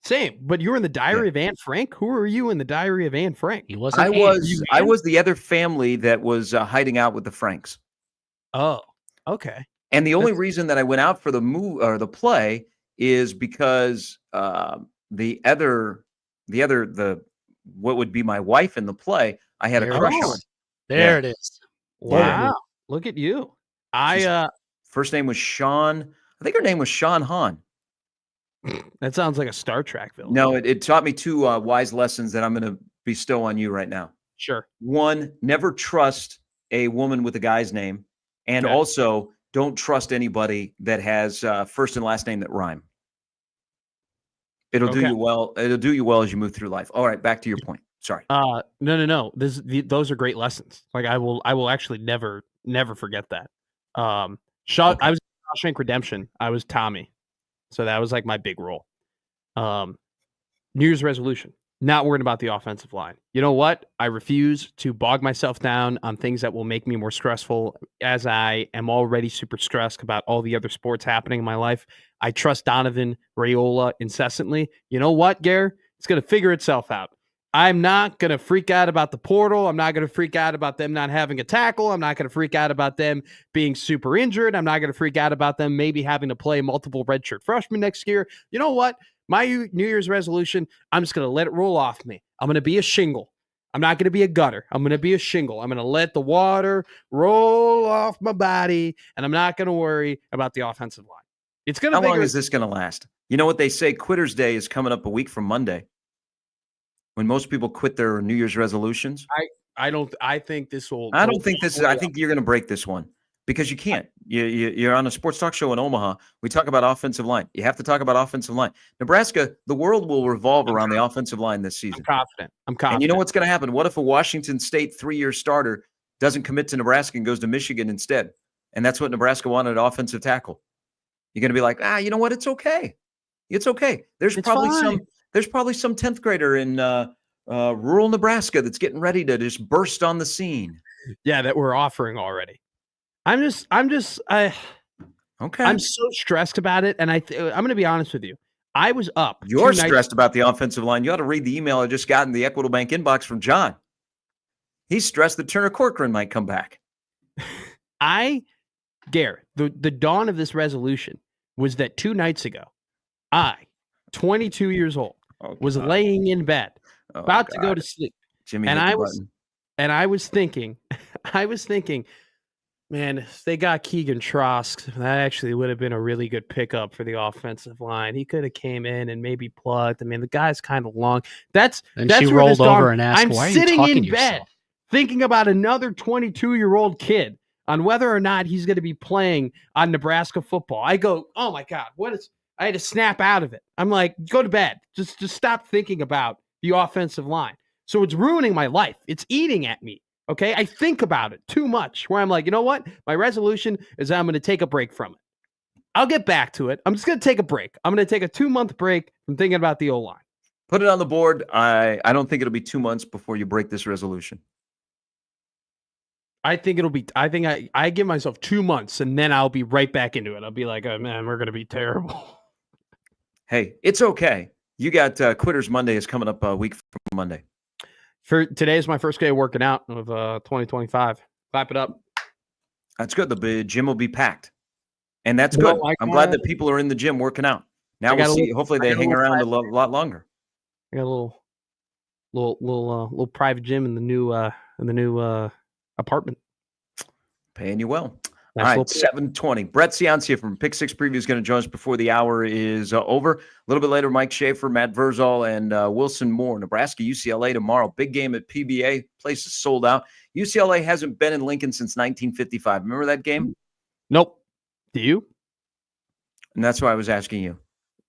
Same, but you were in the Diary of Anne Frank? Who were you in the Diary of Anne Frank? He wasn't. I was the other family that was hiding out with the Franks. Oh, okay. And the only reason that I went out for the play is because the what would be my wife in the play, I had a crush on. There it is. Wow. Look at you. First name was Sean. I think her name was Sean Hahn. That sounds like a Star Trek villain. No, it taught me two wise lessons that I'm going to bestow on you right now. Sure. One, never trust a woman with a guy's name. And also, don't trust anybody that has first and last name that rhyme. It'll do you well. It'll do you well as you move through life. All right, back to your point. Sorry. No. Those are great lessons. I will actually never forget that. I was in Shawshank Redemption. I was Tommy. So that was my big role. New Year's resolution, not worried about the offensive line. You know what? I refuse to bog myself down on things that will make me more stressful, as I am already super stressed about all the other sports happening in my life. I trust Donovan Raiola incessantly. You know what, Gare? It's going to figure itself out. I'm not going to freak out about the portal. I'm not going to freak out about them not having a tackle. I'm not going to freak out about them being super injured. I'm not going to freak out about them maybe having to play multiple redshirt freshmen next year. You know what? My New Year's resolution, I'm just going to let it roll off me. I'm going to be a shingle. I'm not going to be a gutter. I'm going to be a shingle. I'm going to let the water roll off my body, and I'm not going to worry about the offensive line. It's going to. How long is this going to last? You know what they say? Quitter's Day is coming up a week from Monday. When most people quit their New Year's resolutions, I think this will. I don't think this is. I think you're going to break this one because you can't. You're on a sports talk show in Omaha. We talk about offensive line. You have to talk about offensive line. Nebraska, the world will revolve around the offensive line this season. I'm confident. And you know what's going to happen? What if a Washington State 3-year starter doesn't commit to Nebraska and goes to Michigan instead? And that's what Nebraska wanted, offensive tackle. You're going to be like, you know what? It's okay. It's okay. There's probably some 10th grader in rural Nebraska that's getting ready to just burst on the scene. Yeah, that we're offering already. I'm so stressed about it, and I'm going to be honest with you. I was up. You're stressed about the offensive line. You ought to read the email I just got in the Equitable Bank inbox from John. He's stressed that Turner Corcoran might come back. Garrett, the dawn of this resolution was that 2 nights ago, I, 22 years old, was laying in bed, about to go to sleep. Jimmy, and I was thinking, man, if they got Keegan Trask, that actually would have been a really good pickup for the offensive line. He could have came in and maybe plugged. I mean, the guy's kind of long. That's she where rolled this over and asked, "Why are you sitting talking in to bed, yourself?" thinking about another 22-year-old kid on whether or not he's going to be playing on Nebraska football. I go, oh my God, I had to snap out of it. I'm like, go to bed. Just stop thinking about the offensive line. So it's ruining my life. It's eating at me. Okay. I think about it too much where I'm like, you know what? My resolution is I'm going to take a break from it. I'll get back to it. I'm just going to take a break. I'm going to take a 2-month break from thinking about the O-line. Put it on the board. I don't think it'll be 2 months before you break this resolution. I think I give myself 2 months and then I'll be right back into it. I'll be like, oh man, we're going to be terrible. Hey, it's okay. You got Quitters Monday is coming up a week from Monday. For today is my first day of working out of 2025. Clap it up. That's good. The gym will be packed. And that's good. I'm glad that people are in the gym working out. Now we'll see. Hopefully they hang around a lot longer. I got a little Little private gym in the new apartment. Paying you well. Nice. All right, 7:20. Brett Ciancia from Pick Six Preview is going to join us before the hour is over. A little bit later, Mike Schaefer, Matt Verzal, and Wilson Moore. Nebraska, UCLA tomorrow. Big game at PBA. Place is sold out. UCLA hasn't been in Lincoln since 1955. Remember that game? Nope. Do you? And that's why I was asking you.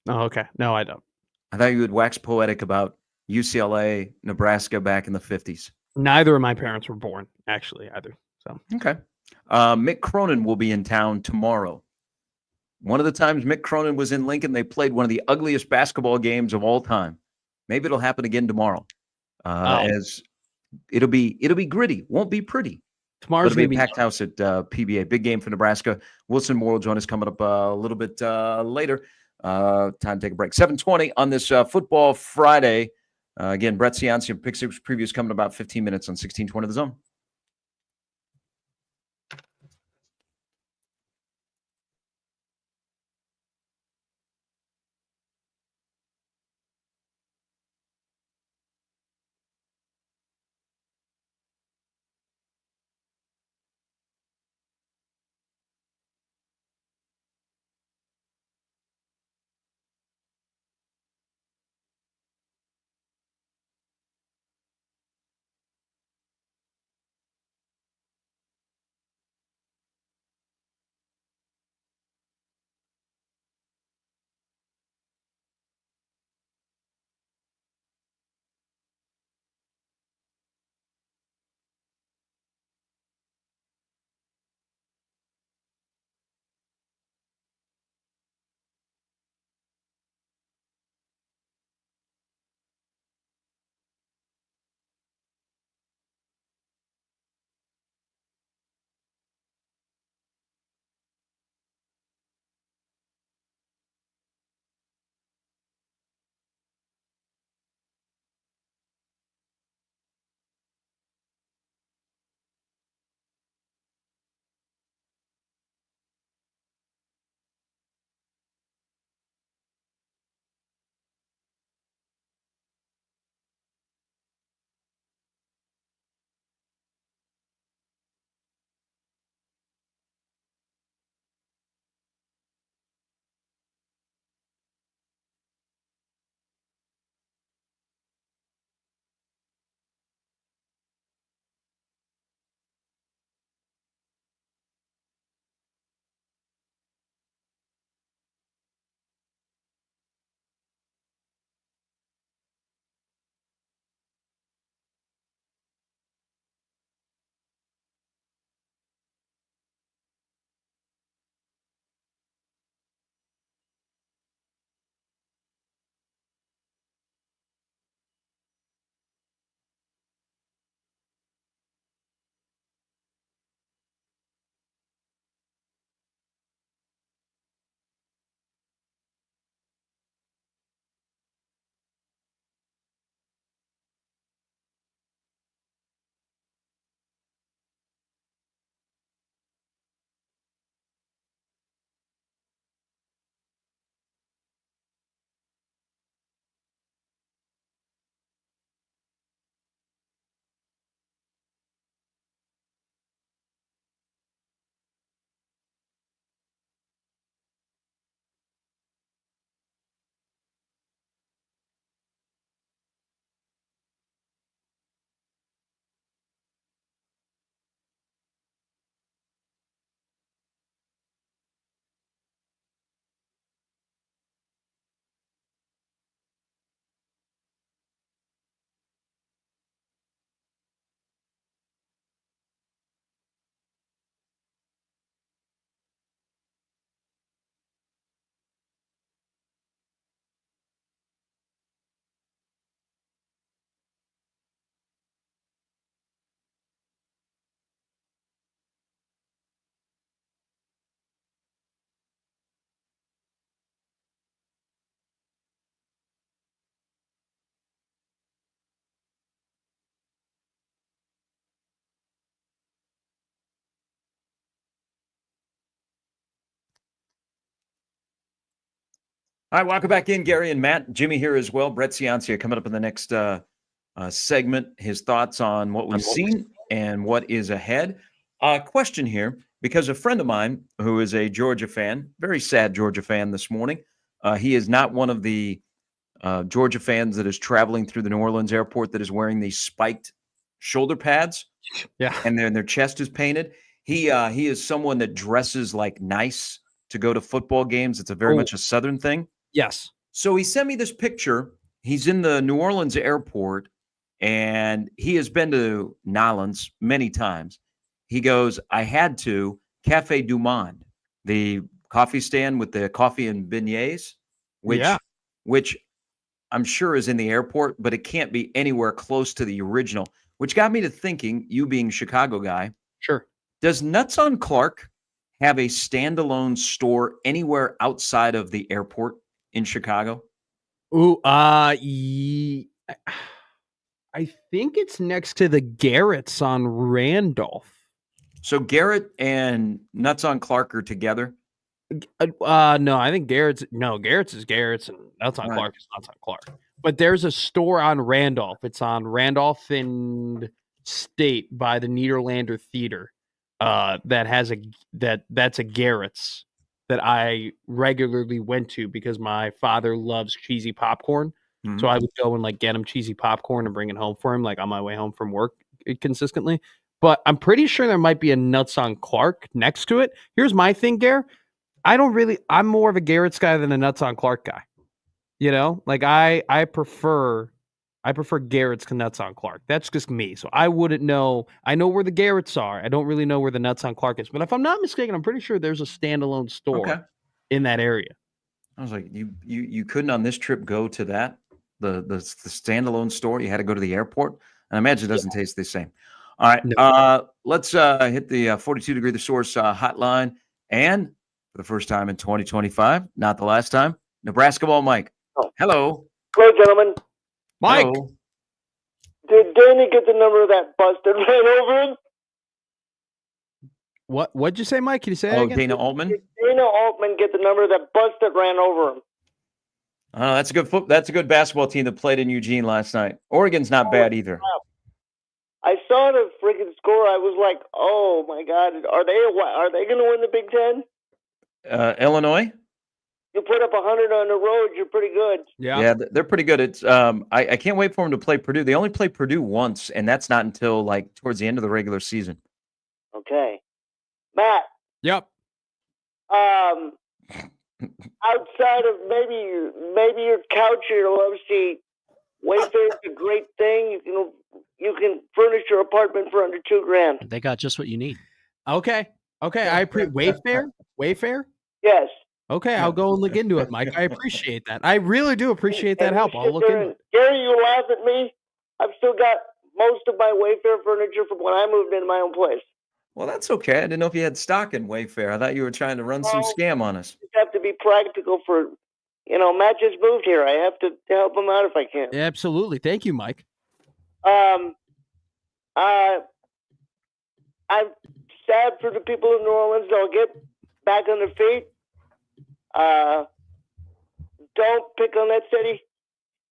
Oh, okay. No, I don't. I thought you would wax poetic about UCLA, Nebraska back in the 50s. Neither of my parents were born, actually, either. So okay. Mick Cronin will be in town tomorrow. One of the times Mick Cronin was in Lincoln, they played one of the ugliest basketball games of all time. Maybe it'll happen again tomorrow. As it'll be gritty, won't be pretty. Tomorrow's going to be a packed house at PBA. Big game for Nebraska. Wilson Moore will join us coming up a little bit later. Time to take a break. 7:20 on this Football Friday. Again, Brett Ciancia, Pick Six Preview is coming about 15 minutes on 1620 The Zone. All right, welcome back in, Gary and Matt. Jimmy here as well. Brett Ciancia coming up in the next segment, his thoughts on what we've seen and what is ahead. Question here, because a friend of mine who is a Georgia fan, very sad Georgia fan this morning, he is not one of the Georgia fans that is traveling through the New Orleans airport that is wearing these spiked shoulder pads. Yeah. And their chest is painted. He is someone that dresses like nice to go to football games. It's a very much a Southern thing. Yes. So he sent me this picture. He's in the New Orleans airport, and he has been to Nolans many times. He goes, I had to Cafe Du Monde, the coffee stand with the coffee and beignets, which I'm sure is in the airport, but it can't be anywhere close to the original, which got me to thinking, you being a Chicago guy. Sure. Does Nuts on Clark have a standalone store anywhere outside of the airport in Chicago? Ooh, I think it's next to the Garrett's on Randolph. So Garrett and Nuts on Clark are together? No, I think Garrett's is Garrett's and Nuts on Clark is Nuts on Clark. But there's a store on Randolph. It's on Randolph and State by the Nederlander Theater. That's a Garrett's that I regularly went to because my father loves cheesy popcorn. Mm-hmm. So I would go and like get him cheesy popcorn and bring it home for him, like on my way home from work consistently. But I'm pretty sure there might be a Nuts on Clark next to it. Here's my thing, Gare. I'm more of a Garrett's guy than a Nuts on Clark guy. You know, like I prefer Garrett's to Nuts on Clark. That's just me. So I wouldn't know. I know where the Garrett's are. I don't really know where the Nuts on Clark is. But if I'm not mistaken, I'm pretty sure there's a standalone store in that area. I was like, you couldn't on this trip go to that the standalone store. You had to go to the airport. And I imagine it doesn't taste the same. All right, no. Let's hit the 42 Degree The Source hotline. And for the first time in 2025, not the last time, Nebraska ball Mike. Oh. Hello. Hello, gentlemen. Mike. Hello. Did Danny get the number of that bus that ran over him? What'd you say, Mike? Can you say that again? Dana Altman? Did Dana Altman get the number of that bus that ran over him? That's a good basketball team that played in Eugene last night. Oregon's not bad either. I saw the freaking score. I was like, "Oh my God, are they going to win the Big Ten?" Illinois. You put up 100 on the road, you're pretty good. Yeah, they're pretty good. It's I can't wait for them to play Purdue. They only play Purdue once, and that's not until like towards the end of the regular season. Okay, Matt. Yep. Outside of maybe your couch or your love seat, Wayfair's a great thing. You can furnish your apartment for under $2,000. They got just what you need. Okay. I appreciate Wayfair. Yes. Okay, I'll go and look into it, Mike. I appreciate that. I really do appreciate that help. I'll look into it. Gary, you laugh at me. I've still got most of my Wayfair furniture from when I moved into my own place. Well, that's okay. I didn't know if you had stock in Wayfair. I thought you were trying to run some scam on us. You have to be practical for, Matt just moved here. I have to help him out if I can. Absolutely. Thank you, Mike. I'm sad for the people of New Orleans. They'll get back on their feet. Don't pick on that city.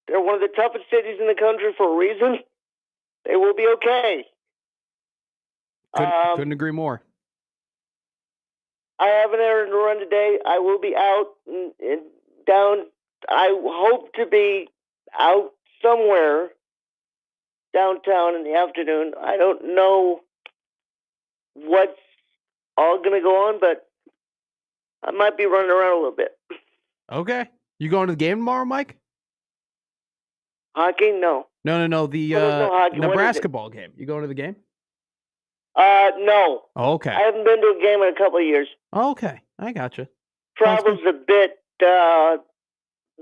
They're one of the toughest cities in the country for a reason. They will be okay. Couldn't agree more. I have an errand to run today. I will be out and down. I hope to be out somewhere downtown in the afternoon. I don't know what's all going to go on, but I might be running around a little bit. Okay. You going to the game tomorrow, Mike? Hockey? No. No. The Nebraska ball game. You going to the game? No. Oh, okay. I haven't been to a game in a couple of years. Oh, okay. I gotcha. Travel's a bit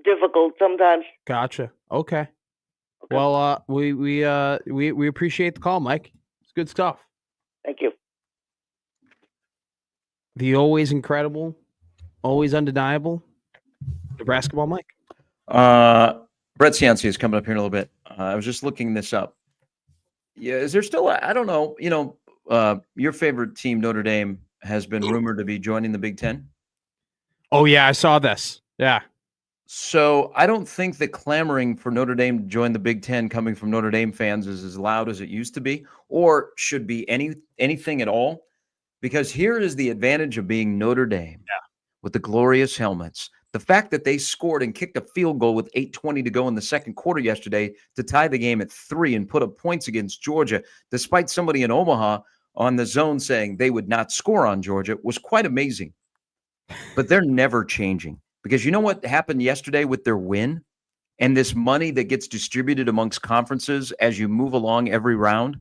difficult sometimes. Gotcha. Okay. Well, we appreciate the call, Mike. It's good stuff. Thank you. The always incredible, always undeniable Nebraska ball Mike. Brett Cianci is coming up here in a little bit. I was just looking this up. Yeah, is there still I don't know, your favorite team, Notre Dame, has been rumored to be joining the Big Ten. Oh, yeah, I saw this. Yeah. So I don't think that clamoring for Notre Dame to join the Big Ten coming from Notre Dame fans is as loud as it used to be, or should be anything at all. Because here is the advantage of being Notre Dame with the glorious helmets. The fact that they scored and kicked a field goal with 8:20 to go in the second quarter yesterday to tie the game at 3 and put up points against Georgia, despite somebody in Omaha on the zone saying they would not score on Georgia, was quite amazing. But they're never changing. Because you know what happened yesterday with their win and this money that gets distributed amongst conferences as you move along every round?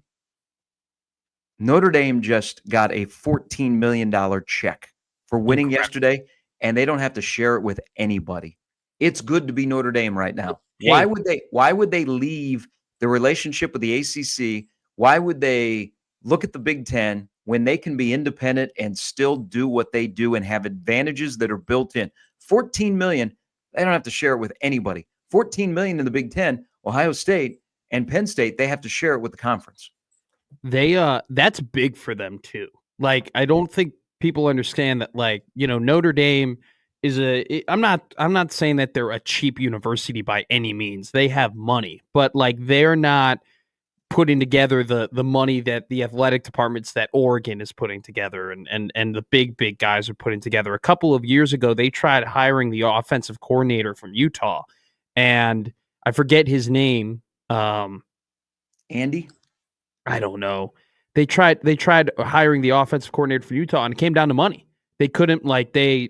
Notre Dame just got a $14 million check for winning yesterday, and they don't have to share it with anybody. It's good to be Notre Dame right now. Why would they leave the relationship with the ACC? Why would they look at the Big Ten when they can be independent and still do what they do and have advantages that are built in? $14 million, they don't have to share it with anybody. $14 million in the Big Ten, Ohio State and Penn State, they have to share it with the conference. That's big for them too. Like, I don't think people understand that, like, Notre Dame is I'm not saying that they're a cheap university by any means. They have money, but like, they're not putting together the money that the athletic departments that Oregon is putting together and the big guys are putting together. A couple of years ago, they tried hiring the offensive coordinator from Utah, and I forget his name. Andy? I don't know. They tried hiring the offensive coordinator for Utah, and it came down to money. They couldn't they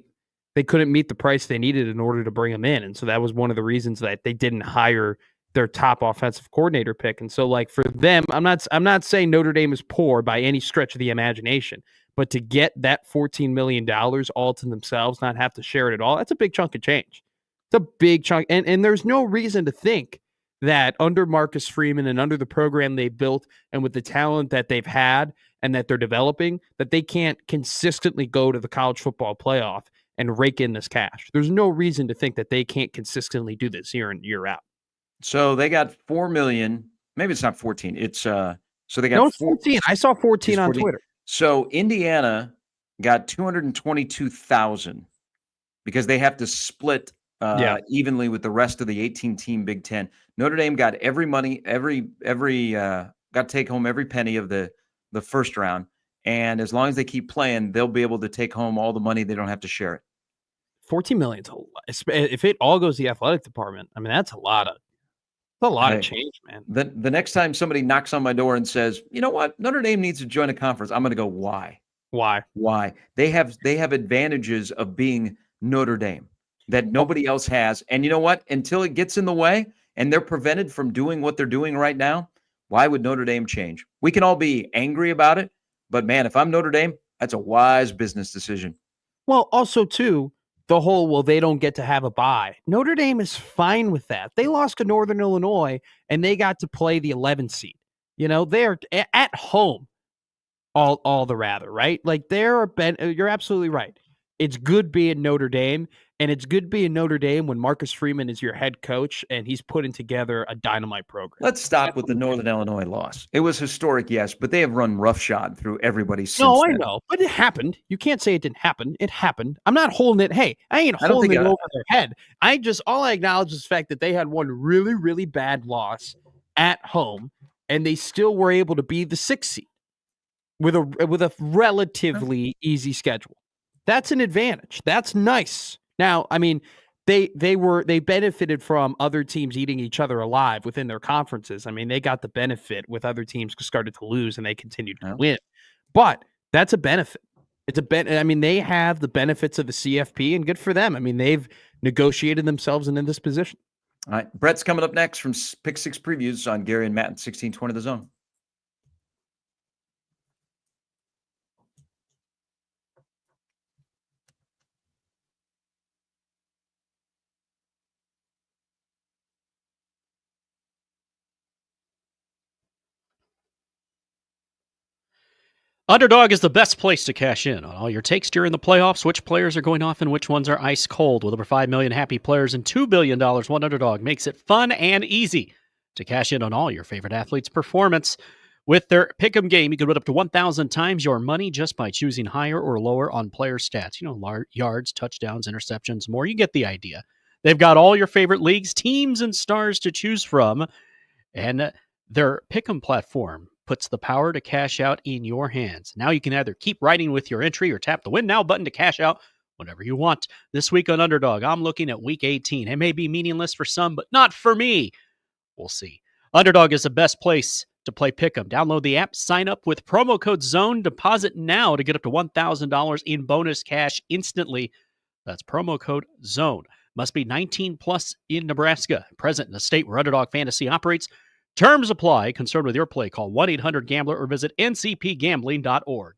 couldn't meet the price they needed in order to bring him in, and so that was one of the reasons that they didn't hire their top offensive coordinator pick. And so, like, for them, I'm not saying Notre Dame is poor by any stretch of the imagination, but to get that $14 million all to themselves, not have to share it at all, that's a big chunk of change. It's a big chunk, and there's no reason to think that under Marcus Freeman and under the program they built and with the talent that they've had and that they're developing, that they can't consistently go to the college football playoff and rake in this cash. There's no reason to think that they can't consistently do this year in, year out. So they got 4 million. Maybe it's not 14. It's so they got 14. I saw 14 on 14. Twitter. So Indiana got 222,000 because they have to split evenly with the rest of the 18-team Big Ten. Notre Dame got every money, got to take home every penny of the first round. And as long as they keep playing, they'll be able to take home all the money. They don't have to share it. $14 million. If it all goes to the athletic department, I mean, that's a lot of change, man. The next time somebody knocks on my door and says, you know what, Notre Dame needs to join a conference, I'm going to go, why? Why? They have advantages of being Notre Dame that nobody else has. And you know what? Until it gets in the way and they're prevented from doing what they're doing right now, why would Notre Dame change? We can all be angry about it, but man, if I'm Notre Dame, that's a wise business decision. Well, also too, the whole, they don't get to have a bye. Notre Dame is fine with that. They lost to Northern Illinois and they got to play the 11th seed. They're at home all the rather, right? Like, you're absolutely right. It's good being Notre Dame, and it's good being Notre Dame when Marcus Freeman is your head coach and he's putting together a dynamite program. Let's stop with the Northern Illinois loss. It was historic, yes, but they have run roughshod through everybody since I then. know, but it happened. You can't say it didn't happen. It happened. I'm not holding it. Hey, I ain't holding it over their head. All I acknowledge is the fact that they had one really, really bad loss at home, and they still were able to be the 6th seed with a relatively easy schedule. That's an advantage. That's nice. Now, I mean, they benefited from other teams eating each other alive within their conferences. I mean, they got the benefit with other teams started to lose and they continued to win. But that's a benefit. I mean, they have the benefits of the CFP, and good for them. I mean, they've negotiated themselves into this position. All right, Brett's coming up next from Pick 6 Previews on Gary and Matt in 1620 The Zone. Underdog is the best place to cash in on all your takes during the playoffs, which players are going off and which ones are ice cold. With over 5 million happy players and $2 billion, one Underdog makes it fun and easy to cash in on all your favorite athletes' performance. With their pick'em game, you can win up to 1,000 times your money just by choosing higher or lower on player stats. Yards, touchdowns, interceptions, more. You get the idea. They've got all your favorite leagues, teams, and stars to choose from. And their Pick'em platform puts the power to cash out in your hands. Now you can either keep writing with your entry or tap the Win Now button to cash out whenever you want. This week on Underdog, I'm looking at Week 18. It may be meaningless for some, but not for me. We'll see. Underdog is the best place to play Pick'em. Download the app, sign up with promo code ZONE, deposit now to get up to $1,000 in bonus cash instantly. That's promo code ZONE. Must be 19 plus in Nebraska, present in the state where Underdog Fantasy operates. Terms apply. Concerned with your play, call 1-800-GAMBLER or visit ncpgambling.org.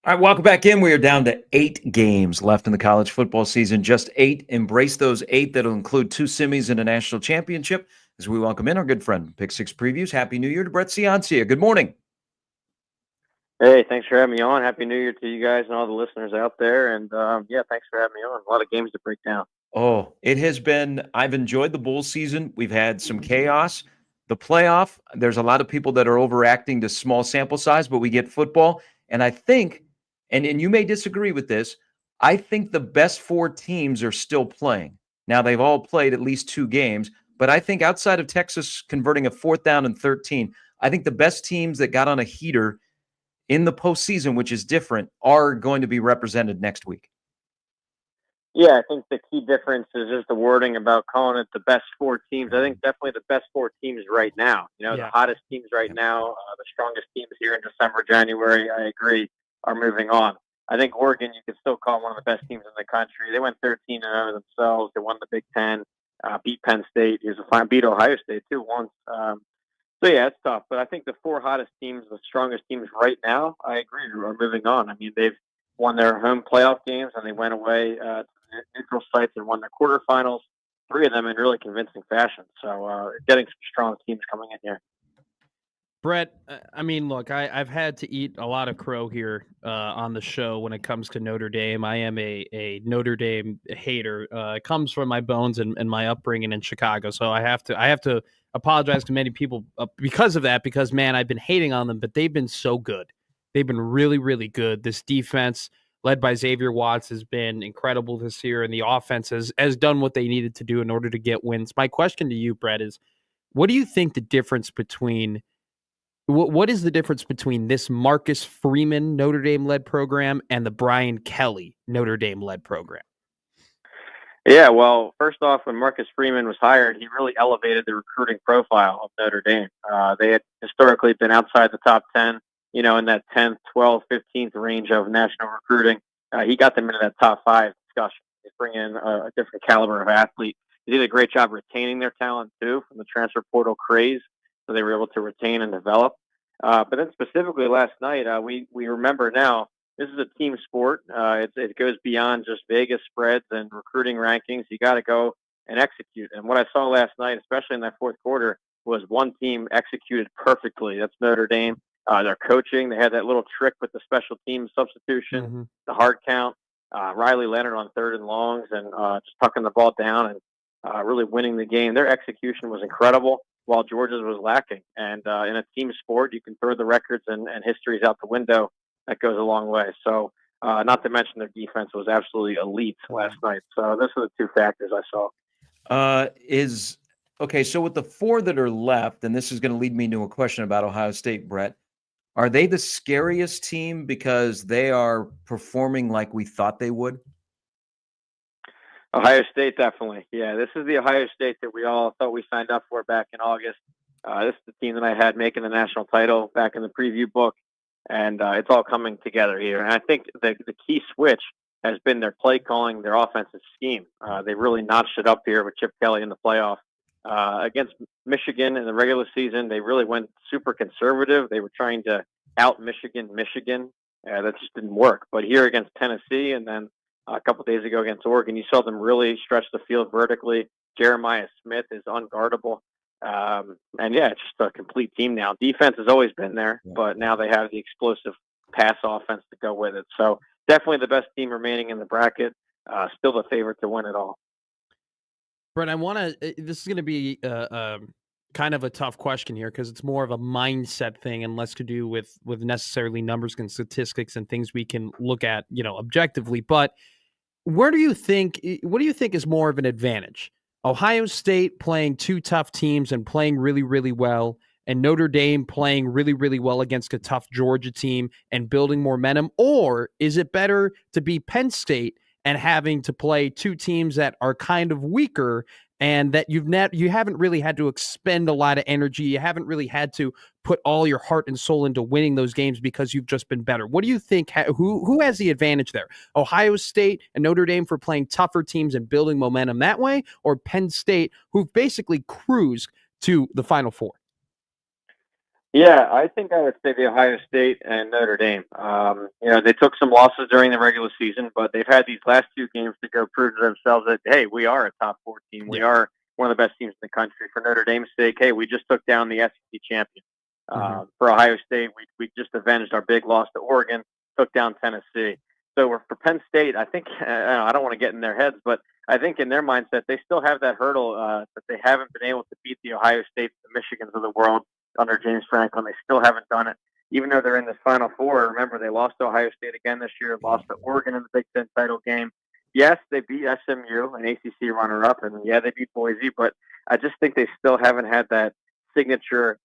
All right, welcome back in. We are down to 8 games left in the college football season. Just 8. Embrace those 8. That'll include 2 semis and a national championship. As we welcome in our good friend, Pick 6 Previews. Happy New Year to Brett Ciancia. Good morning. Hey, thanks for having me on. Happy New Year to you guys and all the listeners out there. And yeah, thanks for having me on. A lot of games to break down. Oh, it has been, I've enjoyed the bowl season. We've had some chaos. The playoff, there's a lot of people that are overacting to small sample size, but we get football. And I think and you may disagree with this, I think the best 4 teams are still playing. Now, they've all played at least 2 games, but I think outside of Texas converting a 4th down and 13, I think the best teams that got on a heater in the postseason, which is different, are going to be represented next week. Yeah, I think the key difference is just the wording about calling it the best 4 teams. I think definitely the best 4 teams right now. The hottest teams right now, the strongest teams here in December, January, I agree, are moving on. I think Oregon, you could still call one of the best teams in the country. They went 13-0 themselves. They won the Big Ten, beat Penn State. Beat Ohio State, too, once. So, yeah, it's tough. But I think the 4 hottest teams, the strongest teams right now, I agree, are moving on. I mean, they've won their home playoff games, and they went away to neutral sites and won their quarterfinals, 3 of them in really convincing fashion. So getting some strong teams coming in here. Brett, I mean, look, I've had to eat a lot of crow here on the show when it comes to Notre Dame. I am a Notre Dame hater. It comes from my bones and my upbringing in Chicago. So I have to apologize to many people because of that, because, man, I've been hating on them, but they've been so good. They've been really, really good. This defense, led by Xavier Watts, has been incredible this year, and the offense has done what they needed to do in order to get wins. My question to you, Brett, is what do you think the difference between what is the difference between this Marcus Freeman Notre Dame-led program and the Brian Kelly Notre Dame-led program? Yeah, well, first off, when Marcus Freeman was hired, he really elevated the recruiting profile of Notre Dame. They had historically been outside the top 10, in that 10th, 12th, 15th range of national recruiting. He got them into that top 5 discussion. He's bringing in a different caliber of athlete. He did a great job retaining their talent, too, from the transfer portal craze. So they were able to retain and develop. But then specifically last night, we remember now, this is a team sport. It goes beyond just Vegas spreads and recruiting rankings. You got to go and execute. And what I saw last night, especially in that 4th quarter, was one team executed perfectly. That's Notre Dame. Their coaching, they had that little trick with the special team substitution, the hard count, Riley Leonard on 3rd and longs, and just tucking the ball down and really winning the game. Their execution was incredible, while Georgia's was lacking. And in a team sport, you can throw the records and histories out the window. That goes a long way. So not to mention their defense was absolutely elite last night. So those are the 2 factors I saw. Okay, so with the 4 that are left, and this is going to lead me to a question about Ohio State, Brett, are they the scariest team because they are performing like we thought they would? Ohio State, definitely. Yeah, this is the Ohio State that we all thought we signed up for back in August. This is the team that I had making the national title back in the preview book, and it's all coming together here. And I think the key switch has been their play calling, their offensive scheme. They really notched it up here with Chip Kelly in the playoff. Against Michigan in the regular season, they really went super conservative. They were trying to out Michigan. That just didn't work. But here against Tennessee, and then a couple of days ago against Oregon, you saw them really stretch the field vertically. Jeremiah Smith is unguardable. And yeah, it's just a complete team now. Defense has always been there, but now they have the explosive pass offense to go with it. So definitely the best team remaining in the bracket. Still the favorite to win it all. Brett, this is going to be kind of a tough question here because it's more of a mindset thing and less to do with necessarily numbers and statistics and things we can look at, objectively. But what do you think is more of an advantage? Ohio State playing 2 tough teams and playing really, really well, and Notre Dame playing really, really well against a tough Georgia team and building momentum? Or is it better to be Penn State and having to play 2 teams that are kind of weaker and that you haven't really had to expend a lot of energy. You haven't really had to put all your heart and soul into winning those games because you've just been better. What do you think? Who has the advantage there? Ohio State and Notre Dame for playing tougher teams and building momentum that way, or Penn State, who've basically cruised to the Final Four? Yeah, I think I would say the Ohio State and Notre Dame. They took some losses during the regular season, but they've had these last 2 games to go prove to themselves that, hey, we are a top 4 team. We are one of the best teams in the country. For Notre Dame's sake, hey, we just took down the SEC champion. For Ohio State, we just avenged our big loss to Oregon, took down Tennessee. So for Penn State, I think, I don't want to get in their heads, but I think in their mindset, they still have that hurdle that they haven't been able to beat the Ohio States, the Michigans of the world under James Franklin. They still haven't done it. even though they're in this Final Four, remember they lost to Ohio State again this year, lost to Oregon in the Big Ten title game. Yes, they beat SMU, an ACC runner-up, and yeah, they beat Boise, but I just think they still haven't had that signature,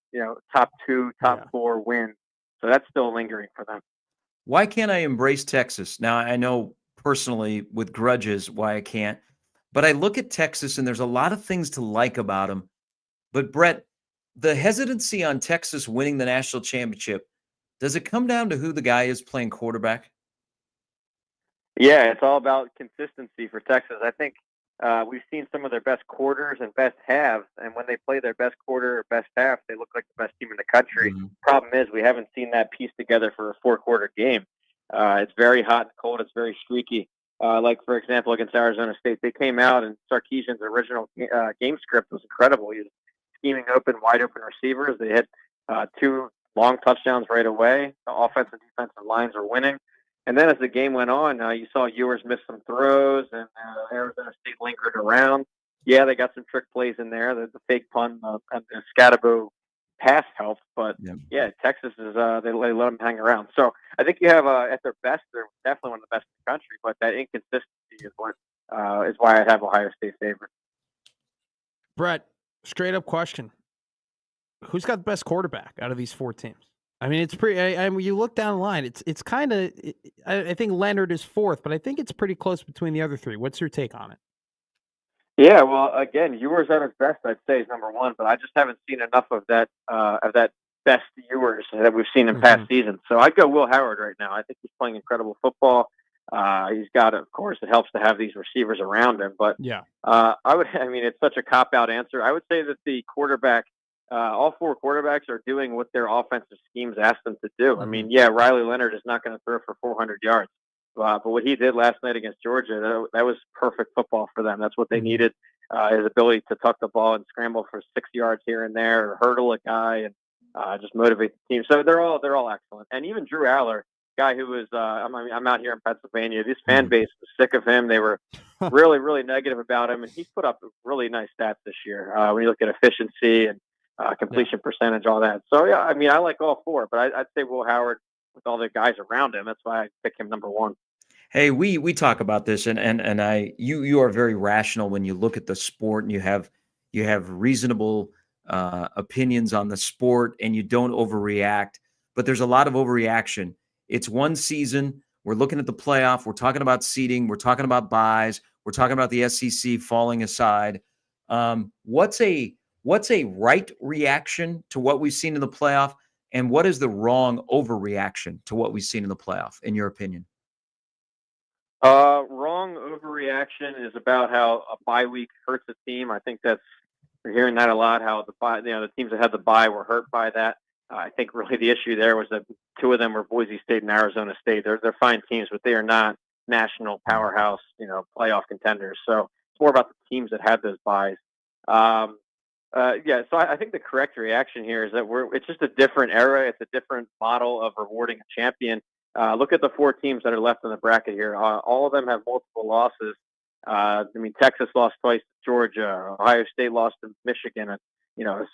top 2, top 4 win. So that's still lingering for them. Why can't I embrace Texas? Now, I know personally with grudges why I can't, but I look at Texas and there's a lot of things to like about them. But Brett, the hesitancy on Texas winning the national championship, does it come down to who the guy is playing quarterback? Yeah, it's all about consistency for Texas. I think we've seen some of their best quarters and best halves, and when they play their best quarter or best half, they look like the best team in the country. Problem is, we haven't seen that piece together for a 4-quarter game. It's very hot and cold. It's very streaky. Like, for example, against Arizona State, they came out, and Sarkisian's original game script was incredible. He was scheming open, wide open receivers. They hit 2 long touchdowns right away. The offensive and defensive lines were winning. And then as the game went on, you saw Ewers miss some throws, and Arizona State lingered around. Yeah, they got some trick plays in there. The fake punt and the Scatterbo pass helped, but yeah, Texas is they let them hang around. So I think you have at their best, they're definitely one of the best in the country. But that inconsistency is what is why I have Ohio State favored. Brett, straight up question: who's got the best quarterback out of these 4 teams? I mean, it's pretty. I mean, you look down the line. It's kind of. I think Leonard is 4th, but I think it's pretty close between the other 3. What's your take on it? Yeah, well, again, Ewers at his best, I'd say, is number 1, but I just haven't seen enough of that best Ewers that we've seen in past seasons. So I'd go Will Howard right now. I think he's playing incredible football. He's got, of course, it helps to have these receivers around him. But yeah, it's such a cop-out answer. I would say that the quarterback. All 4 quarterbacks are doing what their offensive schemes ask them to do. I mean, yeah, Riley Leonard is not going to throw for 400 yards. But what he did last night against Georgia, that was perfect football for them. That's what they needed, his ability to tuck the ball and scramble for 6 yards here and there, or hurdle a guy and just motivate the team. So they're all excellent. And even Drew Aller, guy who was, I'm out here in Pennsylvania. This fan base was sick of him. They were really, really negative about him. And he's put up really nice stats this year when you look at efficiency and completion percentage, all that. So, yeah, I mean, I like all 4, but I'd say Will Howard with all the guys around him. That's why I pick him number 1. Hey, we talk about this, and you are very rational when you look at the sport, and you have reasonable opinions on the sport, and you don't overreact. But there's a lot of overreaction. It's one season. We're looking at the playoff. We're talking about seeding. We're talking about buys. We're talking about the SEC falling aside. What's a right reaction to what we've seen in the playoff, and what is the wrong overreaction to what we've seen in the playoff, in your opinion? Wrong overreaction is about how a bye week hurts a team. I think we're hearing that a lot. How the teams that had the bye were hurt by that. I think really the issue there was that 2 of them were Boise State and Arizona State. They're fine teams, but they are not national powerhouse, playoff contenders. So it's more about the teams that had those byes. So I think the correct reaction here is that it's just a different era. It's a different model of rewarding a champion. Look at the 4 teams that are left in the bracket here. All of them have multiple losses. Texas lost twice to Georgia. Ohio State lost to Michigan, a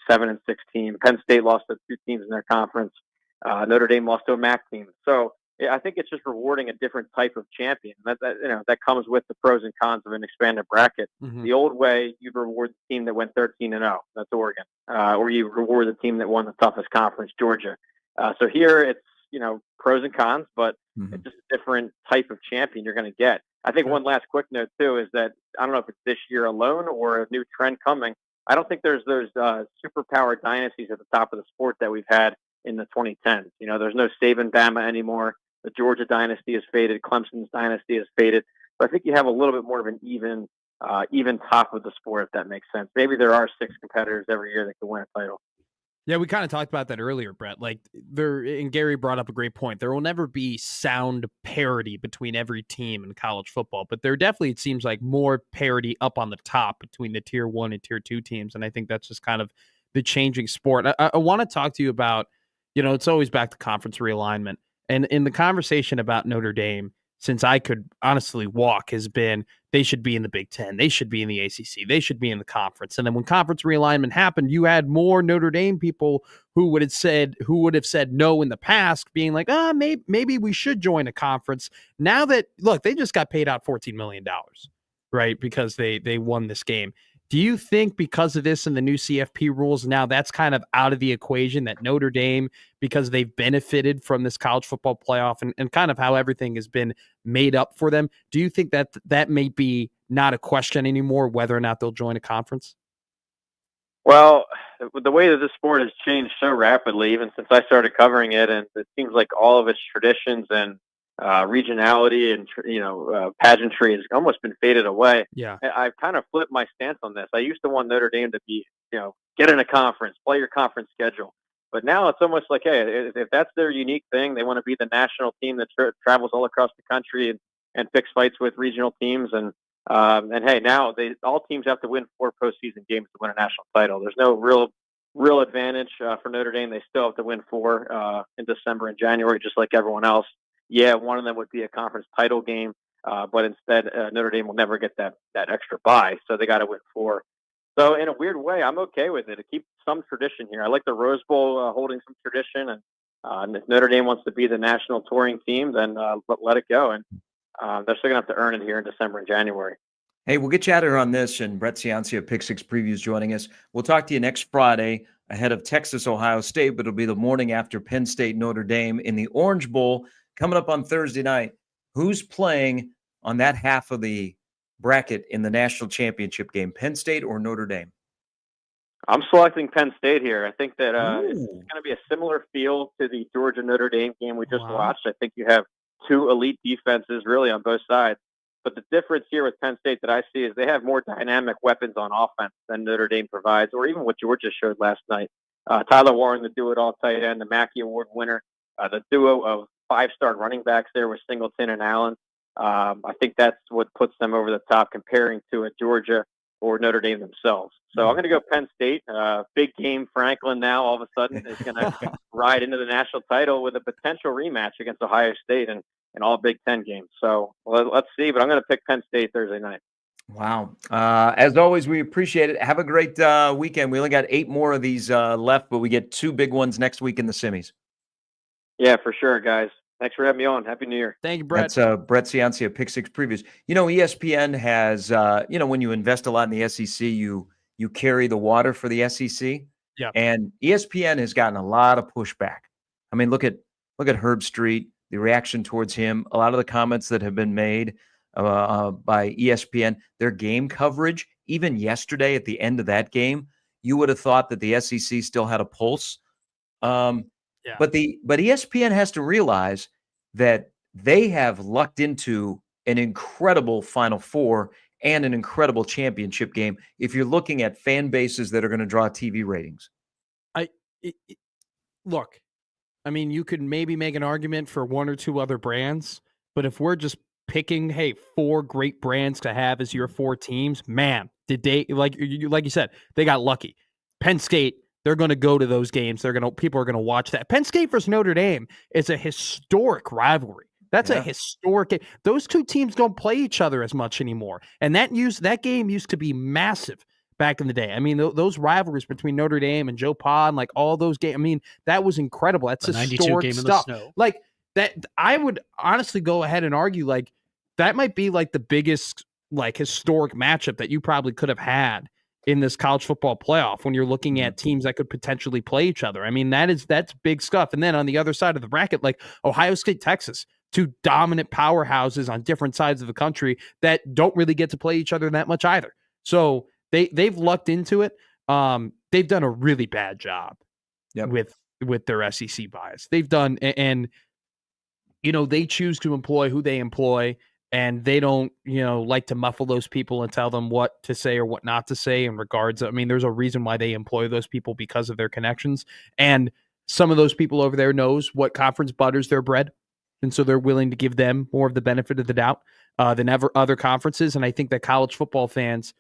7-6 team. Penn State lost to 2 teams in their conference. Notre Dame lost to a MAC team. So yeah, I think it's just rewarding a different type of champion. That comes with the pros and cons of an expanded bracket. The old way, you'd reward the team that went 13-0. That's Oregon. Or you reward the team that won the toughest conference, Georgia. So here it's, pros and cons, but it's just a different type of champion you're going to get. I think one last quick note, too, is that I don't know if it's this year alone or a new trend coming. I don't think there's superpower dynasties at the top of the sport that we've had in the 2010s. There's no Saban Bama anymore. The Georgia dynasty has faded. Clemson's dynasty has faded. But I think you have a little bit more of an even top of the sport, if that makes sense. Maybe there are 6 competitors every year that can win a title. Yeah, we kind of talked about that earlier, Brett. And Gary brought up a great point. There will never be sound parity between every team in college football, but there definitely, it seems like, more parity up on the top between the tier 1 and tier 2 teams. And I think that's just kind of the changing sport. I want to talk to you about, it's always back to conference realignment. And in the conversation about Notre Dame, since I could honestly walk has been they should be in the Big Ten. They should be in the ACC. They should be in the conference. And then when conference realignment happened, you had more Notre Dame people who would have said no in the past, being like, maybe we should join a conference. Now that, look, they just got paid out $14 million, right? Because they won this game. Do you think because of this and the new CFP rules, now that's kind of out of the equation, that Notre Dame, because they've benefited from this college football playoff and kind of how everything has been made up for them, do you think that may be not a question anymore, whether or not they'll join a conference? Well, the way that the sport has changed so rapidly, even since I started covering it, and it seems like all of its traditions and regionality and pageantry has almost been faded away. Yeah, I've kind of flipped my stance on this. I used to want Notre Dame to be, get in a conference, play your conference schedule. But now it's almost like, hey, if that's their unique thing, they want to be the national team that travels all across the country and picks fights with regional teams. And hey, now all teams have to win 4 postseason games to win a national title. There's no real advantage for Notre Dame. They still have to win 4 in December and January, just like everyone else. Yeah, one of them would be a conference title game, but instead Notre Dame will never get that extra bye, so they got to win 4. So in a weird way, I'm okay with it. To keep some tradition here. I like the Rose Bowl holding some tradition, and if Notre Dame wants to be the national touring team, then let it go. And they're still going to have to earn it here in December and January. Hey, we'll get you out of here on this, and Brett Ciancia of Pick Six Previews joining us. We'll talk to you next Friday ahead of Texas, Ohio State, but it'll be the morning after Penn State, Notre Dame in the Orange Bowl. Coming up on Thursday night, who's playing on that half of the bracket in the national championship game, Penn State or Notre Dame? I'm selecting Penn State here. I think that it's going to be a similar feel to the Georgia-Notre Dame game we just watched. I think you have 2 elite defenses really on both sides. But the difference here with Penn State that I see is they have more dynamic weapons on offense than Notre Dame provides, or even what Georgia showed last night. Tyler Warren, the do-it-all tight end, the Mackey Award winner, the duo of 5-star running backs there with Singleton and Allen. I think that's what puts them over the top comparing to a Georgia or Notre Dame themselves. So I'm going to go Penn State. Big game Franklin now all of a sudden is going to ride into the national title with a potential rematch against Ohio State and all Big Ten games. So let's see, but I'm going to pick Penn State Thursday night. Wow. As always, we appreciate it. Have a great weekend. We only got 8 more of these left, but we get 2 big ones next week in the semis. Yeah, for sure, guys. Thanks for having me on. Happy New Year. Thank you, Brett. That's Brett Ciancia, Pick Six Previews. ESPN has, when you invest a lot in the SEC, you carry the water for the SEC. Yeah. And ESPN has gotten a lot of pushback. I mean, look at Herb Street, the reaction towards him, a lot of the comments that have been made by ESPN, their game coverage, even yesterday at the end of that game, you would have thought that the SEC still had a pulse. Yeah. But ESPN has to realize that they have lucked into an incredible Final Four and an incredible championship game if you're looking at fan bases that are going to draw TV ratings. Look, I mean, you could maybe make an argument for 1 or 2 other brands, but if we're just picking, 4 great brands to have as your 4 teams, man, did they, like you said, they got lucky. Penn State, they're going to go to those games. People are going to watch that. Penn State versus Notre Dame is a historic rivalry. That's a historic game. Those 2 teams don't play each other as much anymore. And that game used to be massive back in the day. I mean, those rivalries between Notre Dame and Joe Pa and all those games, I mean, that was incredible. That's historic game stuff. In the snow. Like that, I would honestly go ahead and argue that might be the biggest historic matchup that you probably could have had in this college football playoff when you're looking at teams that could potentially play each other. I mean, that's big stuff. And then on the other side of the bracket, Ohio State, Texas, 2 dominant powerhouses on different sides of the country that don't really get to play each other that much either. So they've lucked into it. They've done a really bad job with their SEC bias. They've done, and they choose to employ who they employ. And they don't, like to muffle those people and tell them what to say or what not to say in regards. I mean, there's a reason why they employ those people because of their connections. And some of those people over there knows what conference butters their bread. And so they're willing to give them more of the benefit of the doubt than ever other conferences. And I think that college football fans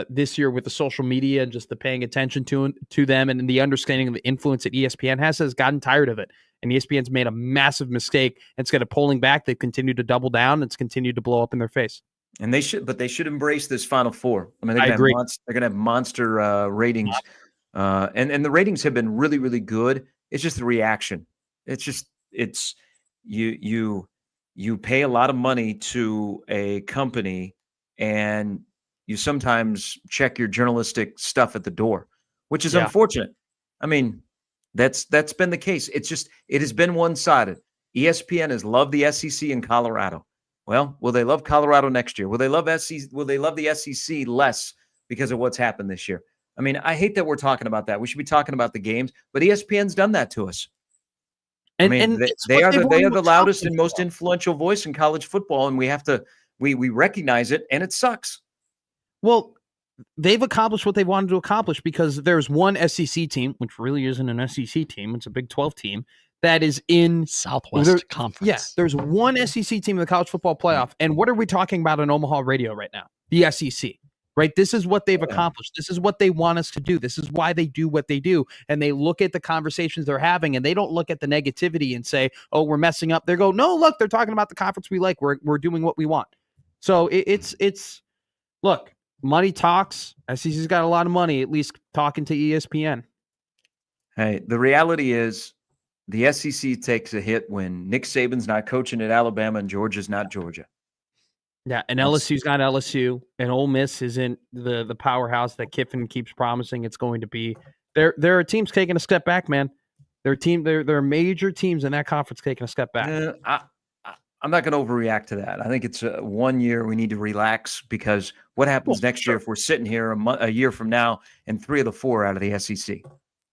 this year with the social media and just the paying attention to them and the understanding of the influence that ESPN has gotten tired of it. And ESPN's made a massive mistake. Instead of pulling back, they've continued to double down. It's continued to blow up in their face. And they should embrace this Final Four. I mean, I agree. They're going to have monster ratings, and the ratings have been really, really good. It's just the reaction. It's you pay a lot of money to a company, and you sometimes check your journalistic stuff at the door, which is unfortunate. I mean, that's been the case. It has been one-sided. ESPN has loved the SEC in Colorado. Well, will they love Colorado next year? Will they love SEC? Will they love the SEC less because of what's happened this year? I mean, I hate that we're talking about that. We should be talking about the games, but ESPN's done that to us. They are the loudest and most influential voice in college football, and we recognize it, and it sucks. Well, they've accomplished what they wanted to accomplish because there's one SEC team, which really isn't an SEC team. It's a Big 12 team that is in Southwest Conference. Yeah, there's one SEC team in the college football playoff. And what are we talking about on Omaha radio right now? The SEC, right? This is what they've accomplished. This is what they want us to do. This is why they do what they do. And they look at the conversations they're having, and they don't look at the negativity and say, oh, we're messing up. They go, no, look, they're talking about the conference we like. We're doing what we want. So it's look, money talks. SEC's got a lot of money, at least talking to ESPN. Hey, the reality is the SEC takes a hit when Nick Saban's not coaching at Alabama and Georgia's not Georgia. Yeah, and LSU's not LSU, and Ole Miss isn't the powerhouse that Kiffin keeps promising it's going to be. There are teams taking a step back, man. There are major teams in that conference taking a step back. I'm not going to overreact to that. I think it's 1 year we need to relax because what happens next year if we're sitting here a year from now and 3 of the 4 out of the SEC?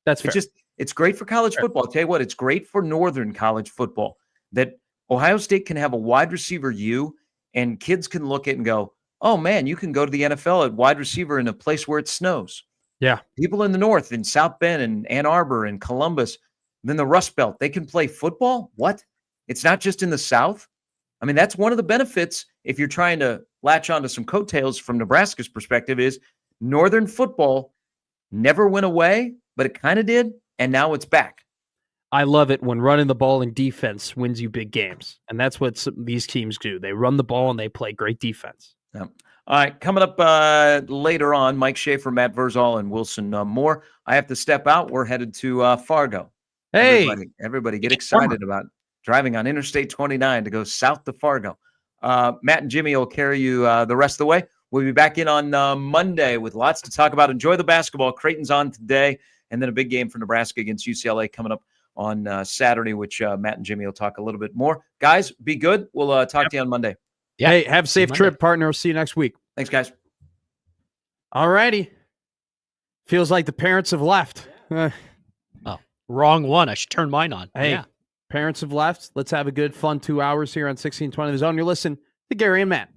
That's fair. It's great for college football. I'll tell you what, it's great for Northern college football that Ohio State can have a wide receiver U and kids can look at it and go, oh man, you can go to the NFL at wide receiver in a place where it snows. Yeah. People in the North, in South Bend and Ann Arbor and Columbus, then the Rust Belt, they can play football? What? It's not just in the South? I mean, that's one of the benefits if you're trying to latch onto some coattails from Nebraska's perspective is Northern football never went away, but it kind of did, and now it's back. I love it when running the ball in defense wins you big games, and that's what these teams do. They run the ball, and they play great defense. Yeah. All right, coming up later on, Mike Schaefer, Matt Verzal, and Wilson Moore. I have to step out. We're headed to Fargo. Hey! Everybody get excited about driving on Interstate 29 to go south to Fargo. Matt and Jimmy will carry you the rest of the way. We'll be back in on Monday with lots to talk about. Enjoy the basketball. Kraton's on today, and then a big game for Nebraska against UCLA coming up on Saturday, which Matt and Jimmy will talk a little bit more. Guys, be good. We'll talk to you on Monday. Yeah. Hey, have a safe trip, partner. We'll see you next week. Thanks, guys. All righty. Feels like the parents have left. Wrong one. I should turn mine on. Hey, yeah. Parents have left. Let's have a good, fun 2 hours here on 1620 The Zone. You're listening to Gary and Matt.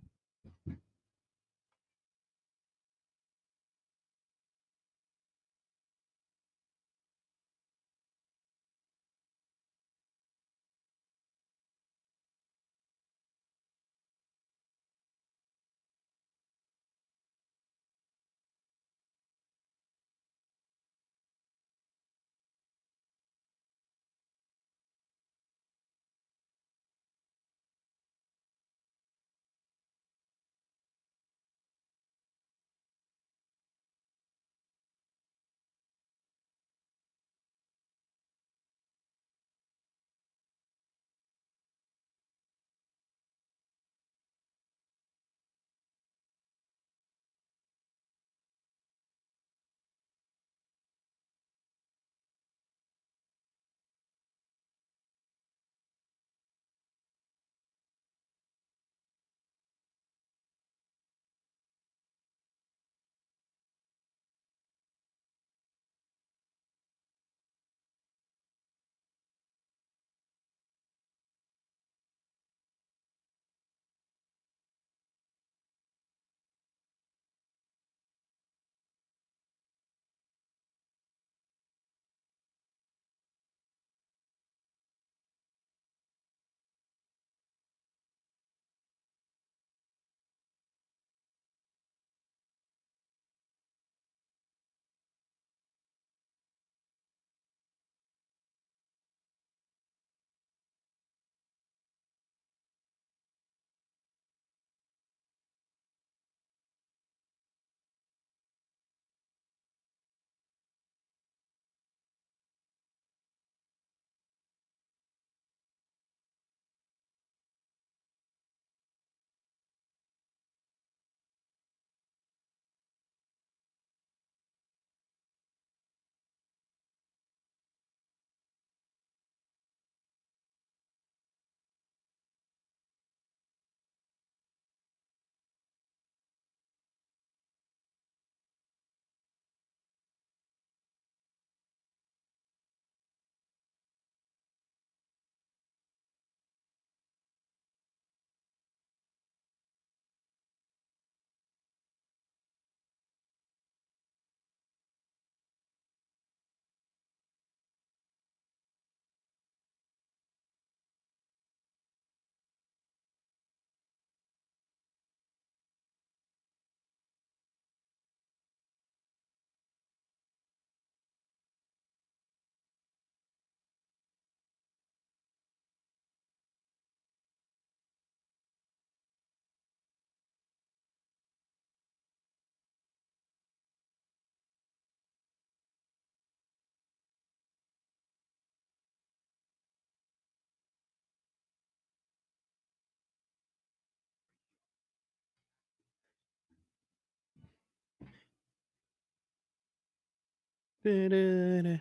No,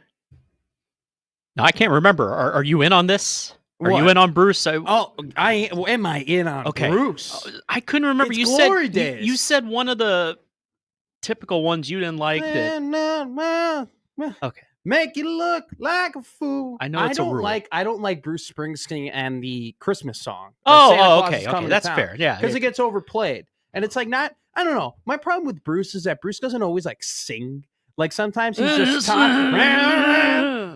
I can't remember. Are you in on this? Are you in on Bruce? Am I in on Bruce? I couldn't remember. It's You Glory said Days. you said one of the typical ones you didn't like. Okay. Make you look like a fool. I know it's a rule. I don't like Bruce Springsteen and the Christmas song. Okay. That's fair. Yeah, because it gets overplayed, and it's like not. I don't know. My problem with Bruce is that Bruce doesn't always like sing. Like sometimes he's just talking.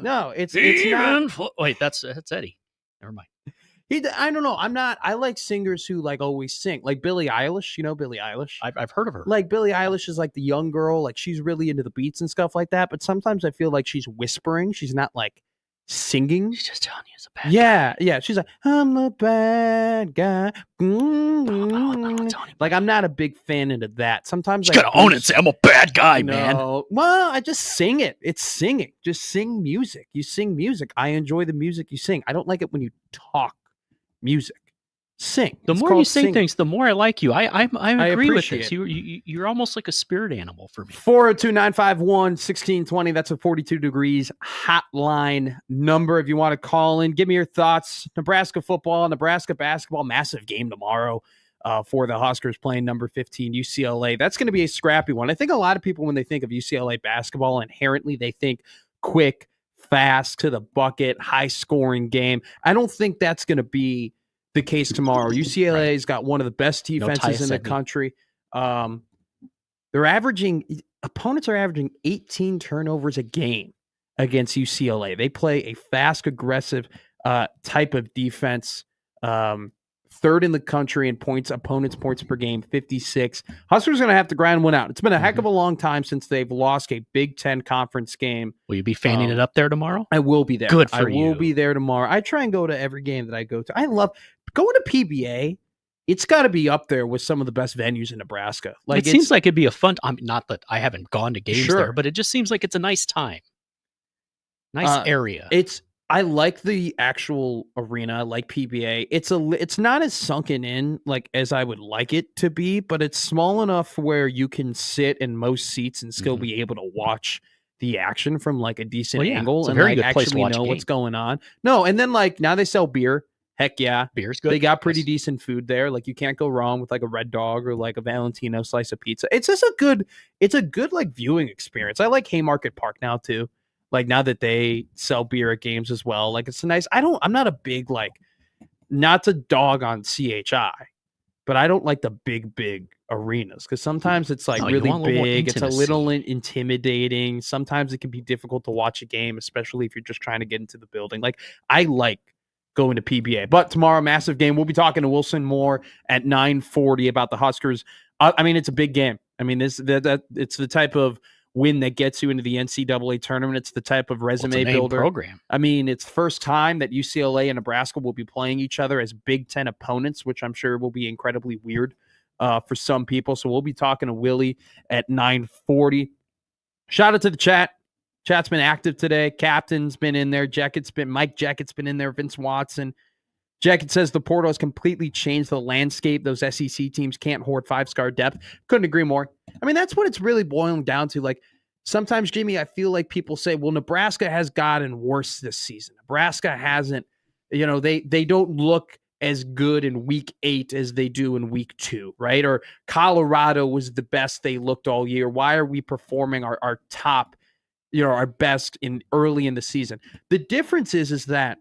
No, it's not. Wait, that's Eddie. Never mind. I don't know. I like singers who like always sing. Like Billie Eilish. You know Billie Eilish? I've heard of her. Like Billie Eilish is like the young girl. Like she's really into the beats and stuff like that. But sometimes I feel like she's whispering. She's not like singing. She's just telling you it's a bad guy. Yeah. She's like, I'm the bad guy. Like I'm not a big fan into that. Sometimes you gotta own it. Say I'm a bad guy, man. Well, I just sing it. It's singing. Just sing music. You sing music. I enjoy the music you sing. I don't like it when you talk music. Sing. The more you say things, the more I like you. I agree with this. it. You're almost like a spirit animal for me. 402-951-1620. That's a 42 degrees hotline number if you want to call in. Give me your thoughts. Nebraska football, Nebraska basketball, massive game tomorrow for the Huskers playing number 15 UCLA. That's going to be a scrappy one. I think a lot of people, when they think of UCLA basketball, inherently they think quick, fast, to the bucket, high-scoring game. I don't think that's going to be the case tomorrow. UCLA's got one of the best defenses in the country. Opponents are averaging 18 turnovers a game against UCLA. They play a fast, aggressive type of defense. Third in the country in opponents' points per game, 56. Huskers going to have to grind one out. It's been a heck of a long time since they've lost a Big Ten conference game. Will you be fanning it up there tomorrow? I will be there. Good for you. I will be there tomorrow. I try and go to every game that I go to. I love going to PBA. It's got to be up there with some of the best venues in Nebraska. Like it seems like it'd be a fun. Not that I haven't gone to games there, but it just seems like it's a nice time. Nice area. I like the actual arena, I like PBA. It's not as sunken in like as I would like it to be, but it's small enough where you can sit in most seats and still be able to watch the action from like a decent angle it's a and very like good place to actually watch know a game. what's going on. No, and then like now they sell beer. Heck yeah. Beer's good. They got pretty decent food there. Like you can't go wrong with like a Red Dog or like a Valentino slice of pizza. It's just a good like viewing experience. I like Haymarket Park now too. Like now that they sell beer at games as well, like it's a nice. I'm not a big like, not to dog on CHI, but I don't like the big arenas because sometimes it's like really big. It's a little intimidating. Sometimes it can be difficult to watch a game, especially if you're just trying to get into the building. Like I like going to PBA, but tomorrow massive game. We'll be talking to Wilson Moore at 9:40 about the Huskers. I mean, it's a big game. I mean, it's the type of win that gets you into the NCAA tournament. It's the type of resume builder program. I mean, it's the first time that UCLA and Nebraska will be playing each other as Big Ten opponents, which I'm sure will be incredibly weird for some people. So we'll be talking to Willie at 9:40. Shout out to the chat. Chat's been active today. Captain's been in there. Mike Jackett's been in there. Vince Watson. Jackett says the portal has completely changed the landscape. Those SEC teams can't hoard 5-star depth. Couldn't agree more. I mean, that's what it's really boiling down to. Like sometimes, Jimmy, I feel like people say, well, Nebraska has gotten worse this season. Nebraska hasn't, they don't look as good in week 8 as they do in week 2, right? Or Colorado was the best they looked all year. Why are we performing our top, our best early in the season? The difference is that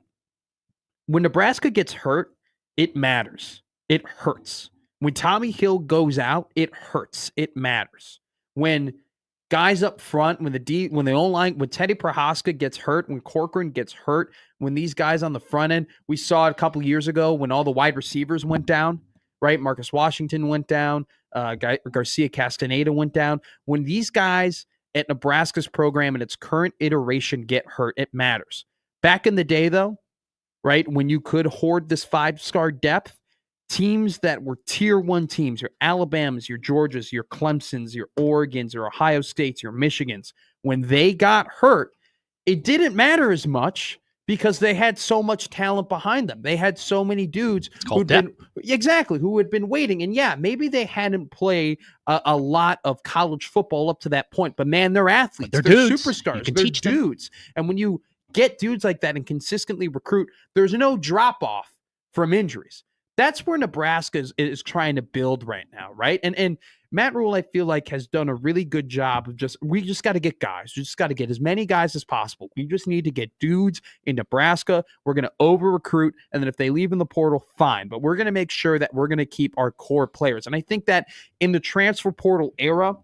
when Nebraska gets hurt, it matters. It hurts. When Tommy Hill goes out, it hurts. It matters. When guys up front, when the O-line, when Teddy Prohaska gets hurt, when Corcoran gets hurt, when these guys on the front end, we saw it a couple years ago when all the wide receivers went down, right? Marcus Washington went down. Garcia Castaneda went down. When these guys at Nebraska's program in its current iteration get hurt, it matters. Back in the day, though, right, when you could hoard this 5-star depth, teams that were tier 1 teams, your Alabamas, your Georgias, your Clemsons, your Oregons, your Ohio States, your Michigans, when they got hurt, it didn't matter as much because they had so much talent behind them. They had so many dudes who had been waiting. And yeah, maybe they hadn't played a lot of college football up to that point, but man, they're athletes. They're dudes. Superstars. They're dudes. And when you get dudes like that and consistently recruit, there's no drop off from injuries. That's where Nebraska is trying to build right now, right? And Matt Rule, I feel like, has done a really good job of we just got to get guys. We just got to get as many guys as possible. We just need to get dudes in Nebraska. We're going to over-recruit, and then if they leave in the portal, fine. But we're going to make sure that we're going to keep our core players. And I think that in the transfer portal era,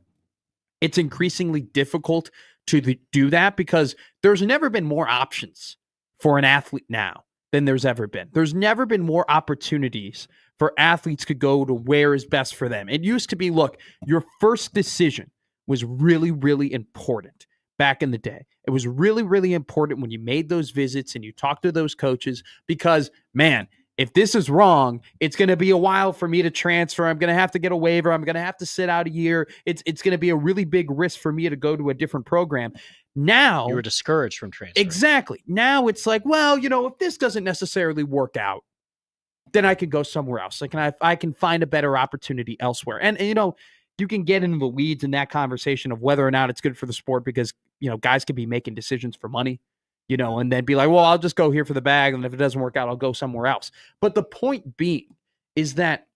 it's increasingly difficult to do that because there's never been more options for an athlete now than there's ever been. There's never been more opportunities for athletes to go to where is best for them. It used to be, look, your first decision was really, really important back in the day. It was really, really important when you made those visits and you talked to those coaches because, man, if this is wrong, it's going to be a while for me to transfer. I'm going to have to get a waiver. I'm going to have to sit out a year. It's going to be a really big risk for me to go to a different program. Now you were discouraged from transferring. Exactly. Now it's like, well, if this doesn't necessarily work out, then I could go somewhere else. Like, I can find a better opportunity elsewhere. And you can get into the weeds in that conversation of whether or not it's good for the sport because, guys could be making decisions for money, and then be like, well, I'll just go here for the bag. And if it doesn't work out, I'll go somewhere else. But the point being is that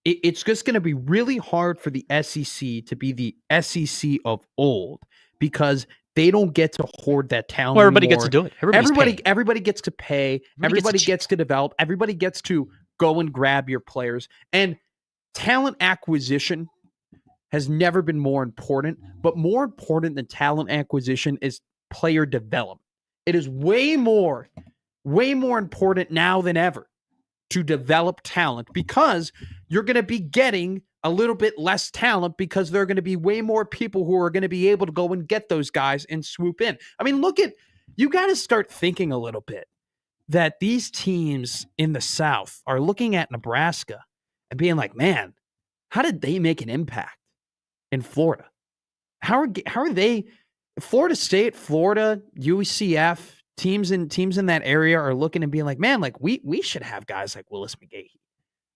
it's just going to be really hard for the SEC to be the SEC of old because they don't get to hoard that talent. Well, everybody anymore. gets to do it. Everybody gets to pay. Everybody gets to develop. Everybody gets to go and grab your players. And talent acquisition has never been more important. But more important than talent acquisition is player development. It is way more important now than ever to develop talent because you're going to be getting a little bit less talent because there are going to be way more people who are going to be able to go and get those guys and swoop in. I mean, you got to start thinking a little bit that these teams in the South are looking at Nebraska and being like, man, how did they make an impact in Florida? How are they? Florida State, Florida, UCF, teams in that area are looking and being like, man, like we should have guys like Willis McGahee.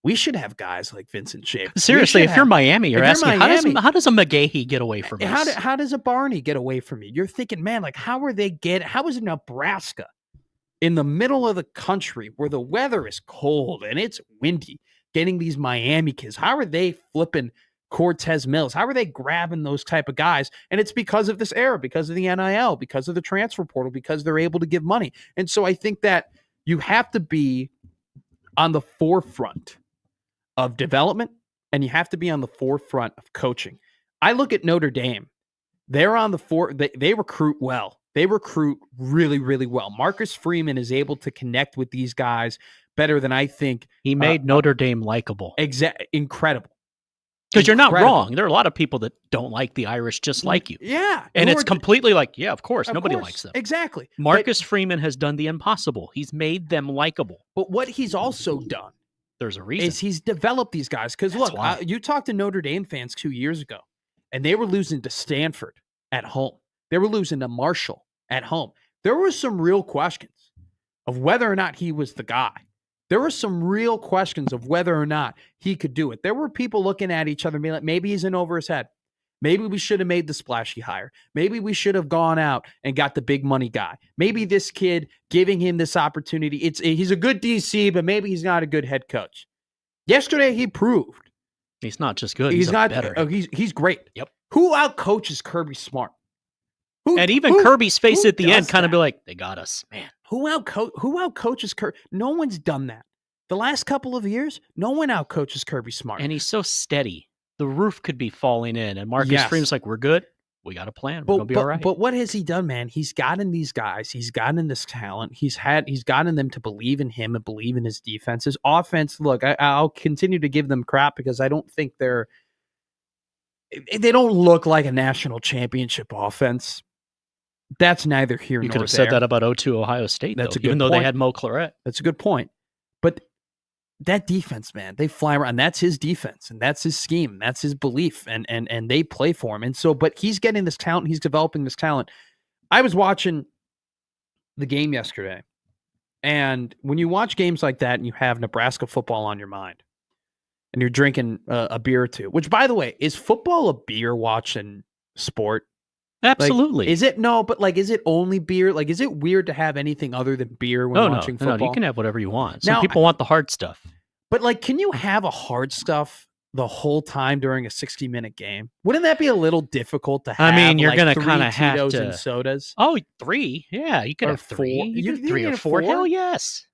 We should have guys like Vincent Schaefer. Seriously, if you're Miami, you're asking, how does a McGahee get away from us? How does a Barney get away from you? You're thinking, man, like how is Nebraska in the middle of the country where the weather is cold and it's windy, getting these Miami kids? How are they flipping Cortez Mills? How are they grabbing those type of guys? And it's because of this era, because of the NIL, because of the transfer portal, because they're able to give money. And so I think that you have to be on the forefront of development, and you have to be on the forefront of coaching. I look at Notre Dame. They're on the they recruit well. They recruit really, really well. Marcus Freeman is able to connect with these guys better than I think. He made Notre Dame likable. Incredible. Because you're not wrong. There are a lot of people that don't like the Irish just like you. Yeah. And it's completely like, yeah, of course. Nobody likes them. Exactly. Marcus Freeman has done the impossible. He's made them likable. But what he's also done, there's a reason, is he's developed these guys. Because look, you talked to Notre Dame fans 2 years ago, and they were losing to Stanford at home. They were losing to Marshall at home. There were some real questions of whether or not he was the guy. There were some real questions of whether or not he could do it. There were people looking at each other and being like, maybe he's in over his head. Maybe we should have made the splashy hire. Maybe we should have gone out and got the big money guy. Maybe this kid, giving him this opportunity, he's a good DC, but maybe he's not a good head coach. Yesterday, he proved he's not just good. He's not better. He's great. Yep. Who outcoaches Kirby Smart? And even Kirby's face at the end kind of be like, they got us, man. Who outcoaches Kirby? No one's done that. The last couple of years, no one outcoaches Kirby Smart. And he's so steady. The roof could be falling in. And Marcus Freeman's like, we're good. We got a plan. We're going to be all right. But what has he done, man? He's gotten these guys. He's gotten this talent. He's gotten them to believe in him and believe in his defense. His offense, look, I'll continue to give them crap because I don't think they don't look like a national championship offense. That's neither here nor there. You could have said that about 0-2 Ohio State, even though they had Mo Claret. That's a good point. But that defense, man, they fly around. That's his defense, and that's his scheme. That's his belief, and they play for him. And so, but he's getting this talent. He's developing this talent. I was watching the game yesterday. And when you watch games like that and you have Nebraska football on your mind and you're drinking a beer or two, which, by the way, is football a beer watching sport? Absolutely. Like, is it? No, but like, is it only beer? Like, is it weird to have anything other than beer when watching football? No, you can have whatever you want. Some Now, people want the hard stuff. But like, can you have a hard stuff the whole time during a 60-minute game? Wouldn't that be a little difficult to have? I mean, you're like, going to 3 kind of have Tito's to. and sodas. Oh, 3. Yeah, you could Or have 3. 4. You You could think 3 you or need 4. 4? Hell yes.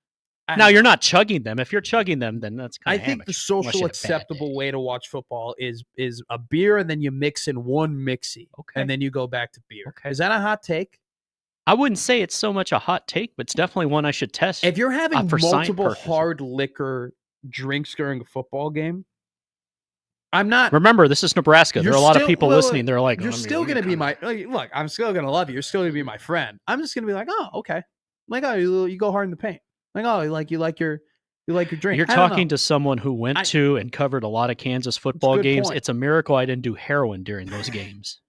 I Now don't you're know. not chugging them. If you're chugging them, then that's kind I of think the unless social you had a bad acceptable day. way to watch football is a beer and then you mix in one mixie. Okay. And then you go back to beer. Okay. Is that a hot take? I wouldn't say it's so much a hot take, but it's definitely one I should test. If you're having for science multiple purposes. hard liquor drinks during a football game, I'm not. Remember, this is Nebraska. There You're are a lot still- of people well, listening. They're like, you're still going to be my look. I'm still going to love you. You're still going to be my friend. I'm just going to be like, oh, okay. Like, oh, you go hard in the paint. Like, oh, you like your drink. You're I don't talking know. to someone who went to and covered a lot of Kansas football good games. point. It's a miracle I didn't do heroin during those games.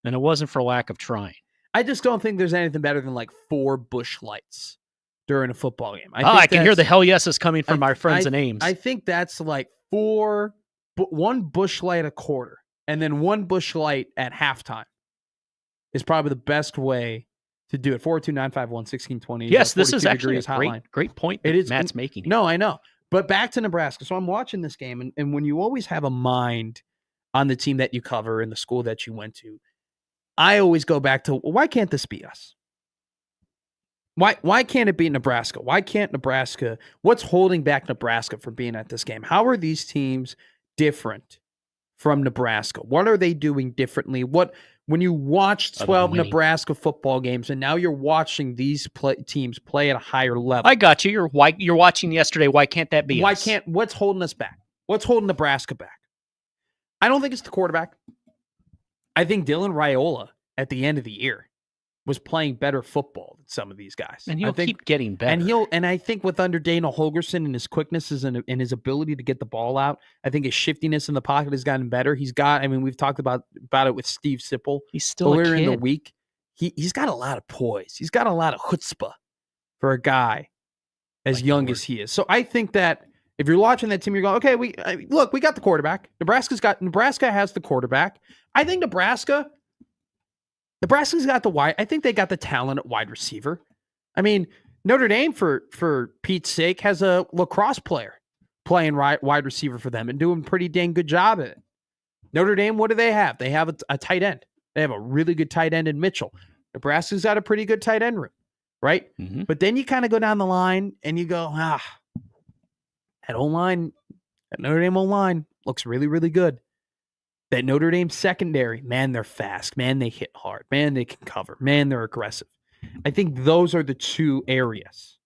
And it wasn't for lack of trying. I just don't think there's anything better than like 4 Busch Lights during a football game. I can hear the hell yeses coming from our friends in Ames. I think that's like 1 Busch Light a quarter, and then 1 Busch Light at halftime is probably the best way to do it. 429511620. Yes, this is 42 actually a degrees great point It that is Matt's making. No, I know. But back to Nebraska. So I'm watching this game, and when you always have a mind on the team that you cover and the school that you went to, I always go back to, well, why can't this be us? Why can't it be Nebraska? Why can't Nebraska? What's holding back Nebraska from being at this game? How are these teams different from Nebraska? What are they doing differently? When you watched 12 Nebraska football games and now you're watching these teams play at a higher level? I got you. You're watching yesterday. Why can't that be us? What's holding us back? What's holding Nebraska back? I don't think it's the quarterback. I think Dylan Raiola at the end of the year was playing better football than some of these guys. And he'll keep getting better. And I think with under Dana Holgorsen and his quicknesses and his ability to get the ball out, I think his shiftiness in the pocket has gotten better. We've talked about it with Steve Sipple. He's still earlier a kid. in the week. He's got a lot of poise. He's got a lot of chutzpah for a guy as young as he is. So I think that if you're watching that team, you're going, okay, we got the quarterback. Nebraska has the quarterback. I think Nebraska's got the wide. I think they got the talent at wide receiver. I mean, Notre Dame, for Pete's sake, has a lacrosse player playing wide receiver for them and doing a pretty dang good job at it. Notre Dame, what do they have? They have a tight end. They have a really good tight end in Mitchell. Nebraska's got a pretty good tight end room, right? Mm-hmm. But then you kind of go down the line and you go, that O-line, that Notre Dame O-line looks really, really good. That Notre Dame secondary, man, they're fast. Man, they hit hard. Man, they can cover. Man, they're aggressive. I think those are the 2 areas.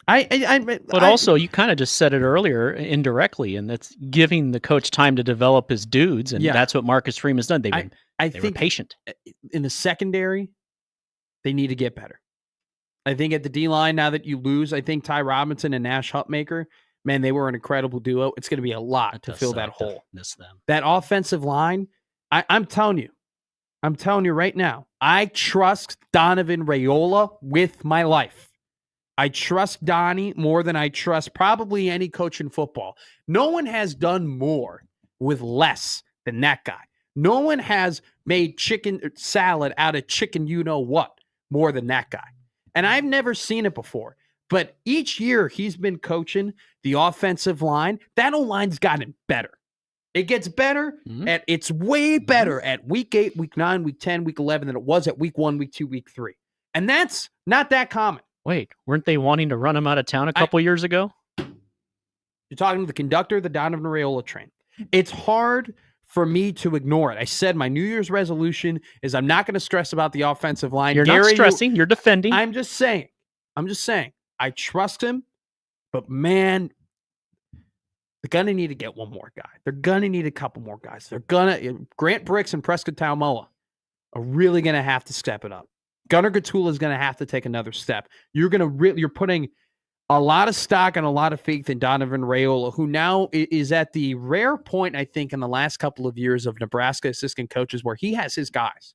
But also, you kind of just said it earlier indirectly, and that's giving the coach time to develop his dudes, and that's what Marcus Freeman's done. They were patient. In the secondary, they need to get better. I think at the D-line, now that you lose, I think Ty Robinson and Nash Hutmaker, man, they were an incredible duo. It's going to be a lot to fill that hole. Miss them. That offensive line, I'm telling you right now, I trust Donovan Raiola with my life. I trust Donnie more than I trust probably any coach in football. No one has done more with less than that guy. No one has made chicken salad out of chicken you-know-what more than that guy. And I've never seen it before. But each year he's been coaching the offensive line, that O-line's gotten better. It gets better. It's way better at week 8, week 9, week 10, week 11 than it was at week 1, week 2, week 3. And that's not that common. Wait, weren't they wanting to run him out of town a couple years ago? You're talking to the conductor of the Donovan Raiola train. It's hard for me to ignore it. I said my New Year's resolution is I'm not going to stress about the offensive line. You're not stressing. You're defending. I'm just saying. I trust him, but man, they're going to need to get one more guy. They're going to need a couple more guys. Grant Bricks and Prescott Taumoa are really going to have to step it up. Gunnar Gatula is going to have to take another step. You're putting a lot of stock and a lot of faith in Donovan Raiola, who now is at the rare point, I think, in the last couple of years of Nebraska assistant coaches where he has his guys.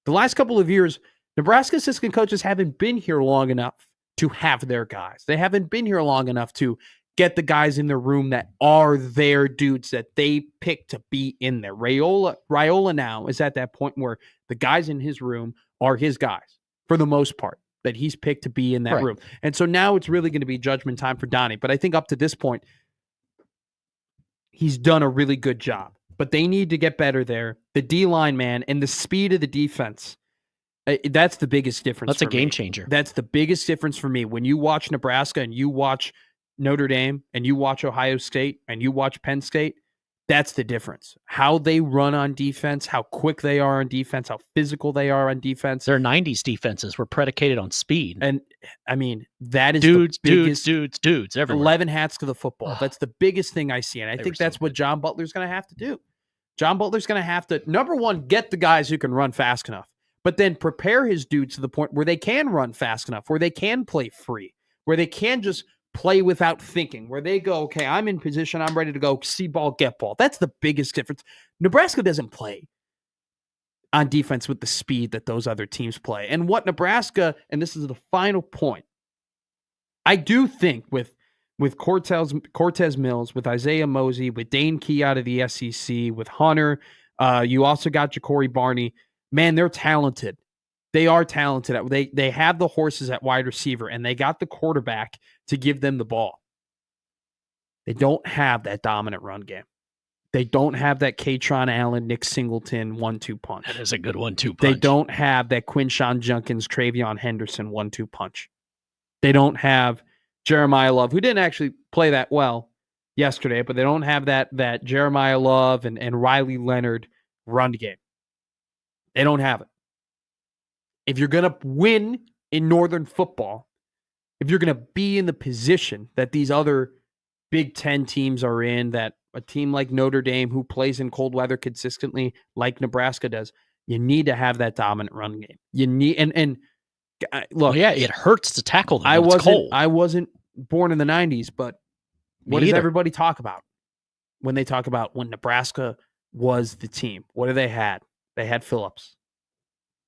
The last couple of years, Nebraska assistant coaches haven't been here long enough to have their guys. They haven't been here long enough to get the guys in the room that are their dudes that they pick to be in there. Raiola now is at that point where the guys in his room are his guys for the most part that he's picked to be in that room. And so now it's really going to be judgment time for Donnie. But I think up to this point, he's done a really good job. But they need to get better there. The D-line, man, and the speed of the defense, that's the biggest difference. That's a game changer. That's the biggest difference for me. When you watch Nebraska and you watch Notre Dame and you watch Ohio State and you watch Penn State, that's the difference. How they run on defense, how quick they are on defense, how physical they are on defense. Their 90s defenses were predicated on speed. And, I mean, that is dudes everywhere. everywhere. 11 hats to the football. That's the biggest thing I see. And I think that's what John Butler's going to have to do. John Butler's going to have to, number one, get the guys who can run fast enough, but then prepare his dudes to the point where they can run fast enough, where they can play free, where they can just play without thinking, where they go, okay, I'm in position, I'm ready to go, see ball, get ball. That's the biggest difference. Nebraska doesn't play on defense with the speed that those other teams play. And what Nebraska, and this is the final point, I do think with Cortez Mills, with Isaiah Mosey, with Dane Key out of the SEC, with Hunter, you also got Ja'Cory Barney. Man, they're talented. They are talented. They have the horses at wide receiver, and they got the quarterback to give them the ball. They don't have that dominant run game. They don't have that Katron Allen, Nick Singleton 1-2 punch. That is a good 1-2 punch. They don't have that Quinshawn Junkins, Travion Henderson 1-2 punch. They don't have Jeremiah Love, who didn't actually play that well yesterday, but they don't have that Jeremiah Love and Riley Leonard run game. They don't have it. If you're going to win in Northern football, if you're going to be in the position that these other Big Ten teams are in, that a team like Notre Dame who plays in cold weather consistently like Nebraska does, you need to have that dominant run game. You need, and look, it hurts to tackle them. I wasn't born in the 90s, but what does everybody talk about when they talk about when Nebraska was the team? What do they had? They had Phillips.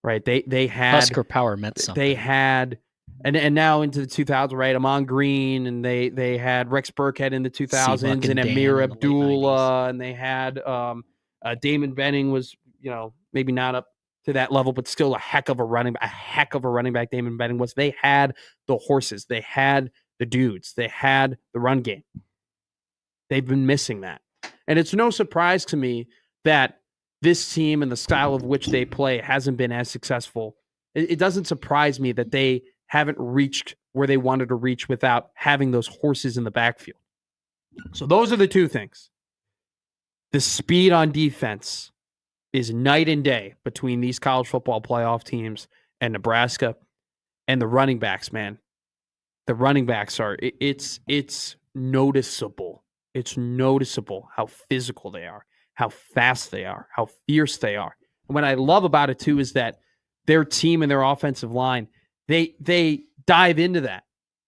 Right, they had Husker power meant something. They had, and now into the 2000s, right? Amon Green, and they had Rex Burkhead in the 2000s, and Amir Abdullah, and they had Damon Benning was, maybe not up to that level, but still a heck of a running back. Damon Benning was. They had the horses, they had the dudes, they had the run game. They've been missing that, and it's no surprise to me that this team and the style of which they play hasn't been as successful. It doesn't surprise me that they haven't reached where they wanted to reach without having those horses in the backfield. So those are the two things. The speed on defense is night and day between these college football playoff teams and Nebraska, and the running backs, man. The running backs it's noticeable. It's noticeable how physical they are, how fast they are, how fierce they are. And what I love about it too is that their team and their offensive line, they dive into that.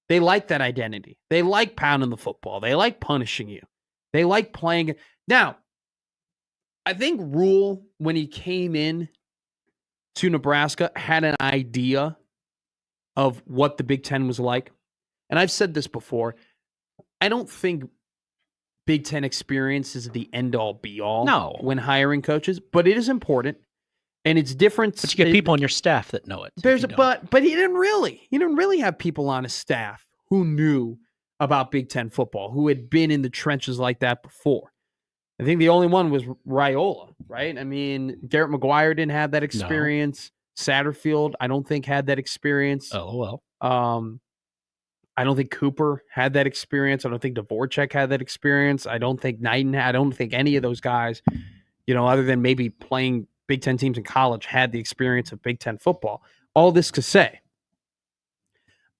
They like that identity. They like pounding the football. They like punishing you. They like playing. Now, I think Rule, when he came in to Nebraska, had an idea of what the Big Ten was like. And I've said this before. I don't think Big Ten experience is the end-all, be-all when hiring coaches, but it is important, and it's different. But you get people on your staff that know it. But he didn't really have people on his staff who knew about Big Ten football, who had been in the trenches like that before. I think the only one was Raiola, right? I mean, Garrett McGuire didn't have that experience. No. Satterfield, I don't think, had that experience. Oh, well. I don't think Cooper had that experience. I don't think Dvorak had that experience. I don't think Knighton had. I don't think any of those guys, other than maybe playing Big Ten teams in college, had the experience of Big Ten football. All this to say,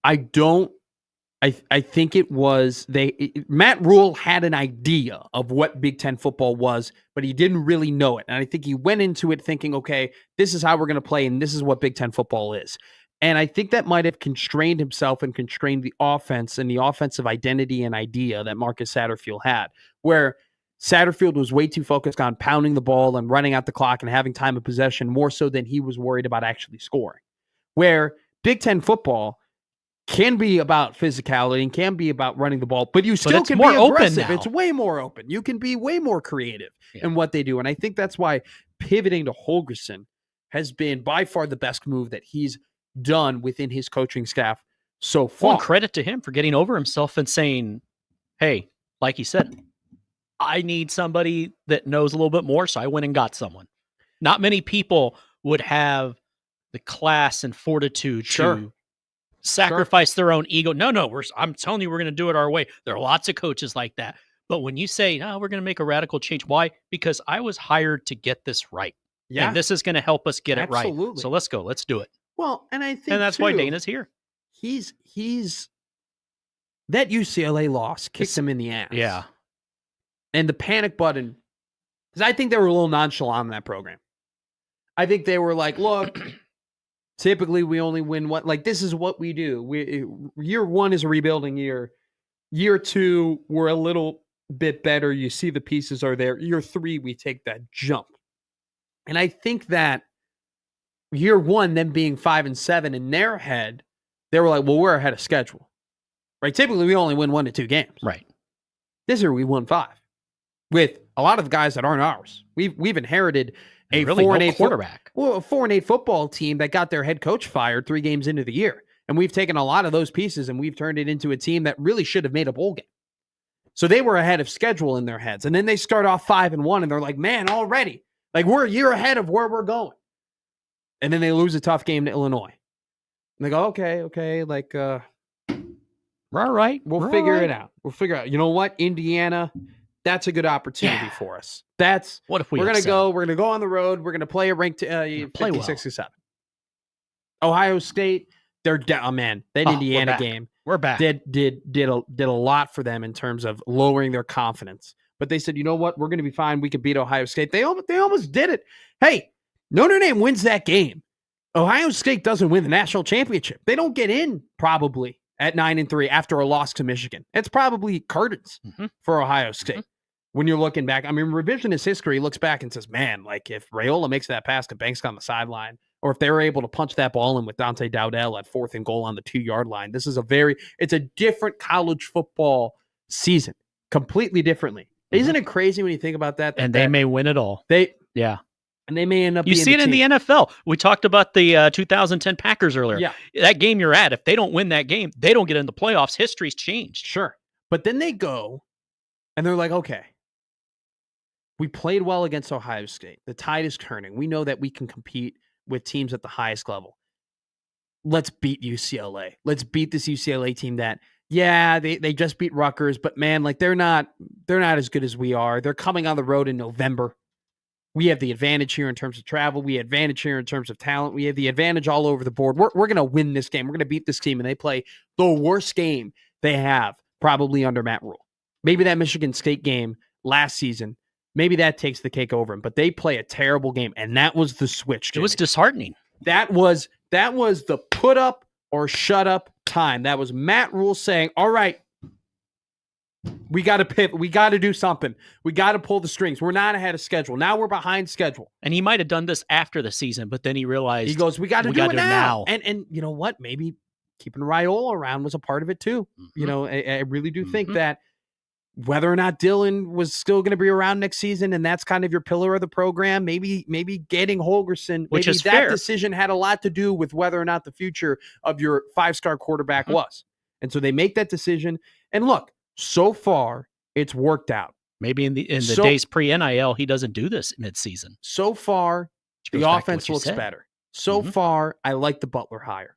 I think it was Matt Rule had an idea of what Big Ten football was, but he didn't really know it. And I think he went into it thinking, okay, this is how we're going to play, and this is what Big Ten football is. And I think that might have constrained himself and constrained the offense and the offensive identity and idea that Marcus Satterfield had, where Satterfield was way too focused on pounding the ball and running out the clock and having time of possession more so than he was worried about actually scoring. where Big Ten football can be about physicality and can be about running the ball, but you still can be aggressive. It's way more open. You can be way more creative in what they do. And I think that's why pivoting to Holgorsen has been by far the best move that he's done within his coaching staff so far. Well, and credit to him for getting over himself and saying, hey, like he said, I need somebody that knows a little bit more, so I went and got someone. Not many people would have the class and fortitude to sacrifice their own ego. No, I'm telling you, we're going to do it our way. There are lots of coaches like that. But when you say, no, we're going to make a radical change. Why? Because I was hired to get this right. Yeah. And this is going to help us get it right. So let's go. Let's do it. Well, and I think that's why Dana's here. He's that UCLA loss kicked him in the ass. Yeah. And the panic button, because I think they were a little nonchalant in that program. I think they were like, look, typically we only win one. Like, this is what we do. Year one is a rebuilding year. Year two, we're a little bit better. You see the pieces are there. Year three, we take that jump. And I think that year one, them being 5-7 in their head, they were like, well, we're ahead of schedule. Right? Typically, we only win 1 to 2 games. Right. This year, we won 5 with a lot of the guys that aren't ours. We've inherited a really 4-8 quarterback. a 4-8 football team that got their head coach fired 3 games into the year. And we've taken a lot of those pieces and we've turned it into a team that really should have made a bowl game. So they were ahead of schedule in their heads. And then they start off 5-1 and they're like, man, already. Like, we're a year ahead of where we're going. And then they lose a tough game to Illinois. And they go, okay, like, we're all right. We'll figure it out. We'll figure out. You know what? Indiana, that's a good opportunity for us. That's what if we're going to go. We're going to go on the road. We're going to play a ranked 50-67. Ohio State, they're down. Man, that Indiana game, we're back. Did a lot for them in terms of lowering their confidence. But they said, you know what? We're going to be fine. We could beat Ohio State. They almost did it. Hey, Notre Dame wins that game. Ohio State doesn't win the national championship. They don't get in probably at 9-3 after a loss to Michigan. It's probably curtains for Ohio State. When you're looking back, I mean, revisionist history looks back and says, man, like if Raiola makes that pass to Banks on the sideline, or if they were able to punch that ball in with Dante Dowdell at 4th and goal on the 2-yard line, it's a different college football season, completely differently. Isn't it crazy when you think about that? And they may win it all. And they may end up. You see it in the NFL. We talked about the 2010 Packers earlier. Yeah. That game you're at, if they don't win that game, they don't get in the playoffs. History's changed. Sure. But then they go and they're like, okay, we played well against Ohio State. The tide is turning. We know that we can compete with teams at the highest level. Let's beat UCLA. Let's beat this UCLA team that, they just beat Rutgers, but man, like they're not as good as we are. They're coming on the road in November. We have the advantage here in terms of travel. We have advantage here in terms of talent. We have the advantage all over the board. We're going to win this game. We're going to beat this team. And they play the worst game they have probably under Matt Rule. Maybe that Michigan State game last season, maybe that takes the cake over them. But they play a terrible game. And that was the switch. It was disheartening. That was the put up or shut up time. That was Matt Rule saying, all right, we got to pivot. We got to do something. We got to pull the strings. We're not ahead of schedule. Now we're behind schedule. And he might have done this after the season, but then he realized, he goes, we got to do it now. And you know what? Maybe keeping Raiola around was a part of it too. You know, I really do think that whether or not Dylan was still going to be around next season, and that's kind of your pillar of the program, maybe getting Holgorsen, which maybe is that fair. Decision had a lot to do with whether or not the future of your 5-star quarterback was. And so they make that decision. And look, so far it's worked out. Maybe in the days pre-NIL, he doesn't do this midseason. So far, the offense looks better. So far, I like the Butler hire.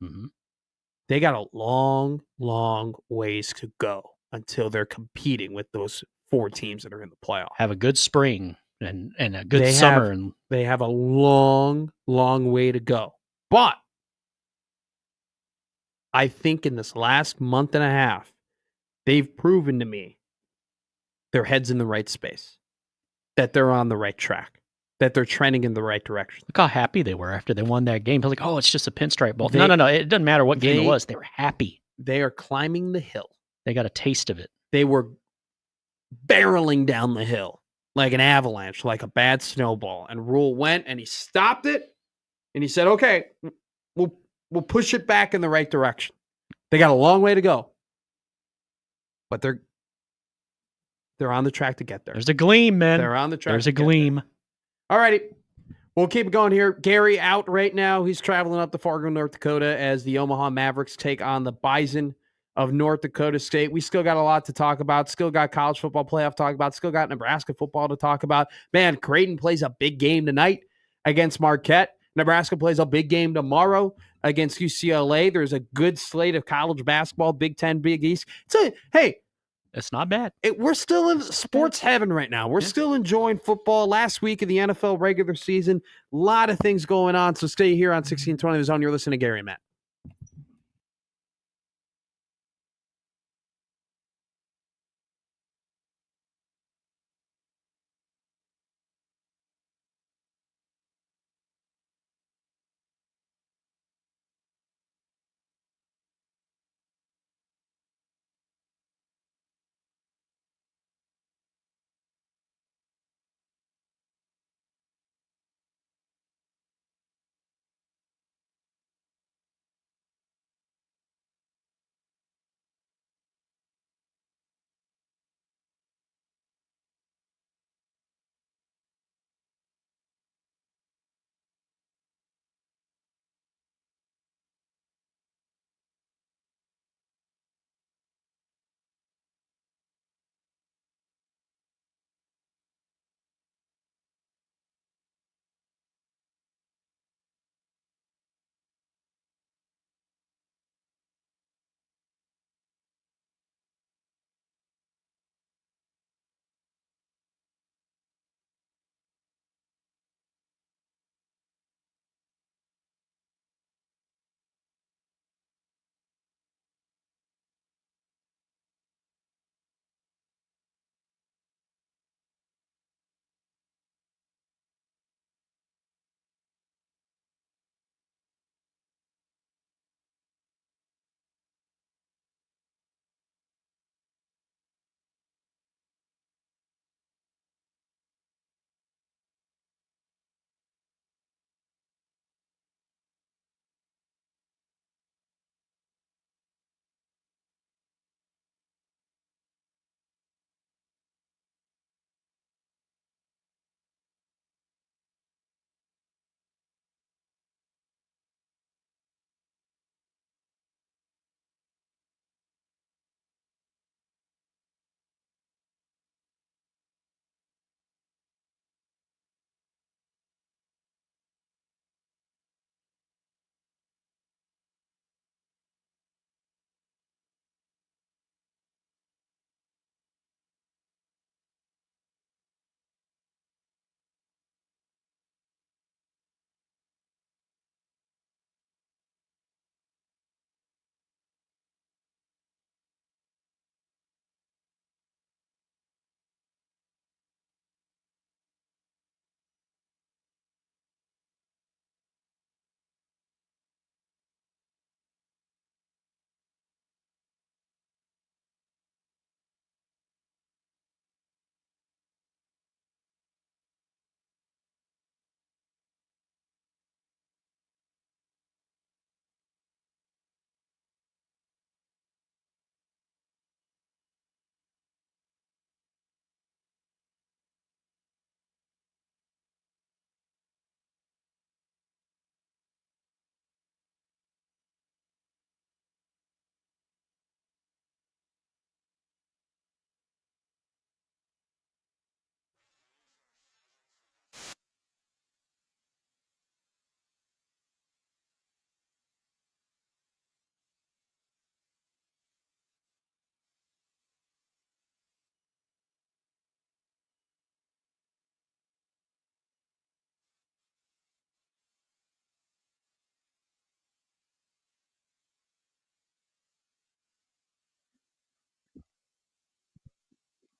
They got a long, long ways to go until they're competing with those 4 teams that are in the playoff. Have a good spring and a good summer. They have a long, long way to go. But I think in this last month and a half, they've proven to me their head's in the right space, that they're on the right track, that they're trending in the right direction. Look how happy they were after they won that game. They're like, oh, it's just a pinstripe ball. No. It doesn't matter what game it was. They were happy. They are climbing the hill. They got a taste of it. They were barreling down the hill like an avalanche, like a bad snowball. And Rule went and he stopped it. And he said, okay, we'll will push it back in the right direction. They got a long way to go, but they're on the track to get there. There's a gleam, man. They're on the track. There's a gleam. All righty. We'll keep it going here. Gary out right now. He's traveling up to Fargo, North Dakota as the Omaha Mavericks take on the Bison of North Dakota State. We still got a lot to talk about. Still got college football playoff to talk about. Still got Nebraska football to talk about. Man, Kraton plays a big game tonight against Marquette. Nebraska plays a big game tomorrow against UCLA. There's a good slate of college basketball, Big Ten, Big East. So, hey, it's not bad. We're still in sports heaven right now. We're still enjoying football. Last week of the NFL regular season, a lot of things going on. So stay here on 1620 The Zone. You're listening to Gary and Matt.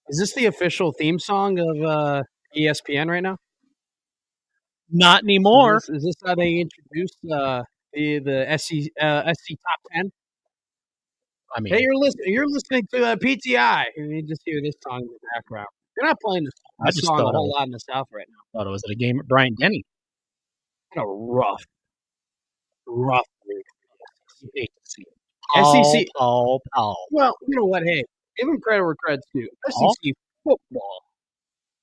Is this the official theme song of ESPN right now? Not anymore. Is this how they introduced the SC Top 10? I mean, hey, you're listening to PTI, and you just hear this song in the background. You're not playing this song a whole lot in the South right now. Thought it was at a game at Bryant Denny. Kind of rough week. You hate to see it. SEC. Paul. Well, you know what? Hey, give them credit where credit's due. SEC football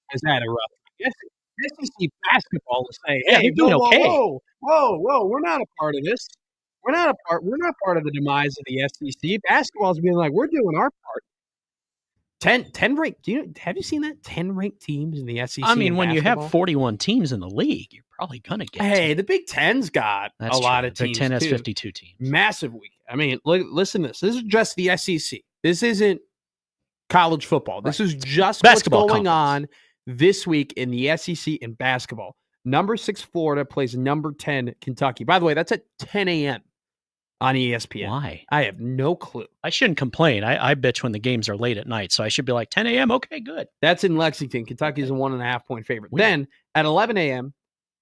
has had a rough. SEC basketball is saying, Yeah, "Hey, they're doing okay. whoa, we're not a part of this. We're not part of the demise of the SEC." Basketball's being like, "We're doing our part." 10 ranked. Have you seen that? 10 ranked teams in the SEC. I mean, in when you basketball? have 41 teams in the league, you're probably gonna get. Hey, the Big Ten's got That's a lot true. of teams. Big Ten has too. 52 teams. Massive week. I mean, listen to this. This is just the SEC. This isn't college football. This is just Basketball what's going conference. on this week in the SEC in basketball. Number 6 Florida plays number 10 Kentucky. By the way, that's at 10 a.m. on ESPN. Why? I have no clue. I shouldn't complain. I bitch when the games are late at night, so I should be like 10 a.m. Okay, good. That's in Lexington. Kentucky's a 1.5 point favorite. Then at 11 a.m.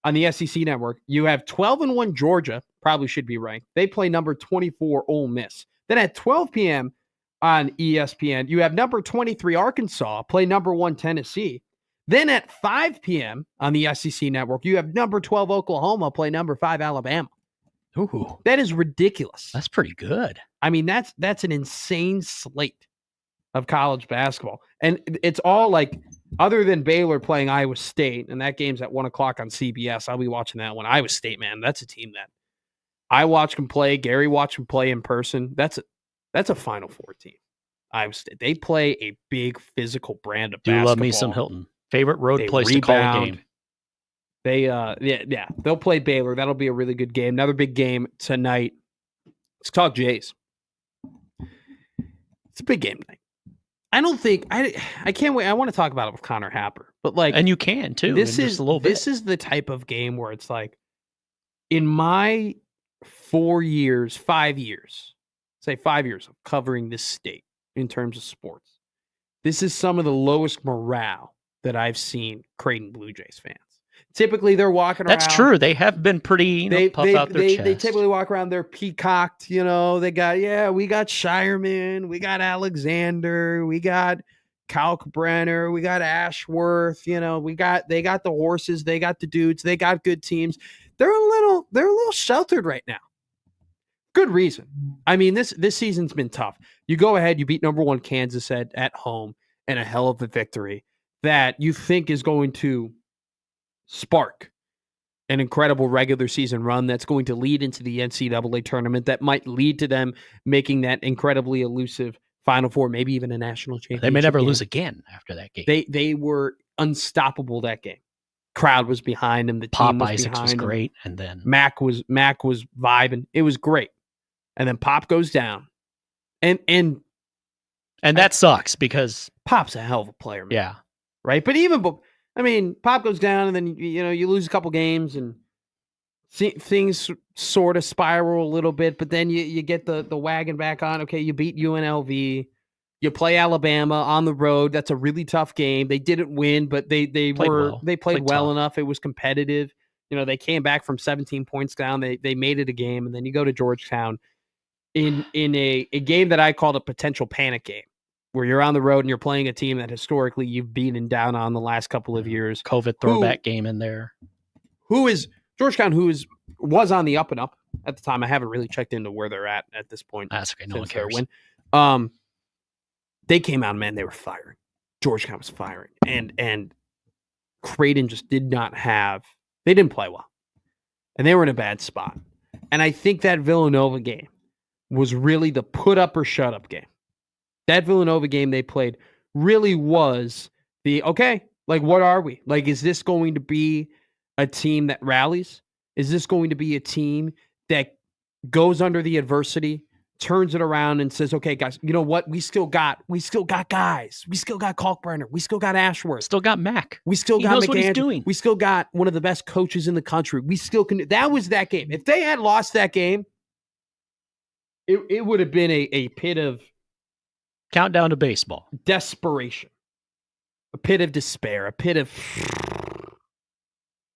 on the SEC network, you have 12-1 Georgia, probably should be ranked. They play number 24 Ole Miss. Then at 12 p.m. on ESPN, you have number 23 Arkansas play number 1 Tennessee. Then at 5 p.m. on the SEC network, you have number 12 Oklahoma play number 5 Alabama. Ooh, that is ridiculous. That's pretty good. I mean, that's an insane slate of college basketball. And it's all like, other than Baylor playing Iowa State, and that game's at 1 o'clock on CBS, I'll be watching that one. Iowa State, man, that's a team that I watch them play. Gary watched them play in person. That's a Final Four team. Iowa State. They play a big physical brand of basketball. Do love me some Hilton. Favorite road place to call a game. They'll play Baylor. That'll be a really good game. Another big game tonight. Let's talk Jays. It's a big game tonight. I don't think I can't wait. I want to talk about it with Connor Happer, but and you can too. This is a little bit. This is the type of game where it's like, in my 5 years of covering this state in terms of sports, this is some of the lowest morale that I've seen Kraton Blue Jays fans. Typically, they're walking around. That's true. They have been pretty puff out their chest. They typically walk around. They're peacocked. We got Shireman, we got Alexander, we got Kalkbrenner, we got Ashworth. They got the horses, they got the dudes, they got good teams. They're a little sheltered right now. Good reason. I mean, this season's been tough. You go ahead, you beat number 1 Kansas at home, and a hell of a victory that you think is going to spark an incredible regular season run that's going to lead into the NCAA tournament, that might lead to them making that incredibly elusive Final Four, maybe even a national championship. They may never lose again after that game. They were unstoppable that game. Crowd was behind them. The team was Isaacs was great, and then Mac was vibing. It was great, and then Pop goes down, and that sucks because Pop's a hell of a player, man. Yeah, right. But Pop goes down, and then you lose a couple games, and things sort of spiral a little bit. But then you get the wagon back on. Okay, you beat UNLV. You play Alabama on the road. That's a really tough game. They didn't win, but they played well enough. It was competitive. They came back from 17 points down. They made it a game, and then you go to Georgetown in a game that I called a potential panic game, where you're on the road and you're playing a team that historically you've beaten down on the last couple of years. COVID throwback game in there. Georgetown, was on the up and up at the time. I haven't really checked into where they're at this point. That's okay. No one cares. Win. They came out, man. They were firing. Georgetown was firing, and Kraton just did not have. They didn't play well, and they were in a bad spot. And I think that Villanova game was really the put up or shut up game. That Villanova game they played really was what are we? Is this going to be a team that rallies? Is this going to be a team that goes under the adversity, turns it around, and says, okay, guys, you know what? We still got guys. We still got Kalkbrenner. We still got Ashworth. Still got Mac. We still got knows what he's McAndrew. doing. We still got one of the best coaches in the country. We still can. That was that game. If they had lost that game, it would have been a pit of countdown to baseball. Desperation. A pit of despair. A pit of...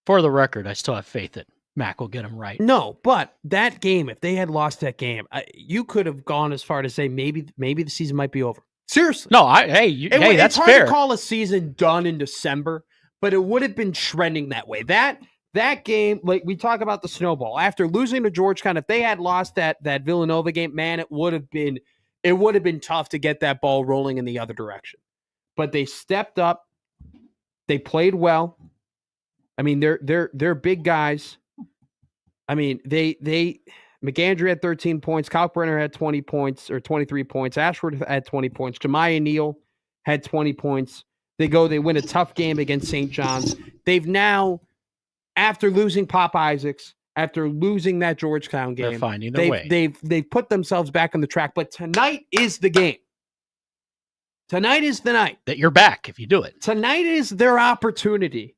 For the record, I still have faith that Mac will get him right. No, but that game, if they had lost that game, you could have gone as far to say maybe the season might be over. Seriously. No, that's hard fair. To call a season done in December, but it would have been trending that way. That that game, like we talk about the snowball. After losing to Georgetown, if they had lost that Villanova game, man, it would have been tough to get that ball rolling in the other direction. But they stepped up. They played well. I mean, they're big guys. I mean, McAndrew had 13 points. Kalkbrenner had 20 points or 23 points. Ashford had 20 points. Jemiah Neal had 20 points. They win a tough game against St. John's. They've now, after losing Pop Isaacs, after losing that Georgetown game, they're finding their way. They've put themselves back on the track. But tonight is the game. Tonight is the night that you're back if you do it. Tonight is their opportunity.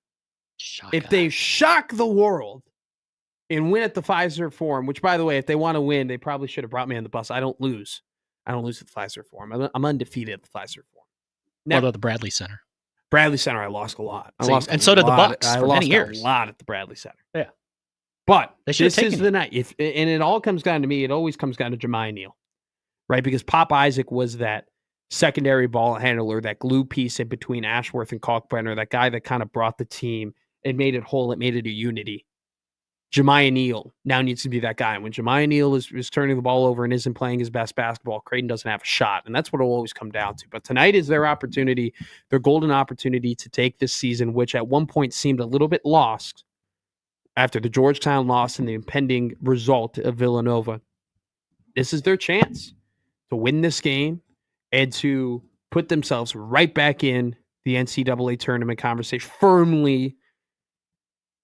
If they shock the world and win at the Pfizer Forum, which, by the way, if they want to win, they probably should have brought me on the bus. I don't lose. I don't lose at the Pfizer Forum. I'm undefeated at the Pfizer Forum. What about the Bradley Center? Bradley Center, I lost a lot. And so did the Bucks for many years. A lot at the Bradley Center. Yeah. But this is the night. And it all comes down to me. It always comes down to Jemiah Neal, right? Because Pop Isaac was that secondary ball handler, that glue piece in between Ashworth and Kalkbrenner, that guy that kind of brought the team. It made it whole. It made it a unity. Jemiah Neal now needs to be that guy. When Jemiah Neal is turning the ball over and isn't playing his best basketball, Kraton doesn't have a shot. And that's what it'll always come down to. But tonight is their opportunity, their golden opportunity to take this season, which at one point seemed a little bit lost after the Georgetown loss and the impending result of Villanova. This is their chance to win this game and to put themselves right back in the NCAA tournament conversation, firmly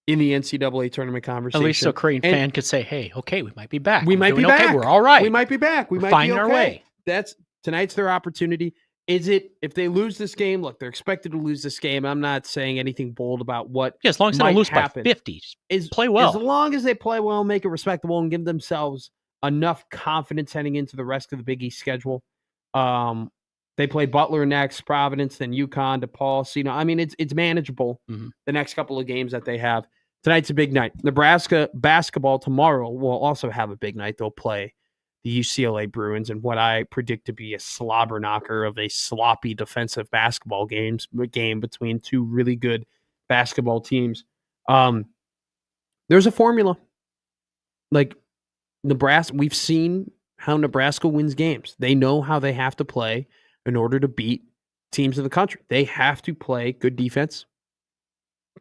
in the NCAA tournament conversation. At least so Creighton fan could say, hey, okay, we might be back. We might be back. Okay, we're all right. We might be back. We're finding our way. Tonight's their opportunity. Is it, if they lose this game, look, they're expected to lose this game. I'm not saying anything bold about what as long as they don't lose by 50, play well. As long as they play well, make it respectable, and give themselves enough confidence heading into the rest of the Big East schedule. They play Butler next, Providence, then UConn, DePaul. So, I mean, it's manageable, the next couple of games that they have. Tonight's a big night. Nebraska basketball tomorrow will also have a big night. They'll play the UCLA Bruins in what I predict to be a slobber knocker of a sloppy defensive basketball game between two really good basketball teams. There's a formula. Like Nebraska, we've seen how Nebraska wins games. They know how they have to play in order to beat teams in the country. They have to play good defense.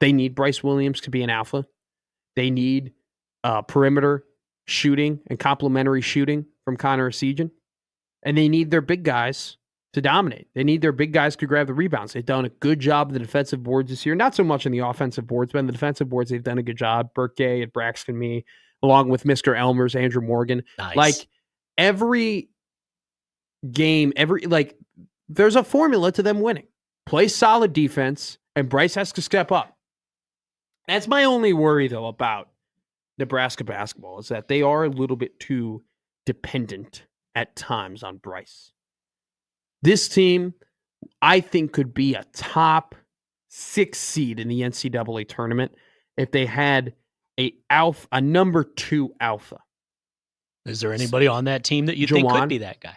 They need Bryce Williams to be an alpha. They need perimeter shooting and complementary shooting from Connor Essegian. And they need their big guys to dominate. They need their big guys to grab the rebounds. They've done a good job of the defensive boards this year. Not so much on the offensive boards, but on the defensive boards, they've done a good job. Burke and Braxton Me, along with Mr. Elmers, Andrew Morgan. Nice. Like every game, there's a formula to them winning. Play solid defense, and Bryce has to step up. That's my only worry, though, about Nebraska basketball, is that they are a little bit too dependent at times on Bryce. This team, I think, could be a top 6 seed in the NCAA tournament if they had a number 2 alpha. Is there anybody on that team that you think could be that guy?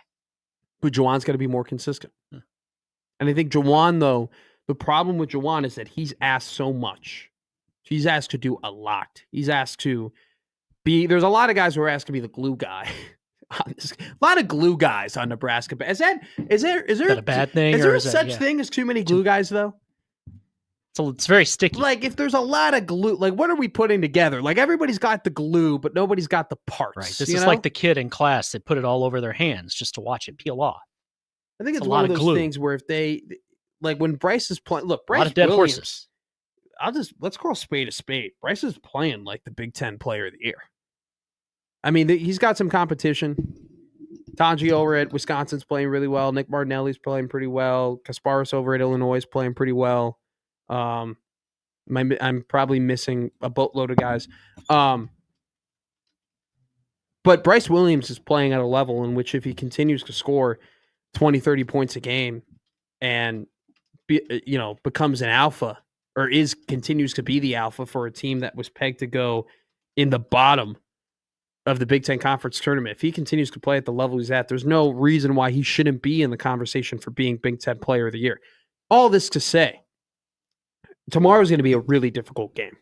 But Jawan's got to be more consistent. And I think Jawan, though, the problem with Jawan is that he's asked so much. He's asked to do a lot. He's asked to be, there's a lot of guys who are asked to be the glue guy. A lot of glue guys on Nebraska. Is there that a bad thing? Is there such thing as too many glue guys, though? So it's very sticky. Like, if there's a lot of glue, like, what are we putting together? Like, everybody's got the glue, but nobody's got the parts. Right. This is like the kid in class that put it all over their hands just to watch it peel off. I think it's one of those things where if they, like, when Bryce is playing, look, Bryce a lot of dead Williams, horses. let's call a spade a spade. Bryce is playing like the Big Ten player of the year. I mean, he's got some competition. Tanji over at Wisconsin's playing really well. Nick Martinelli's playing pretty well. Kasparis over at Illinois is playing pretty well. I'm probably missing a boatload of guys. But Bryce Williams is playing at a level in which if he continues to score 20, 30 points a game and becomes an alpha or continues to be the alpha for a team that was pegged to go in the bottom of the Big Ten Conference tournament. If he continues to play at the level he's at, there's no reason why he shouldn't be in the conversation for being Big Ten Player of the Year. All this to say, tomorrow's going to be a really difficult game.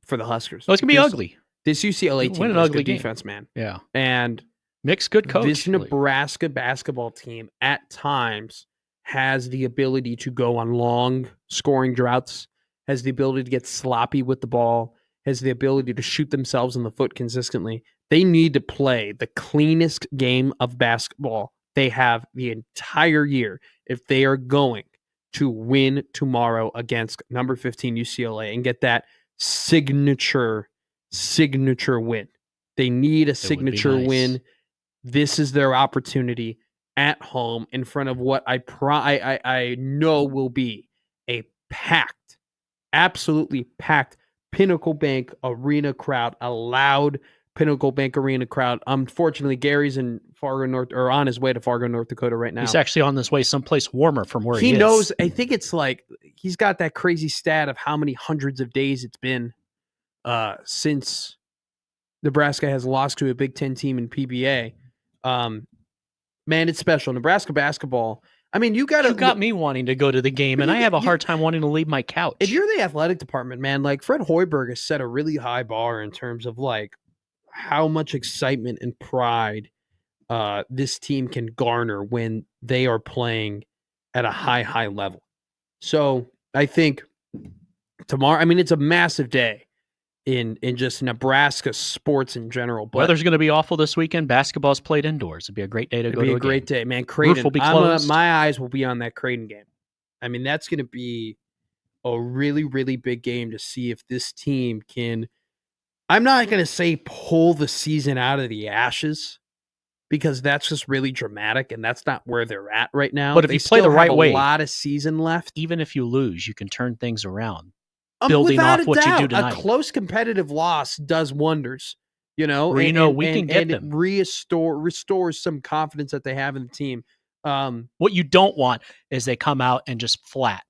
for the Huskers. Oh, it's going to be ugly. This UCLA team an has ugly good game. defense, man. Yeah. And Mick's good coach. This Nebraska basketball team at times has the ability to go on long scoring droughts, has the ability to get sloppy with the ball, has the ability to shoot themselves in the foot consistently. They need to play the cleanest game of basketball they have the entire year if they are going to win tomorrow against number 15 UCLA and get that signature win. They need a signature win. This is their opportunity at home in front of what I know will be a packed, absolutely packed Pinnacle Bank Arena crowd, a loud Pinnacle Bank Arena crowd. Unfortunately, Gary's in Fargo, on his way to Fargo, North Dakota right now. He's actually on his way someplace warmer from where he is. He knows, I think it's like, he's got that crazy stat of how many hundreds of days it's been since Nebraska has lost to a Big Ten team in PBA. Man, it's special. Nebraska basketball. I mean, you got me wanting to go to the game, and I have a hard time wanting to leave my couch. If you're the athletic department, man, like Fred Hoiberg has set a really high bar in terms of like how much excitement and pride this team can garner when they are playing at a high level. So I think tomorrow, I mean, it's a massive day in just Nebraska sports in general. But weather's going to be awful this weekend. Basketball's played indoors. It'd be a great day to go to a game. It'd be a great day, man. Kraton, Roof will be closed. my eyes will be on that Kraton game. I mean, that's going to be a really, really big game to see if this team can, I'm not going to say pull the season out of the ashes, because that's just really dramatic, and that's not where they're at right now. But if you play the right way, a lot of season left. Even if you lose, you can turn things around. Building off what you do tonight. A close competitive loss does wonders, you know. We can get them. Restores some confidence that they have in the team. What you don't want is they come out and just flat,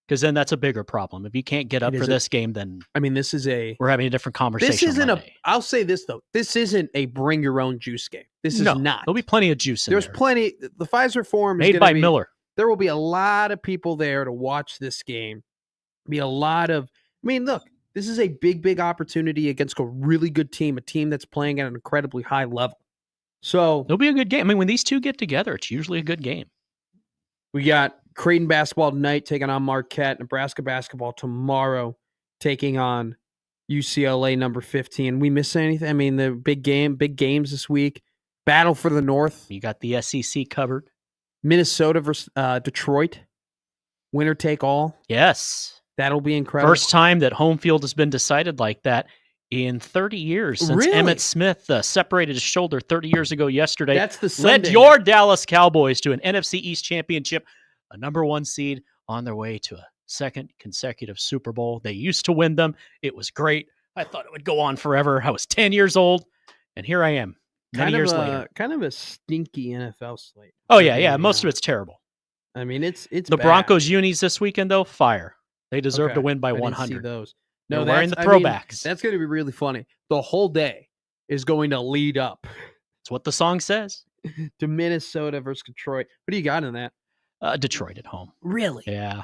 because then that's a bigger problem. If you can't get up for this game, then I mean, we're having a different conversation. This isn't I'll say this though. This isn't a bring your own juice game. This is not. There'll be plenty of juice in There's there. plenty. The Pfizer Forum is made by Miller. There will be a lot of people there to watch this game. Be a lot of. I mean, look, this is a big opportunity against a really good team, a team that's playing at an incredibly high level. So it'll be a good game. I mean, when these two get together, it's usually a good game. We got Kraton basketball tonight taking on Marquette, Nebraska basketball tomorrow taking on UCLA number 15. We miss anything? I mean, the big games this week. Battle for the North. You got the SEC covered. Minnesota versus Detroit. Winner take all. Yes. That'll be incredible. First time that home field has been decided like that in 30 years since Emmitt Smith separated his shoulder 30 years ago yesterday. That's the Sunday. Led your Dallas Cowboys to an NFC East championship, a number 1 seed on their way to a second consecutive Super Bowl. They used to win them. It was great. I thought it would go on forever. I was 10 years old, and here I am many years later. Kind of a stinky NFL slate. Oh, yeah. Most of it's terrible. I mean, it's the bad. Broncos unis this weekend, though, fire. They deserve to win by 100. See those. No, they're wearing the throwbacks. That's going to be really funny. The whole day is going to lead up. That's what the song says. To Minnesota versus Detroit. What do you got in that? Detroit at home. Really? Yeah.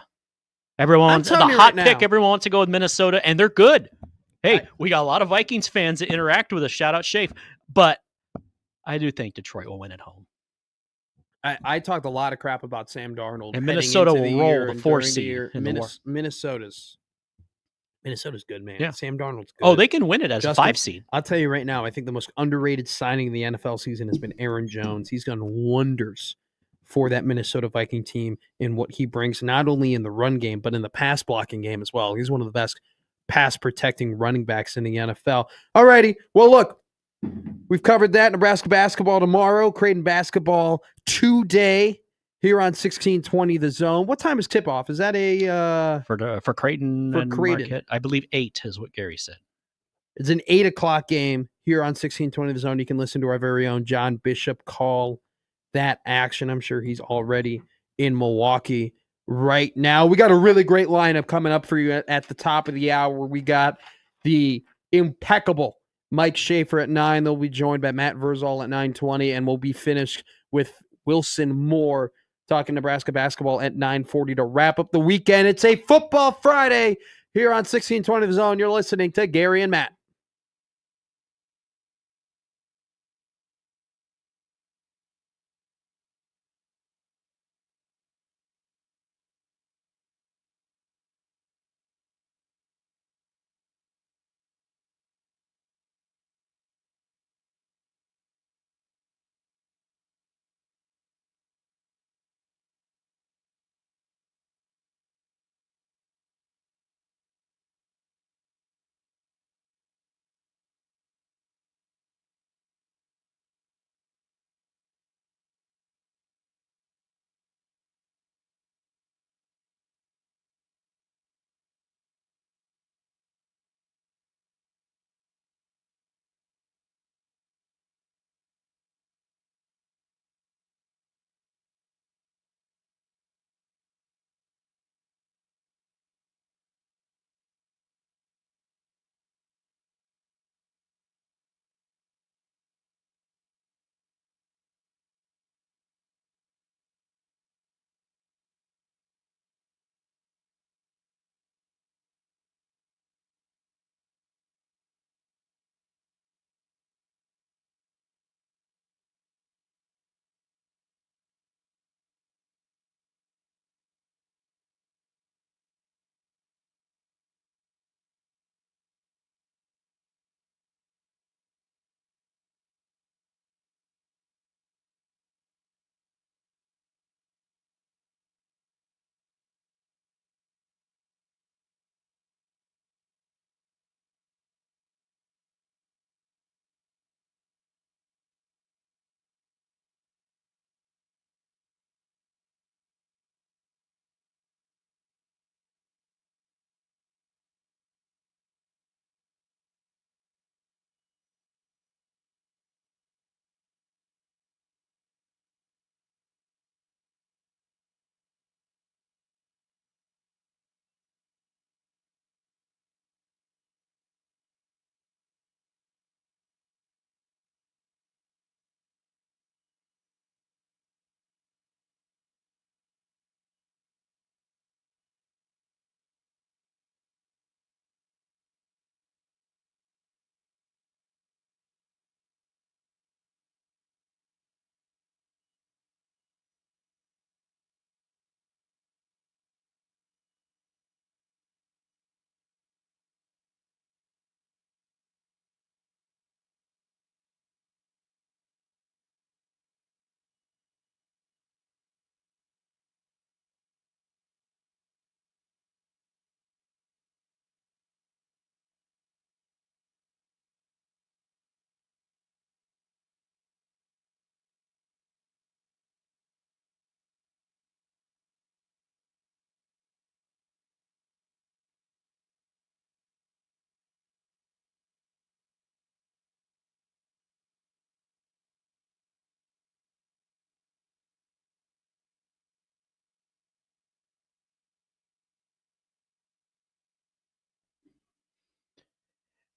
Everyone, the hot pick, everyone wants to go with Minnesota, and they're good. Hey, we got a lot of Vikings fans that interact with us. Shout out Schaefer. But I do think Detroit will win at home. I talked a lot of crap about Sam Darnold. And Minnesota will roll the 4 seed. Minnesota's good, man. Yeah. Sam Darnold's good. Oh, they can win it as Justin, a 5 seed. I'll tell you right now, I think the most underrated signing in the NFL season has been Aaron Jones. He's done wonders for that Minnesota Viking team in what he brings, not only in the run game, but in the pass blocking game as well. He's one of the best pass protecting running backs in the NFL. All righty. Well, look, we've covered that. Nebraska basketball tomorrow, Kraton basketball today here on 1620 The Zone. What time is tip-off? Is that for Kraton and Marquette? I believe 8 is what Gary said. It's an 8 o'clock game here on 1620 The Zone. You can listen to our very own John Bishop call that action. I'm sure he's already in Milwaukee right now. We got a really great lineup coming up for you at the top of the hour. We got the impeccable Mike Schaefer at 9. They'll be joined by Matt Verzal at 9:20, and we'll be finished with Wilson Moore talking Nebraska basketball at 9:40 to wrap up the weekend. It's a football Friday Here on 1620 The Zone, you're listening to Gary and Matt.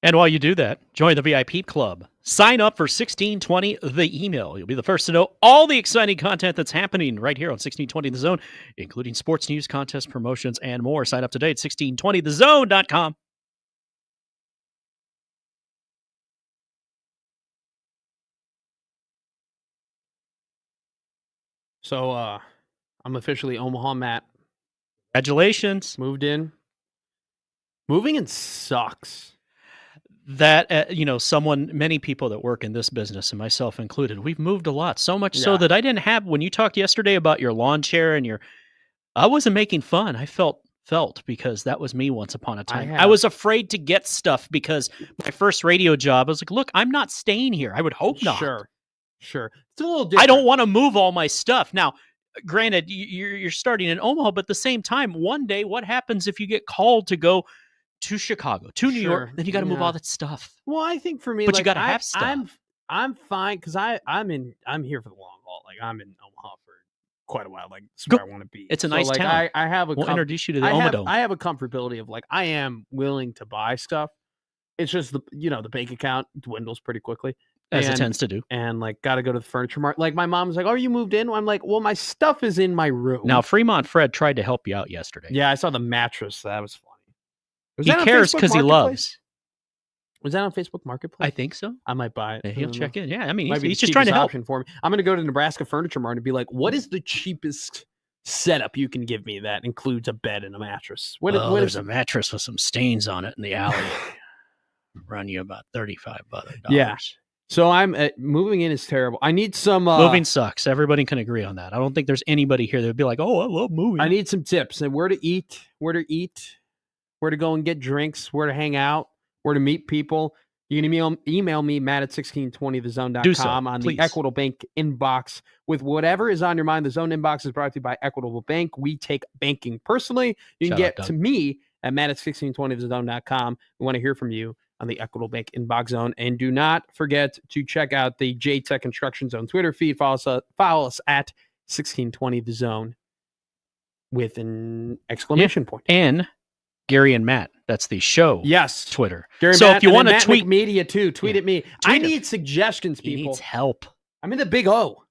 And while you do that, join the VIP club. Sign up for 1620 The Email. You'll be the first to know all the exciting content that's happening right here on 1620 The Zone, including sports news, contests, promotions, and more. Sign up today at 1620thezone.com. So I'm officially Omaha Matt. Congratulations. Moved in. Moving in sucks. That, many people that work in this business, and myself included, we've moved a lot. So much so Yeah. that I didn't have, when you talked yesterday about your lawn chair and I wasn't making fun. I felt because that was me once upon a time. I was afraid to get stuff because my first radio job, I was like, look, I'm not staying here. I would hope not. Sure. It's a little different. I don't want to move all my stuff. Now, granted, you're starting in Omaha, but at the same time, one day, what happens if you get called to go to Chicago, to New York? Then you got to move all that stuff. Well, I think for me, But like, you got to have stuff. I'm fine because I'm here for the long haul. Like, I'm in Omaha for quite a while. Like, it's where I want to be. It's a nice town. I have a. We'll introduce you to the Omadome. I have a comfortability of, like, I am willing to buy stuff. It's just the bank account dwindles pretty quickly, as it tends to do. And, like, got to go to the furniture market. Like, my mom's like, "Oh, you moved in?" I'm like, "Well, my stuff is in my room." Now, Fremont Fred tried to help you out yesterday. Yeah, I saw the mattress. That was funny. He cares because he loves. Was that on Facebook Marketplace? I think so. I might buy it. Yeah, he'll check in. Yeah, I mean, Might be he's the just trying to cheapest help. option for me. I'm going to go to Nebraska Furniture Mart and be like, what is the cheapest setup you can give me that includes a bed and a mattress? There's a mattress with some stains on it in the alley. Run you about $35. Yeah. So I'm moving in is terrible. I need some moving sucks. Everybody can agree on that. I don't think there's anybody here that would be like, "Oh, I love moving." I need some tips and where to eat, where to go and get drinks, where to hang out, where to meet people. You can email me, Matt at 1620thezone.com on please. the Equitable Bank inbox with whatever is on your mind. The Zone inbox is brought to you by Equitable Bank. We take banking personally. You can get to me at Matt at 1620thezone.com. We want to hear from you on the Equitable Bank inbox zone. And do not forget to check out the J-Tech Construction Zone Twitter feed. Follow us at 1620thezone with an exclamation point. And Gary and Matt. That's the show. Yes. Twitter. Gary so Matt, if you want to tweet media too, tweet at me. I need suggestions, people. He needs help. I'm in the Big O.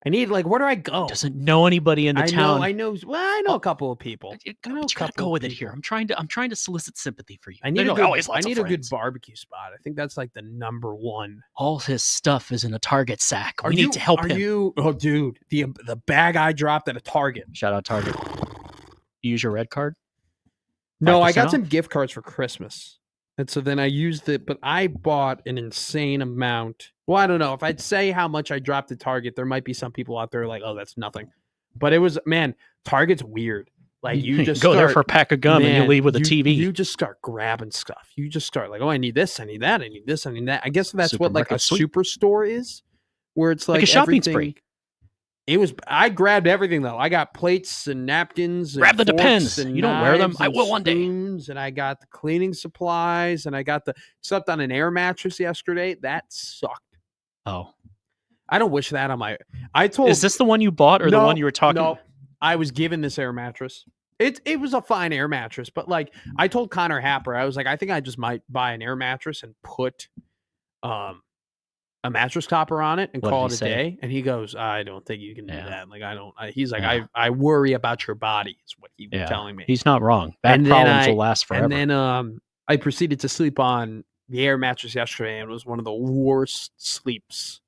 I need where do I go? Doesn't know anybody in the town. I know a couple of people. You gotta go with it here. I'm trying to solicit sympathy for you. I need a good barbecue spot. I think that's like the number one. All his stuff is in a Target sack. We need to help him. Oh, dude, the bag I dropped at a Target. Shout out Target. You use your red card? No, I got some gift cards for Christmas. And so then I used it, but I bought an insane amount. Well, I don't know. If I'd say how much I dropped at Target, there might be some people out there like, oh, that's nothing. But it was, man, Target's weird. Like you just go there for a pack of gum and you leave with a TV. You just start grabbing stuff. You just start like, oh, I need this, I need that, I need this, I need that. I guess that's what like a superstore is, where it's like a shopping spree. I grabbed everything though. I got plates and napkins. Grab the forks Depends. And you don't wear them. I will one day. And I got the cleaning supplies, and I got slept on an air mattress yesterday. That sucked. Oh, I don't wish that on my. Is this the one you bought or the one you were talking? No, I was given this air mattress. It was a fine air mattress, but like I told Connor Happer, I was like, I think I just might buy an air mattress and put, a mattress topper on it and call it a day. And he goes, I don't think you can do that. Like, he's like, I worry about your body is what he was telling me. He's not wrong. Back problems will last forever. And then I proceeded to sleep on the air mattress yesterday, and it was one of the worst sleeps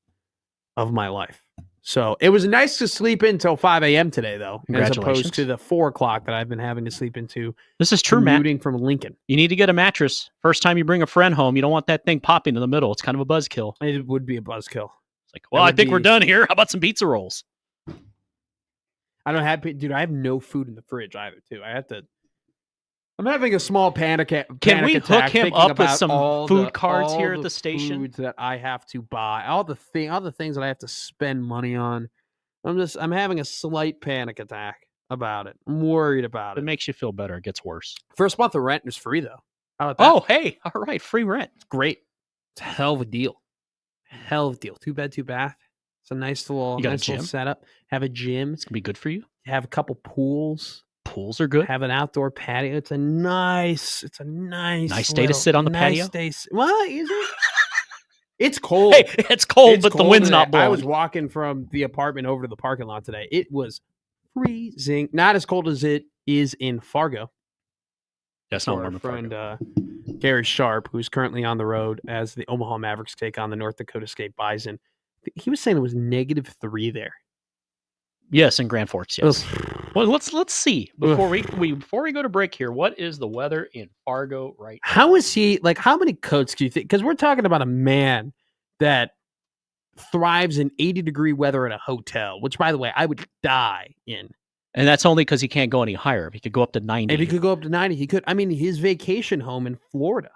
of my life. So it was nice to sleep until 5 a.m. today, though, as opposed to the 4 o'clock that I've been having to sleep into. This is true, Matt. Commuting from Lincoln. You need to get a mattress. First time you bring a friend home, you don't want that thing popping in the middle. It's kind of a buzzkill. It would be a buzzkill. It's like, well, I think we're done here. How about some pizza rolls? I don't have, dude. I have no food in the fridge either, too. I'm having a small panic. Can we hook him up with some food cards all here at the station? Foods that I have to buy, all the things that I have to spend money on. I'm having a slight panic attack about it. I'm worried about it. It makes you feel better. It gets worse. First month of rent is free though. How about that? Oh, hey, all right, free rent. It's great. It's a hell of a deal. 2 bed, 2 bath. It's a nice little setup. Have a gym. It's gonna be good for you. Have a couple pools. Pools are good. Have an outdoor patio. It's a nice day to sit on the patio. What is it? It's cold. Hey, it's cold, but the wind's not blowing. I was walking from the apartment over to the parking lot today. It was freezing. Not as cold as it is in Fargo. That's not our friend Gary Sharp, who's currently on the road as the Omaha Mavericks take on the North Dakota State Bison. He was saying it was -3 there. Yes, in Grand Forks. Yes. Well, let's see before we go to break here. What is the weather in Fargo right now? How is he? Like, how many coats do you think? Because we're talking about a man that thrives in 80-degree weather at a hotel, which, by the way, I would die in. And that's only because he can't go any higher. If he could go up to 90. If he could go up to 90, he could. I mean, his vacation home in Florida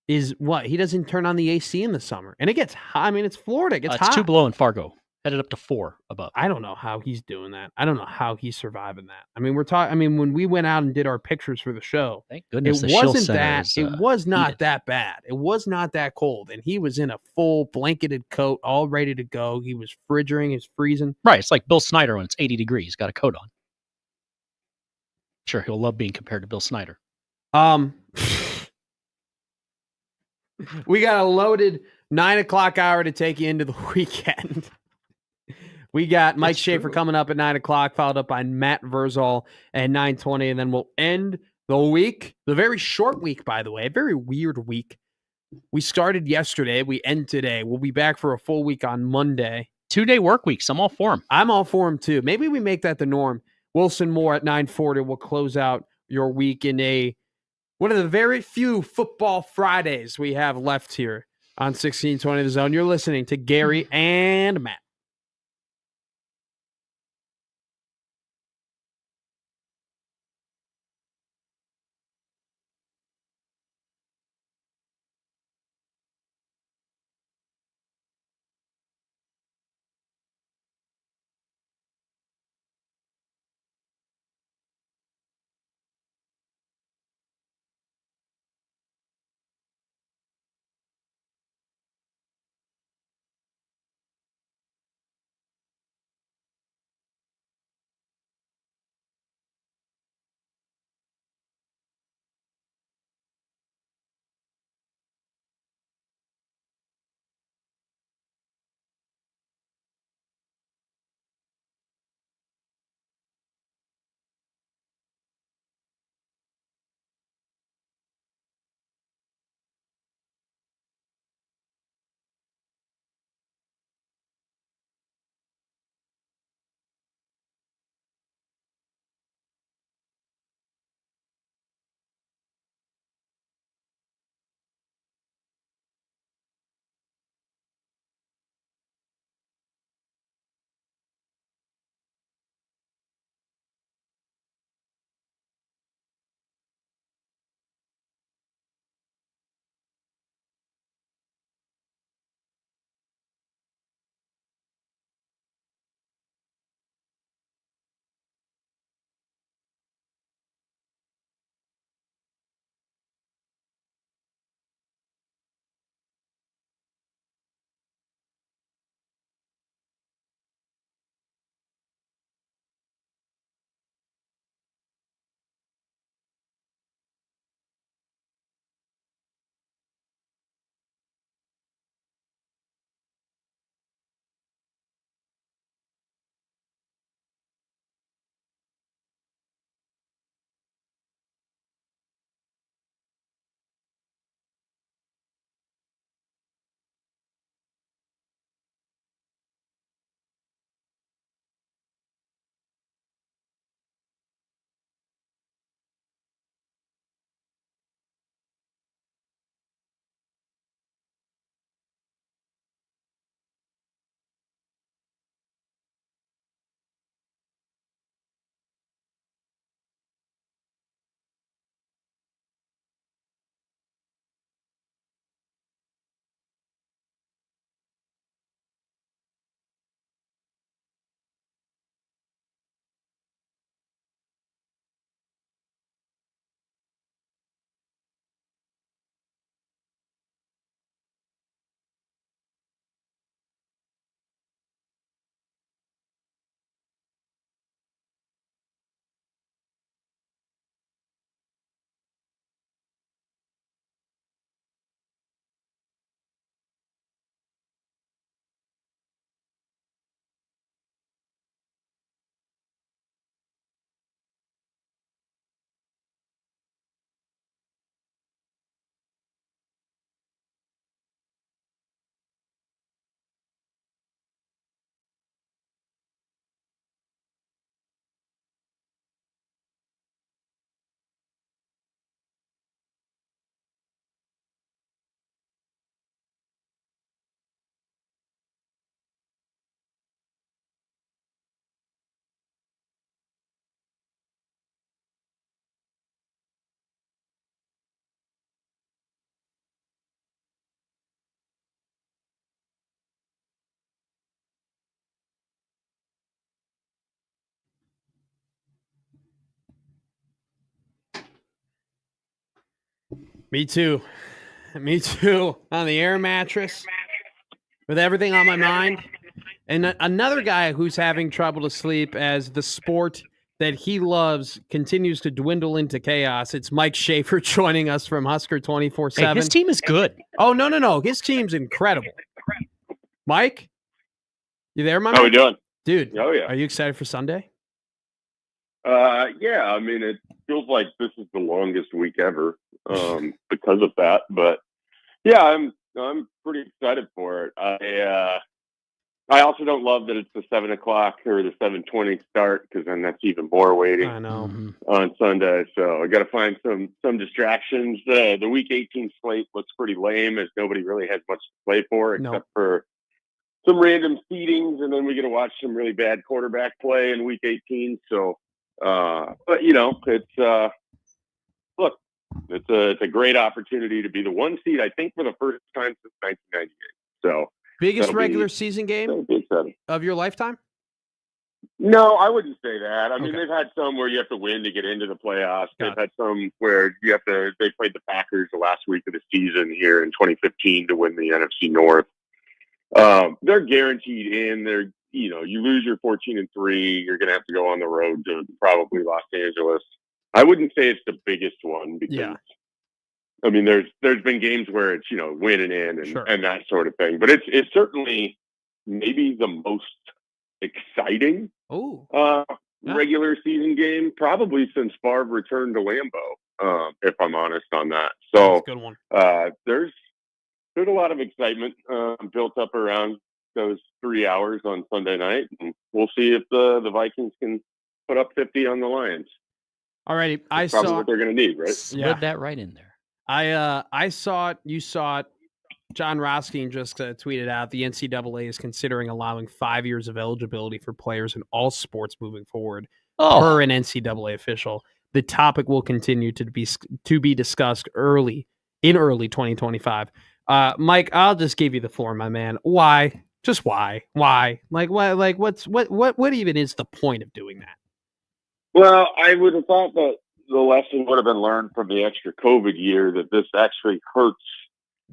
is what? He doesn't turn on the AC in the summer. And it gets hot. I mean, it's Florida. It gets hot. It's 2 below in Fargo. Headed up to 4 above. I don't know how he's doing that. I don't know how he's surviving that. I mean, when we went out and did our pictures for the show, thank goodness it was not that bad. It was not that cold. And he was in a full blanketed coat, all ready to go. He was frigid. He was freezing. Right. It's like Bill Snyder when it's 80 degrees. He's got a coat on. Sure, he'll love being compared to Bill Snyder. We got a loaded 9 o'clock hour to take you into the weekend. We got Mike Schaefer coming up at 9 o'clock, followed up by Matt Verzal at 9:20, and then we'll end the very short week, by the way, a very weird week. We started yesterday. We end today. We'll be back for a full week on Monday. 2-day work weeks. I'm all for them. I'm all for them, too. Maybe we make that the norm. Wilson Moore at 9:40 will close out your week in one of the very few football Fridays we have left here on 1620 The Zone. You're listening to Gary and Matt. Me too. Me too. On the air mattress with everything on my mind. And another guy who's having trouble to sleep as the sport that he loves continues to dwindle into chaos. It's Mike Schaefer joining us from Husker 24/7. Hey, his team is good. Oh, no. His team's incredible. Mike, you there, my man? How we doing? Dude, oh, yeah. Are you excited for Sunday? Yeah, I mean, feels like this is the longest week ever because of that. But yeah, I'm pretty excited for it. I also don't love that it's the 7 o'clock or the 7:20 start, because then that's even more waiting. I know. On Sunday. So I got to find some distractions. The Week 18 slate looks pretty lame, as nobody really has much to play for except for some random seedings, and then we get to watch some really bad quarterback play in Week 18. So, but you know, look, it's a great opportunity to be the 1 seed, I think, for the first time since 1998. So. Biggest regular season game of your lifetime? No, I wouldn't say that. I mean, they've had some where you have to win to get into the playoffs. They've had some where they played the Packers the last week of the season here in 2015 to win the NFC North. They're guaranteed in. You lose your 14-3, you're going to have to go on the road to probably Los Angeles. I wouldn't say it's the biggest one because I mean, there's been games where it's, win and in and that sort of thing. But it's certainly maybe the most exciting regular season game probably since Favre returned to Lambeau, if I'm honest on that. So that's a good one. There's a lot of excitement built up around those 3 hours on Sunday night. And we'll see if the Vikings can put up 50 on the Lions. All righty. That's probably what they're going to need, right? Slid that right in there. I saw it. You saw it. John Roskin just tweeted out the NCAA is considering allowing 5 years of eligibility for players in all sports moving forward. Per an NCAA official, the topic will continue to be discussed early 2025. Mike, I'll just give you the floor, my man. Why? Just why? Why? Like what? Like what even is the point of doing that? Well, I would have thought that the lesson would have been learned from the extra COVID year, that this actually hurts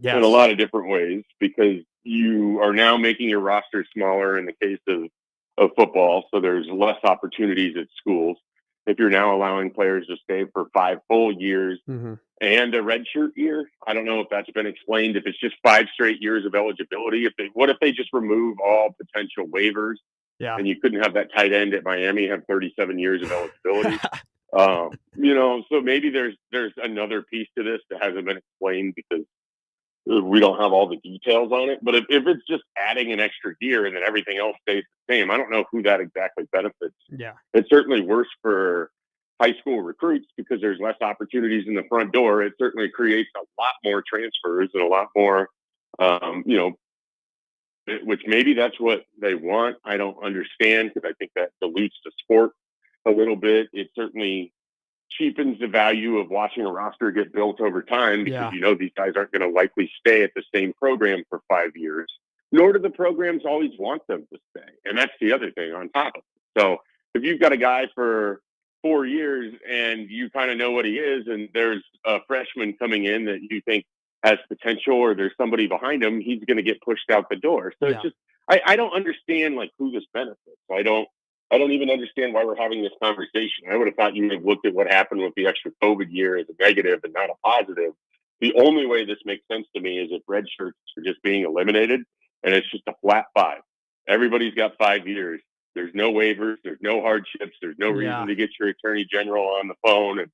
in a lot of different ways, because you are now making your roster smaller in the case of football. So there's less opportunities at schools. If you're now allowing players to stay for 5 full years and a redshirt year, I don't know if that's been explained. If it's just 5 straight years of eligibility, what if they just remove all potential waivers? Yeah. And you couldn't have that tight end at Miami have 37 years of eligibility. So maybe there's another piece to this that hasn't been explained because we don't have all the details on it. But if it's just adding an extra year and then everything else stays the same, I don't know who that exactly benefits. Yeah. It's certainly worse for high school recruits because there's less opportunities in the front door. It certainly creates a lot more transfers and a lot more, which maybe that's what they want. I don't understand, because I think that dilutes the sport a little bit. It certainly cheapens the value of watching a roster get built over time, because these guys aren't going to likely stay at the same program for 5 years, nor do the programs always want them to stay. And that's the other thing on top of it. So if you've got a guy for 4 years and you kind of know what he is, and there's a freshman coming in that you think has potential, or there's somebody behind him, he's going to get pushed out the door. So it's just, I don't understand who this benefits. I don't even understand why we're having this conversation. I would have thought you would have looked at what happened with the extra COVID year as a negative and not a positive. The only way this makes sense to me is if red shirts are just being eliminated and it's just a flat 5. Everybody's got 5 years. There's no waivers. There's no hardships. There's no reason to get your attorney general on the phone and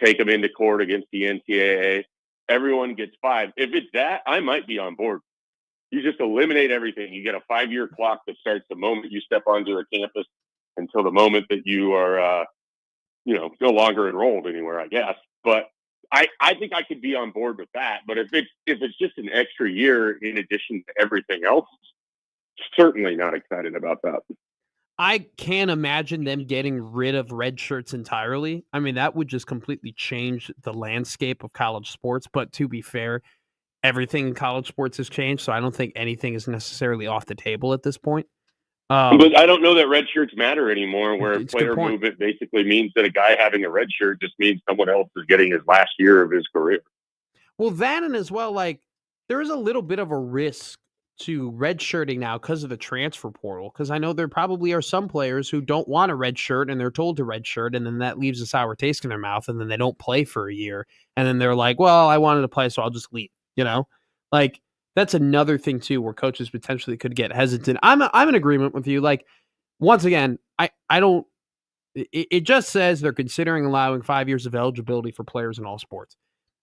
take them into court against the NCAA. Everyone gets 5. If it's that, I might be on board. You just eliminate everything. You get a 5-year clock that starts the moment you step onto a campus until the moment that you are, no longer enrolled anywhere, I guess. But I think I could be on board with that. But if it's just an extra year in addition to everything else, certainly not excited about that. I can't imagine them getting rid of red shirts entirely. I mean, that would just completely change the landscape of college sports. But to be fair, everything in college sports has changed, so I don't think anything is necessarily off the table at this point. But I don't know that red shirts matter anymore, where player movement basically means that a guy having a red shirt just means someone else is getting his last year of his career. Well, that, and as well, there is a little bit of a risk to redshirting now because of the transfer portal, because I know there probably are some players who don't want a red shirt and they're told to redshirt, and then that leaves a sour taste in their mouth, and then they don't play for a year, and then they're like, well, I wanted to play, so I'll just leave, that's another thing too, where coaches potentially could get hesitant. I'm in agreement with you. Once again, I don't, It just says they're considering allowing 5 years of eligibility for players in all sports.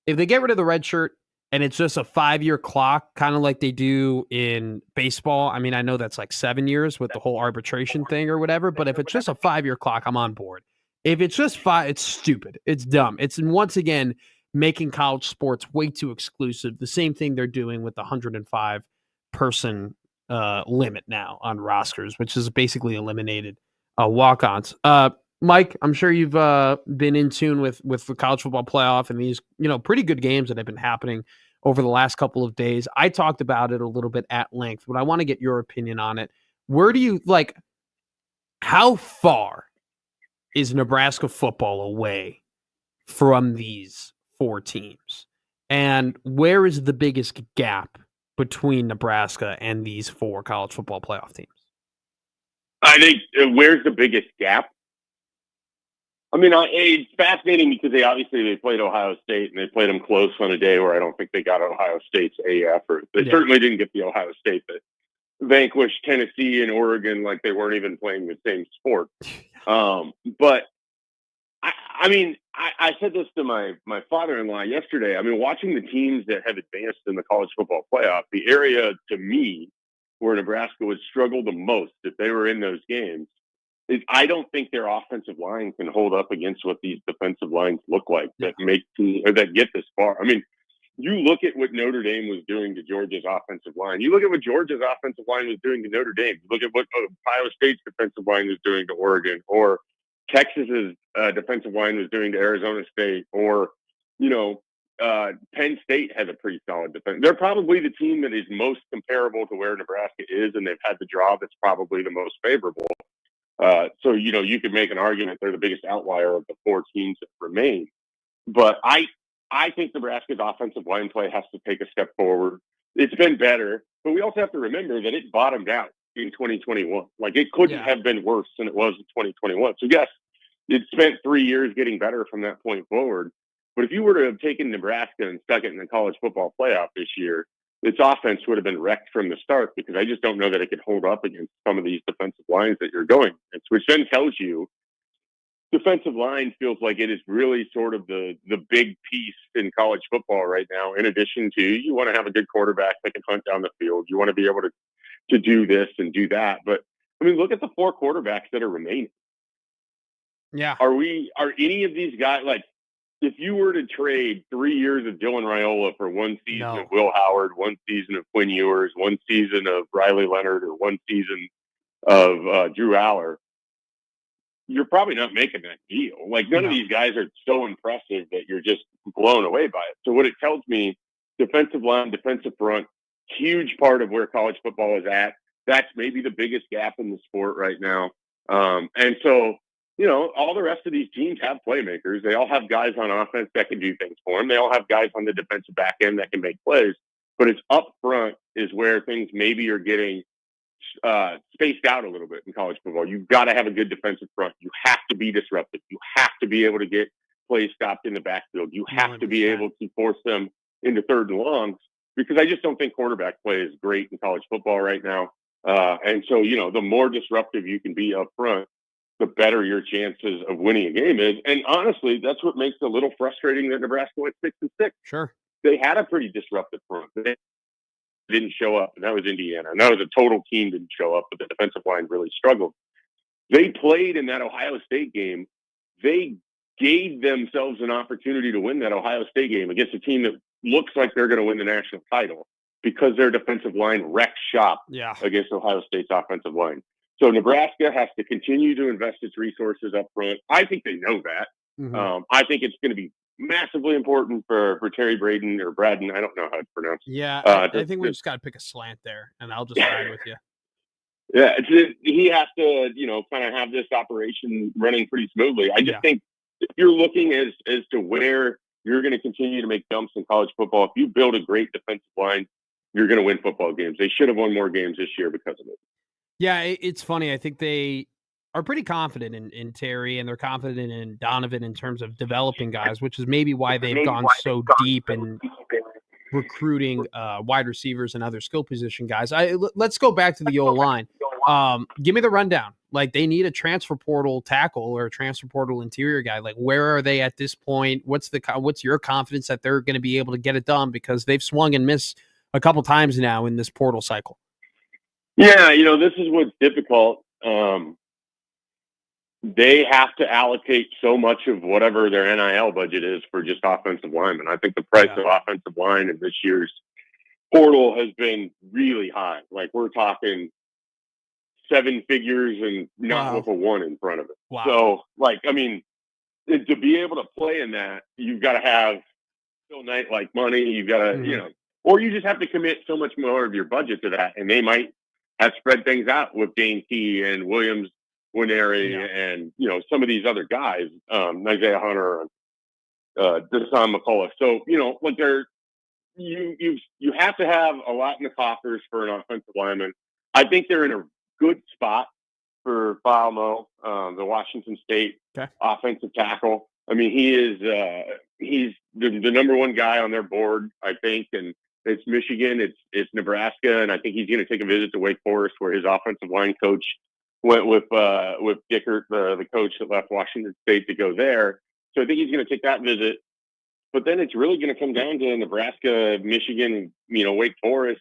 If they get rid of the red shirt and it's just a 5-year clock, kind of like they do in baseball, I mean, I know that's like 7 years with the whole arbitration thing or whatever, but if it's just a 5-year clock, I'm on board. If it's just 5, it's stupid. It's dumb. It's, once again, making college sports way too exclusive. The same thing they're doing with the 105 person limit now on rosters, which has basically eliminated walk-ons. Mike, I'm sure you've been in tune with the college football playoff and these, pretty good games that have been happening over the last couple of days. I talked about it a little bit at length, but I want to get your opinion on it. Where do you how far is Nebraska football away from these 4 teams? And where is the biggest gap between Nebraska and these 4 college football playoff teams? I think where's the biggest gap? I mean, it's fascinating because they played Ohio State and they played them close on a day where I don't think they got Ohio State's A effort. They certainly didn't get the Ohio State that vanquished Tennessee and Oregon like they weren't even playing the same sport. But I said this to my father-in-law yesterday. I mean, watching the teams that have advanced in the college football playoff, the area to me where Nebraska would struggle the most if they were in those games is I don't think their offensive line can hold up against what these defensive lines look like that get this far. I mean, you look at what Notre Dame was doing to Georgia's offensive line. You look at what Georgia's offensive line was doing to Notre Dame. You look at what Ohio State's defensive line was doing to Oregon, or Texas's defensive line was doing to Arizona State, or, Penn State has a pretty solid defense. They're probably the team that is most comparable to where Nebraska is, and they've had the draw that's probably the most favorable. So, you could make an argument they're the biggest outlier of the 4 teams that remain. But I think Nebraska's offensive line play has to take a step forward. It's been better, but we also have to remember that it bottomed out in 2021. Like, it couldn't have been worse than it was in 2021. So, yes, it spent 3 years getting better from that point forward. But if you were to have taken Nebraska and stuck it in the college football playoff this year, its offense would have been wrecked from the start, because I just don't know that it could hold up against some of these defensive lines that you're going against, which then tells you defensive line feels like it is really sort of the big piece in college football right now. In addition to, you want to have a good quarterback that can hunt down the field. You want to be able to do this and do that. But I mean, look at the 4 quarterbacks that are remaining. Yeah. Are any of these guys, like, if you were to trade 3 years of Dylan Raiola for 1 season of Will Howard, 1 season of Quinn Ewers, 1 season of Riley Leonard, or 1 season of Drew Aller, you're probably not making that deal. Like, none of these guys are so impressive that you're just blown away by it. So what it tells me, defensive line, defensive front, huge part of where college football is at. That's maybe the biggest gap in the sport right now. And so, all the rest of these teams have playmakers. They all have guys on offense that can do things for them. They all have guys on the defensive back end that can make plays. But it's up front is where things maybe are getting spaced out a little bit in college football. You've got to have a good defensive front. You have to be disruptive. You have to be able to get plays stopped in the backfield. You have 100%. To be able to force them into 3rd and longs, because I just don't think quarterback play is great in college football right now. And so, the more disruptive you can be up front, the better your chances of winning a game is. And honestly, that's what makes it a little frustrating that Nebraska went 6-6. Sure. They had a pretty disruptive front. They didn't show up, and that was Indiana. And that was a total team didn't show up, but the defensive line really struggled. They played in that Ohio State game. They gave themselves an opportunity to win that Ohio State game against a team that looks like they're going to win the national title, because their defensive line wrecked shop against Ohio State's offensive line. So Nebraska has to continue to invest its resources up front. I think they know that. Mm-hmm. I think it's going to be massively important for Terry Braden or Braden. I don't know how to pronounce it. Yeah, I think we just got to pick a slant there, and I'll just ride with you. Yeah, he has to, kind of have this operation running pretty smoothly. I just think if you're looking as to where you're going to continue to make jumps in college football, if you build a great defensive line, you're going to win football games. They should have won more games this year because of it. Yeah, it's funny. I think they are pretty confident in Terry, and they're confident in Donovan in terms of developing guys, which is maybe why they've gone so deep in recruiting wide receivers and other skill position guys. Let's go back to the O-line. Give me the rundown. Like, they need a transfer portal tackle or a transfer portal interior guy. Like, where are they at this point? What's your confidence that they're going to be able to get it done? Because they've swung and missed a couple times now in this portal cycle. Yeah, this is what's difficult. They have to allocate so much of whatever their NIL budget is for just offensive linemen. I think the price of offensive line in this year's portal has been really high. Like, we're talking 7 figures and not with a 1 in front of it. Wow. So, to be able to play in that, you've got to have Phil Knight-like money. You've got to, or you just have to commit so much more of your budget to that. And they might have spread things out with Dane Key and Williams Winery and, some of these other guys, Isaiah Hunter and Deshaun McCullough. So, you have to have a lot in the coffers for an offensive lineman. I think they're in a good spot for Falmo, the Washington State offensive tackle. I mean, he's the number one guy on their board, I think, and it's Michigan, it's Nebraska, and I think he's going to take a visit to Wake Forest, where his offensive line coach went with Dickert, the coach that left Washington State, to go there. So I think he's going to take that visit. But then it's really going to come down to Nebraska, Michigan, Wake Forest.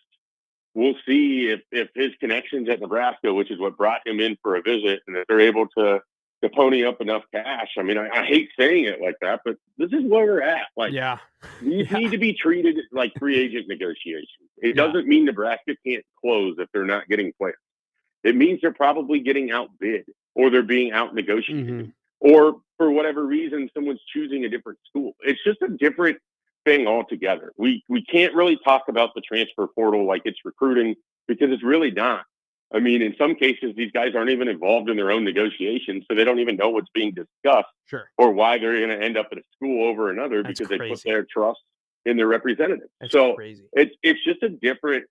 We'll see if his connections at Nebraska, which is what brought him in for a visit, and if they're able to pony up enough cash. I mean, I hate saying it like that, but this is where we're at. These need to be treated like free agent negotiations. It doesn't mean Nebraska can't close if they're not getting players. It means they're probably getting outbid, or they're being out negotiated, or for whatever reason, someone's choosing a different school. It's just a different thing altogether. We can't really talk about the transfer portal like it's recruiting, because it's really not. I mean, in some cases, these guys aren't even involved in their own negotiations, so they don't even know what's being discussed or why they're going to end up at a school over another. That's because crazy. They put their trust in their representatives. That's crazy. It's just a different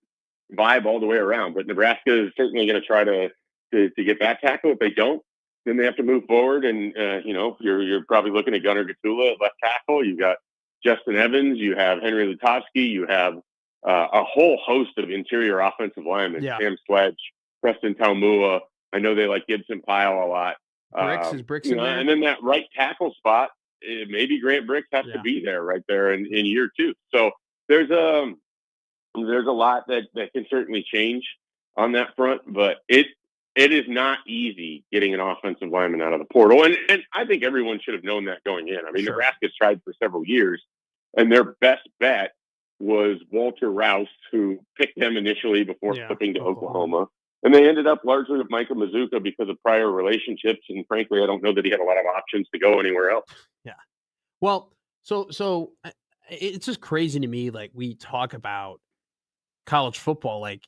vibe all the way around. But Nebraska is certainly going to try to get that tackle. If they don't, then they have to move forward. And you're probably looking at Gunnar Gatula at left tackle. You've got Justin Evans. You have Henry Lutovsky. You have a whole host of interior offensive linemen. Sam Sledge, Preston Taumua. I know they like Gibson Pyle a lot. Bricks in there? And then that right tackle spot, maybe Grant Bricks has to be there right there in year 2. So there's a lot that can certainly change on that front, but it is not easy getting an offensive lineman out of the portal. And I think everyone should have known that going in. I mean, Nebraska's tried for several years, and their best bet was Walter Rouse, who picked them initially before flipping to Oklahoma. And they ended up largely with Micah Mazuka because of prior relationships. And frankly, I don't know that he had a lot of options to go anywhere else. Yeah. Well, so it's just crazy to me. Like, we talk about college football, like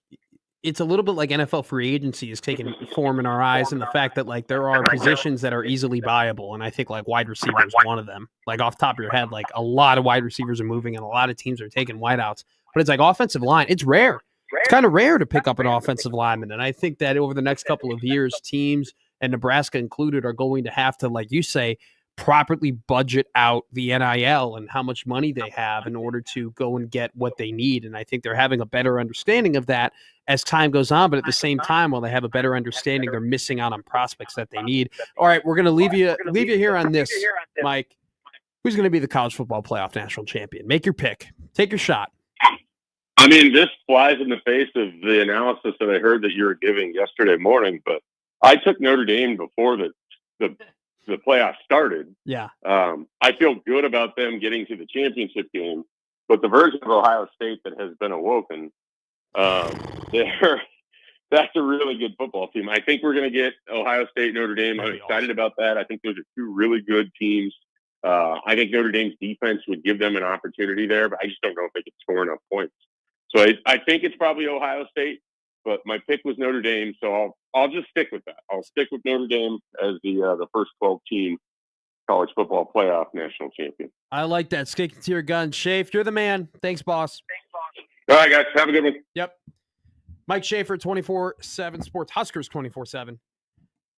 it's a little bit like NFL free agency is taking form in our eyes, and the fact that like there are positions that are easily viable, and I think like wide receiver is one of them. Like, off the top of your head, like a lot of wide receivers are moving, and a lot of teams are taking wideouts. But it's like offensive line, it's rare. It's kind of rare to pick up an offensive lineman, and I think that over the next couple of years, teams, and Nebraska included, are going to have to, like you say, properly budget out the NIL and how much money they have in order to go and get what they need. And I think they're having a better understanding of that as time goes on. But at the same time, while they have a better understanding, they're missing out on prospects that they need. All right, we're going to leave you here on this, Mike. Who's going to be the college football playoff national champion? Make your pick. Take your shot. I mean, this flies in the face of the analysis that I heard that you were giving yesterday morning, but I took Notre Dame before the playoffs started. Yeah. I feel good about them getting to the championship game, but the version of Ohio State that has been awoken, that's a really good football team. I think we're going to get Ohio State, Notre Dame. I'm excited about that. I think those are two really good teams. I think Notre Dame's defense would give them an opportunity there, but I just don't know if they could score enough points. So I think it's probably Ohio State, but my pick was Notre Dame, so I'll just stick with that. I'll stick with Notre Dame as the first 12-team college football playoff national champion. I like that. Sticking to your gun. Schaefer, you're the man. Thanks, boss. All right, guys. Have a good one. Yep. Mike Schaefer, 24/7 Sports, Huskers 24/7.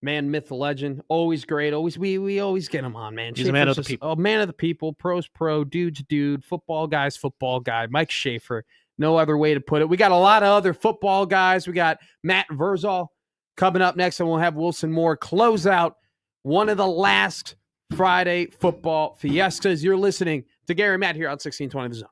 Man, myth, legend. Always great. We always get him on, man. He's a man of the people. Oh, man of the people. Pro's pro. Dude's dude. Football guy's football guy. Mike Schaefer. No other way to put it. We got a lot of other football guys. We got Matt Verzal Coming up next, and we'll have Wilson Moore close out one of the last Friday football fiestas. You're listening to Gary Matt here on 1620 The Zone.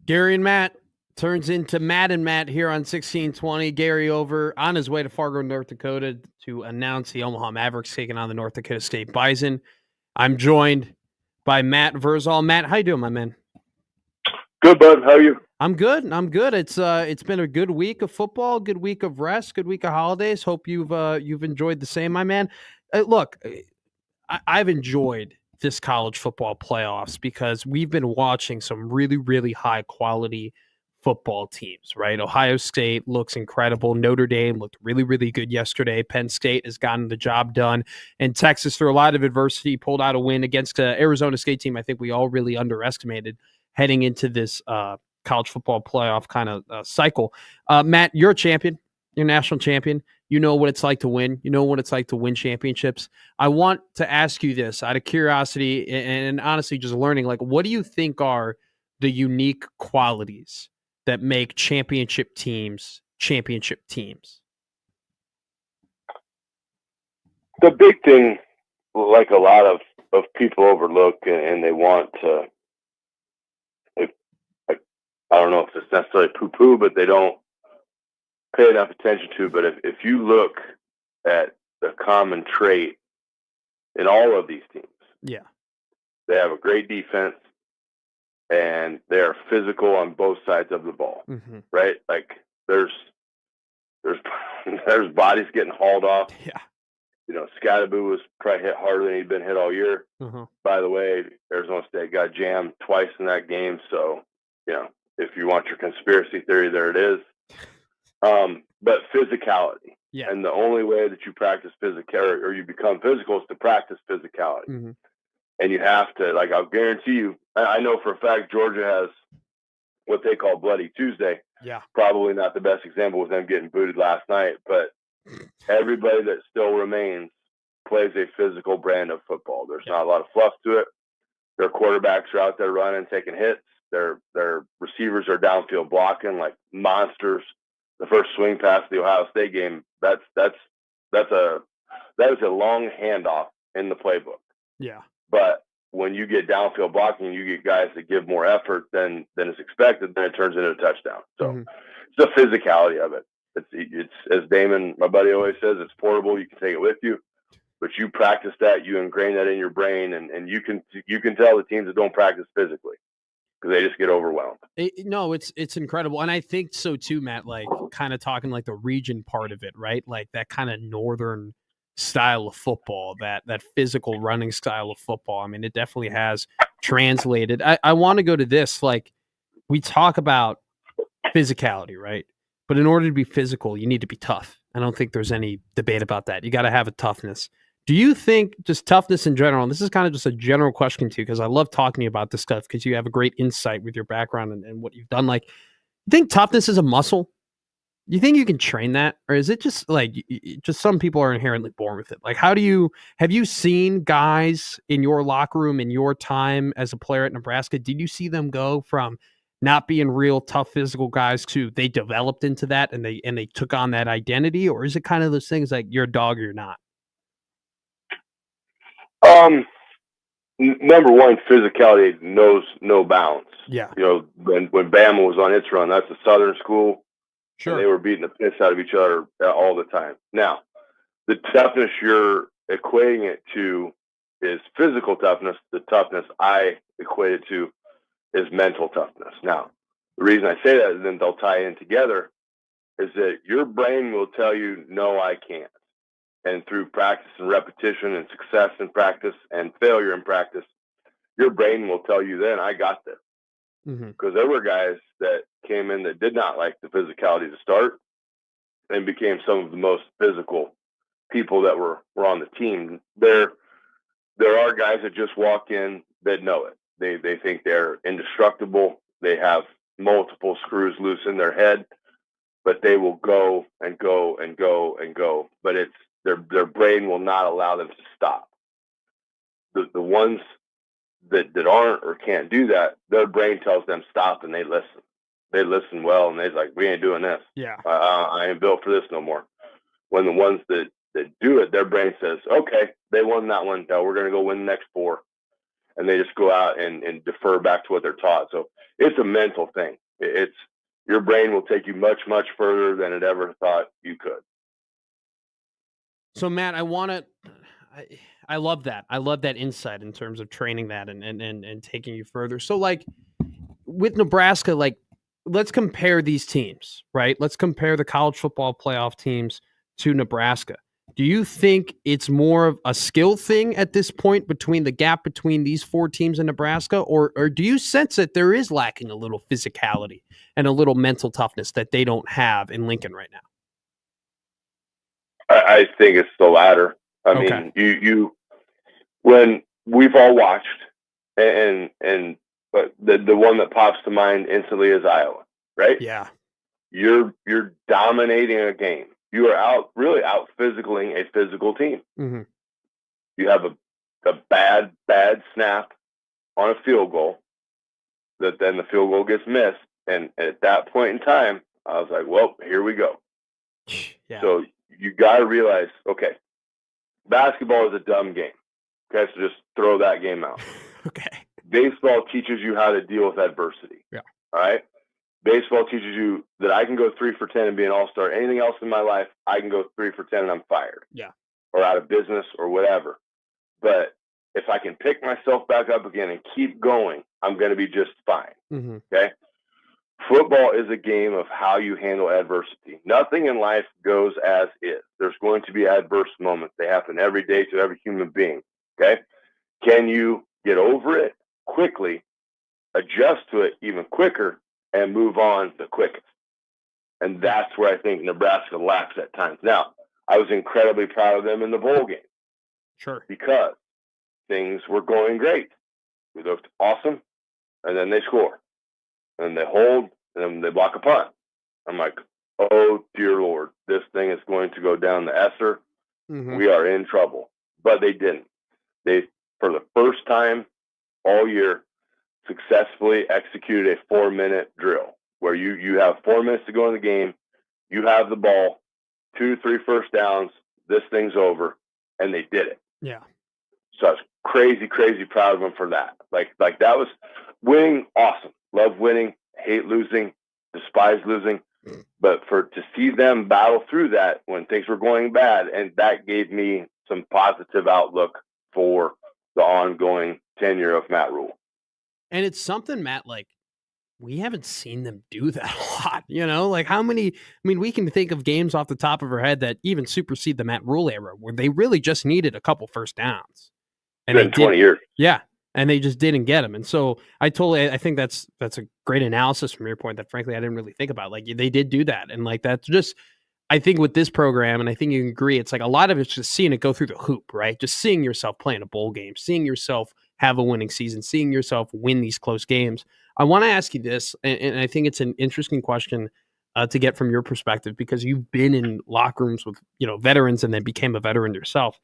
Gary and Matt turns into Matt and Matt here on 1620. Gary over on his way to Fargo, North Dakota to announce the Omaha Mavericks taking on the North Dakota State Bison. I'm joined by Matt Verzal. Matt, how you doing, my man? Good, bud. How are you? I'm good. It's been a good week of football, good week of rest, good week of holidays. Hope you've enjoyed the same, my man. Look, I've enjoyed this college football playoffs because we've been watching some really, really high quality football teams, right? Ohio State looks incredible. Notre Dame looked really, really good yesterday. Penn State has gotten the job done. And Texas, through a lot of adversity, pulled out a win against an Arizona State team I think we all really underestimated heading into this college football playoff kind of cycle. Matt, you're a champion. You're a national champion. You know what it's like to win. You know what it's like to win championships. I want to ask you this out of curiosity and honestly just learning, like, what do you think are the unique qualities that make championship teams? The big thing, like a lot of people overlook and they want to, I don't know if it's necessarily poo-poo, but they don't pay enough attention to. But if you look at the common trait in all of these teams, they have a great defense and they are physical on both sides of the ball, right? Like there's bodies getting hauled off. Yeah. You know, Scottaboo was probably hit harder than he'd been hit all year. By the way, Arizona State got jammed twice in that game. So, you know, if you want your conspiracy theory, there it is. But physicality. Yeah. And the only way that you practice physicality or you become physical is to practice physicality. And you have to, like, I'll guarantee you, I know for a fact Georgia has what they call Bloody Tuesday. Yeah. Probably not the best example with them getting booted last night, but everybody that still remains plays a physical brand of football. There's not a lot of fluff to it. Their quarterbacks are out there running, taking hits. Their receivers are downfield blocking like monsters. The first swing pass of the Ohio State game, that is a long handoff in the playbook. Yeah. But when you get downfield blocking, you get guys that give more effort than is expected, then it turns into a touchdown. So it's the physicality of it. It's as Damon, my buddy, always says, it's portable. You can take it with you, but you practice that, you ingrain that in your brain, and you can tell the teams that don't practice physically because they just get overwhelmed. It's incredible. And I think so too, Matt, like kind of talking like the region part of it, right? Like that kind of northern style of football, that physical running style of football. I mean, it definitely has translated. I want to go to this. Like we talk about physicality, right? But in order to be physical, you need to be tough. I don't think there's any debate about that. You got to have a toughness. Do you think just toughness in general, and this is kind of just a general question too, because I love talking to you about this stuff because you have a great insight with your background and what you've done. Like, you think toughness is a muscle? You think you can train that? Or is it just like, just some people are inherently born with it? Like, have you seen guys in your locker room in your time as a player at Nebraska? Did you see them go from not being real tough physical guys to they developed into that and they took on that identity? Or is it kind of those things like you're a dog or you're not? Number one, physicality knows no bounds. Yeah. You know, when Bama was on its run, that's a Southern school. Sure. They were beating the piss out of each other all the time. Now, the toughness you're equating it to is physical toughness. The toughness I equate it to is mental toughness. Now, the reason I say that, and then they'll tie in together, is that your brain will tell you, no, I can't. And through practice and repetition and success in practice and failure in practice, your brain will tell you then, I got this. Because there were guys that came in that did not like the physicality to start and became some of the most physical people that were on the team. There are guys that just walk in that know it. They think they're indestructible. They have multiple screws loose in their head, but they will go and go and go and go. But it's their brain will not allow them to stop. The ones that aren't or can't do that, their brain tells them stop, and they listen. They listen well, and they're like, we ain't doing this. Yeah, I ain't built for this no more. When the ones that do it, their brain says, okay, they won that one. Now we're going to go win the next 4. and they just go out and defer back to what they're taught. So it's a mental thing. It's your brain will take you much, much further than it ever thought you could. So Matt, I love that. I love that insight in terms of training that and taking you further. So like with Nebraska, like let's compare these teams, right? Let's compare the college football playoff teams to Nebraska. Do you think it's more of a skill thing at this point between the gap between these four teams in Nebraska, or do you sense that there is lacking a little physicality and a little mental toughness that they don't have in Lincoln right now? I think it's the latter. I mean, you when we've all watched, but the one that pops to mind instantly is Iowa, right? Yeah. You're dominating a game. You are really out physicaling a physical team. Mm-hmm. You have a bad snap on a field goal that then the field goal gets missed. And at that point in time, I was like, well, here we go. Yeah. So you got to realize, okay, basketball is a dumb game. Okay, so just throw that game out. Okay. Baseball teaches you how to deal with adversity. Yeah. All right? Baseball teaches you that I can go 3 for 10 and be an all-star. Anything else in my life, I can go 3 for 10 and I'm fired. Yeah. Or out of business or whatever. But if I can pick myself back up again and keep going, I'm going to be just fine. Mm-hmm. Okay? Football is a game of how you handle adversity. Nothing in life goes as is. There's going to be adverse moments. They happen every day to every human being. Okay? Can you get over it quickly, adjust to it even quicker, and move on the quickest? And that's where I think Nebraska lacks at times. Now, I was incredibly proud of them in the bowl game. Sure. Because things were going great. We looked awesome, and then they score. And they hold, and then they block a punt. I'm like, oh, dear Lord, this thing is going to go down the Esser. Mm-hmm. We are in trouble. But they didn't. They, for the first time all year, successfully executed a 4-minute drill where you have 4 minutes to go in the game. You have the ball, 2 to 3 first downs. This thing's over. And they did it. Yeah. So I was crazy, crazy proud of them for that. Like that was winning. Awesome. Love winning, hate losing, despise losing. But to see them battle through that when things were going bad, and that gave me some positive outlook for the ongoing tenure of Matt Rule. And it's something, Matt, like we haven't seen them do that a lot, like how many, I mean, we can think of games off the top of our head that even supersede the Matt Rule era where they really just needed a couple first downs. And in 20 years. Yeah. And they just didn't get them. And so I think that's a great analysis from your point that frankly, I didn't really think about. Like they did do that. And like, that's just, I think with this program, and I think you can agree, it's like a lot of it's just seeing it go through the hoop, right? Just seeing yourself playing a bowl game, seeing yourself have a winning season, seeing yourself win these close games. I want to ask you this, and I think it's an interesting question to get from your perspective because you've been in locker rooms with, veterans and then became a veteran yourself.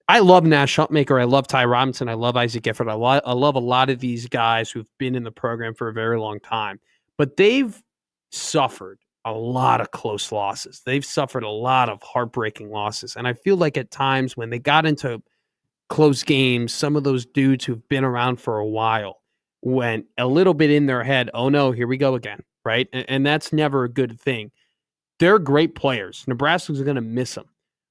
I love Nash Huntmaker. I love Ty Robinson. I love Isaac Gifford. I love a lot of these guys who've been in the program for a very long time, but they've suffered a lot of close losses. They've suffered a lot of heartbreaking losses. And I feel like at times when they got into close games, some of those dudes who've been around for a while went a little bit in their head, oh no, here we go again, right? And that's never a good thing. They're great players. Nebraska's going to miss them.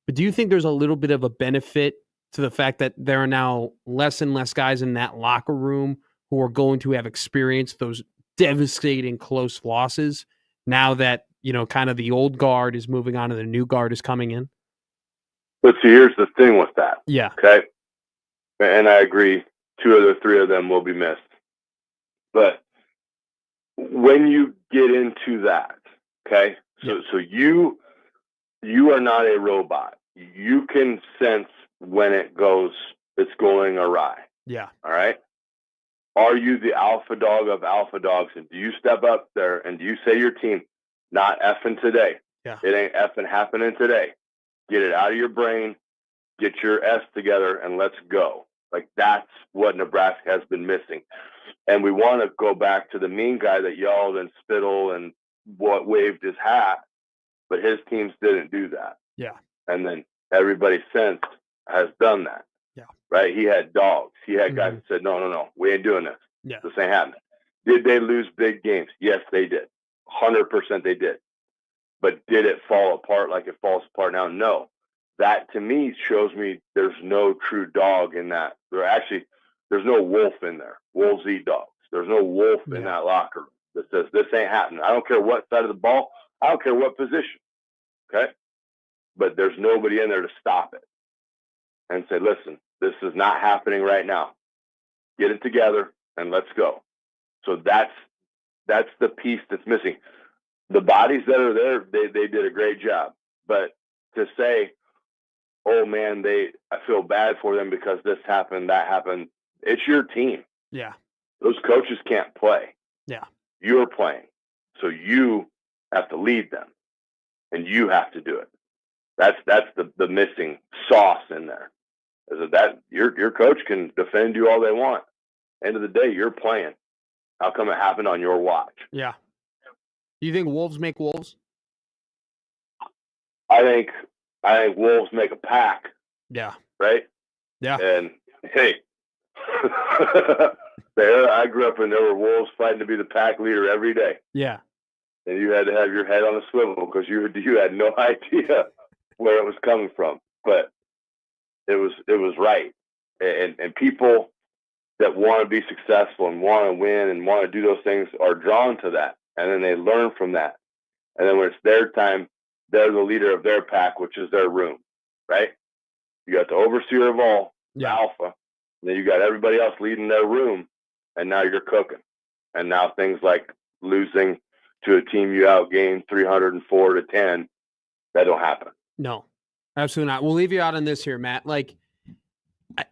But do you think there's a little bit of a benefit to the fact that there are now less and less guys in that locker room who are going to have experienced those devastating close losses now that, kind of the old guard is moving on and the new guard is coming in? But see, here's the thing with that. Yeah. Okay. And I agree. 2 of the 3 of them will be missed. But when you get into that, okay, so you are not a robot. You can sense when it's going awry. Yeah. All right. Are you the alpha dog of alpha dogs? And do you step up there and do you say to your team, not effing today? Yeah. It ain't effing happening today. Get it out of your brain, get your S together, and let's go. Like, that's what Nebraska has been missing. And we want to go back to the mean guy that yelled and spittled and waved his hat, but his teams didn't do that. Yeah. And then everybody since has done that. Yeah. Right? He had dogs. He had guys that said, no, we ain't doing this. Yeah. This ain't happening. Did they lose big games? Yes, they did. 100% they did. But did it fall apart like it falls apart now? No. That, to me, shows me there's no true dog in that. There's no wolf in there. Wolves eat dogs. There's no wolf in that locker room that says, this ain't happening. I don't care what side of the ball. I don't care what position. Okay? But there's nobody in there to stop it and say, listen, this is not happening right now. Get it together and let's go. So that's the piece that's missing. The bodies that are there, they did a great job. But to say, oh man, I feel bad for them because this happened, that happened. It's your team. Yeah. Those coaches can't play. Yeah. You're playing. So you have to lead them and you have to do it. That's the missing sauce in there. Is that your coach can defend you all they want. End of the day, you're playing. How come it happened on your watch? Yeah. Do you think wolves make wolves? I think wolves make a pack. Yeah. Right? Yeah. And hey, I grew up and there were wolves fighting to be the pack leader every day. Yeah. And you had to have your head on a swivel because you had no idea where it was coming from. But it was right. And people that want to be successful and want to win and want to do those things are drawn to that. And then they learn from that. And then when it's their time, they're the leader of their pack, which is their room, right? You got the overseer of all, the alpha. And then you got everybody else leading their room. And now you're cooking. And now things like losing to a team you outgained 304-10, that don't happen. No, absolutely not. We'll leave you out on this here, Matt. Like,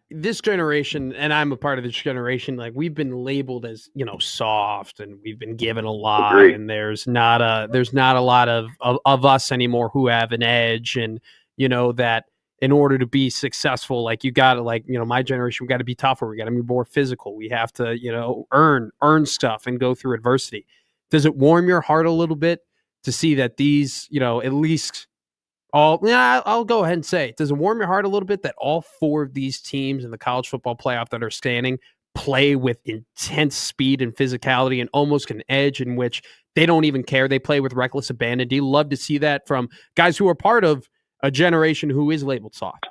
this generation, and I'm a part of this generation, like, we've been labeled as, soft, and we've been given a lot. Agreed. And there's not a lot of us anymore who have an edge, and that in order to be successful, like, you got to, my generation, we got to be tougher, we got to be more physical, we have to earn stuff and go through adversity. Does it warm your heart a little bit to see that these, at least I'll go ahead and say, does it warm your heart a little bit that all four of these teams in the college football playoff that are standing play with intense speed and physicality and almost an edge in which they don't even care? They play with reckless abandon. Do you love to see that from guys who are part of a generation who is labeled soft?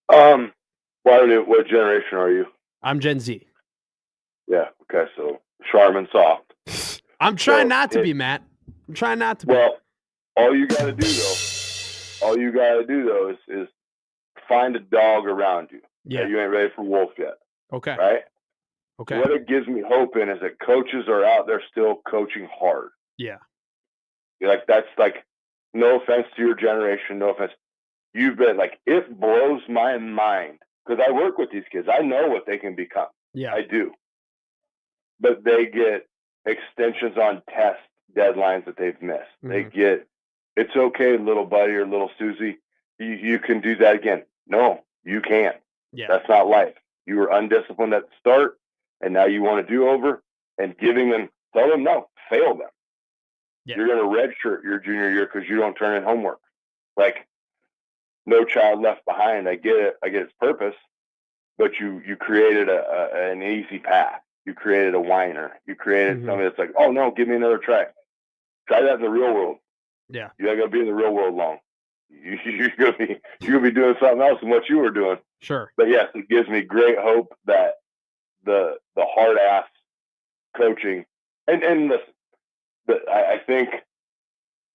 What generation are you? I'm Gen Z. Yeah. Okay. So Charmin soft. I'm trying not to be, Matt. I'm trying not to be. Well, all you got to do though is find a dog around you. Yeah. You ain't ready for wolf yet. Okay. Right? Okay. What it gives me hope in is that coaches are out there still coaching hard. Yeah. That's no offense to your generation, no offense. You've been it blows my mind because I work with these kids. I know what they can become. Yeah. I do. But they get extensions on test deadlines that they've missed. Mm-hmm. They get, it's okay, little buddy or little Susie, you can do that again. No, you can't. Yeah. That's not life. You were undisciplined at the start, and now you want to do over, and tell them no, fail them. Yeah. You're going to redshirt your junior year because you don't turn in homework. No child left behind. I get it. I get its purpose, but you created an easy path. You created a whiner. You created something that's like, oh no, give me another try. Try that in the real world. Yeah. You're not gonna be in the real world long. You're gonna be doing something else than what you were doing. Sure. But yes, it gives me great hope that the hard ass coaching and listen, I think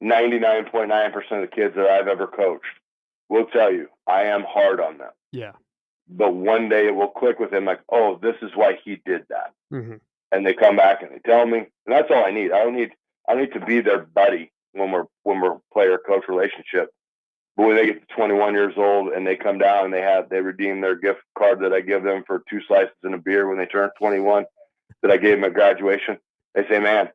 99.9% of the kids that I've ever coached will tell you I am hard on them. Yeah. But one day it will click with them, like, oh, this is why he did that. Mm-hmm. And they come back and they tell me, and that's all I need. I don't need to be their buddy when we're player coach relationship. But when they get to 21 years old and they come down and they redeem their gift card that I give them for 2 slices and a beer when they turn 21 that I gave them at graduation, they say, man,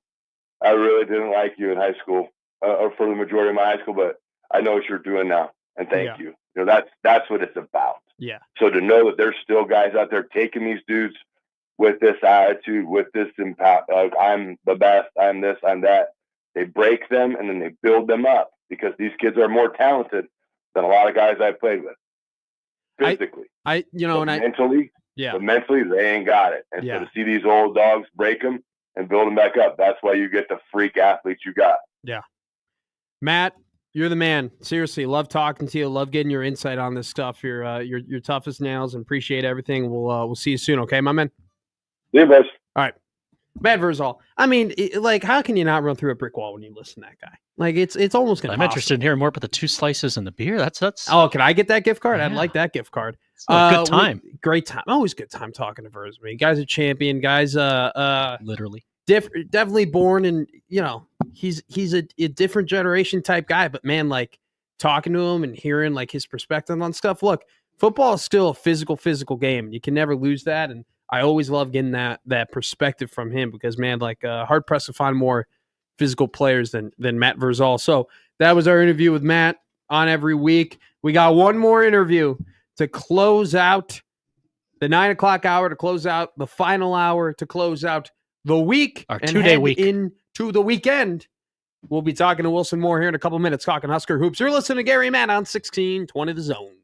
I really didn't like you in high school or for the majority of my high school, but I know what you're doing now, and thank you. That's what it's about. Yeah. So to know that there's still guys out there taking these dudes with this attitude, with this impact, I'm the best, I'm this, I'm that. They break them and then they build them up because these kids are more talented than a lot of guys I've played with. physically. Mentally, yeah, mentally they ain't got it. And so to see these old dogs break them and build them back up, that's why you get the freak athletes you got. Yeah. Matt, you're the man. Seriously, love talking to you. Love getting your insight on this stuff. You're tough as nails, and appreciate everything. We'll see you soon. Okay, my man. See you, boys. All right. Matt Verzal. I mean, how can you not run through a brick wall when you listen to that guy? Like, it's almost impossible. I'm interested in hearing more about the 2 slices and the beer. That's. Oh, can I get that gift card? I'd like that gift card. Good time. Great time. Always good time talking to Verz. I mean, guy's a champion. Guy's literally definitely born in, he's a different generation type guy. But man, like talking to him and hearing like his perspective on stuff. Look, football is still a physical game. You can never lose that. And I always love getting that perspective from him because, man, like hard pressed to find more physical players than Matt Verzal. So that was our interview with Matt on every week. We got one more interview to close out the 9 o'clock hour, to close out the final hour, to close out the week. Our 2-day week. Into the weekend. We'll be talking to Wilson Moore here in a couple minutes, talking Husker Hoops. You're listening to Gary Matt on 1620 The Zone.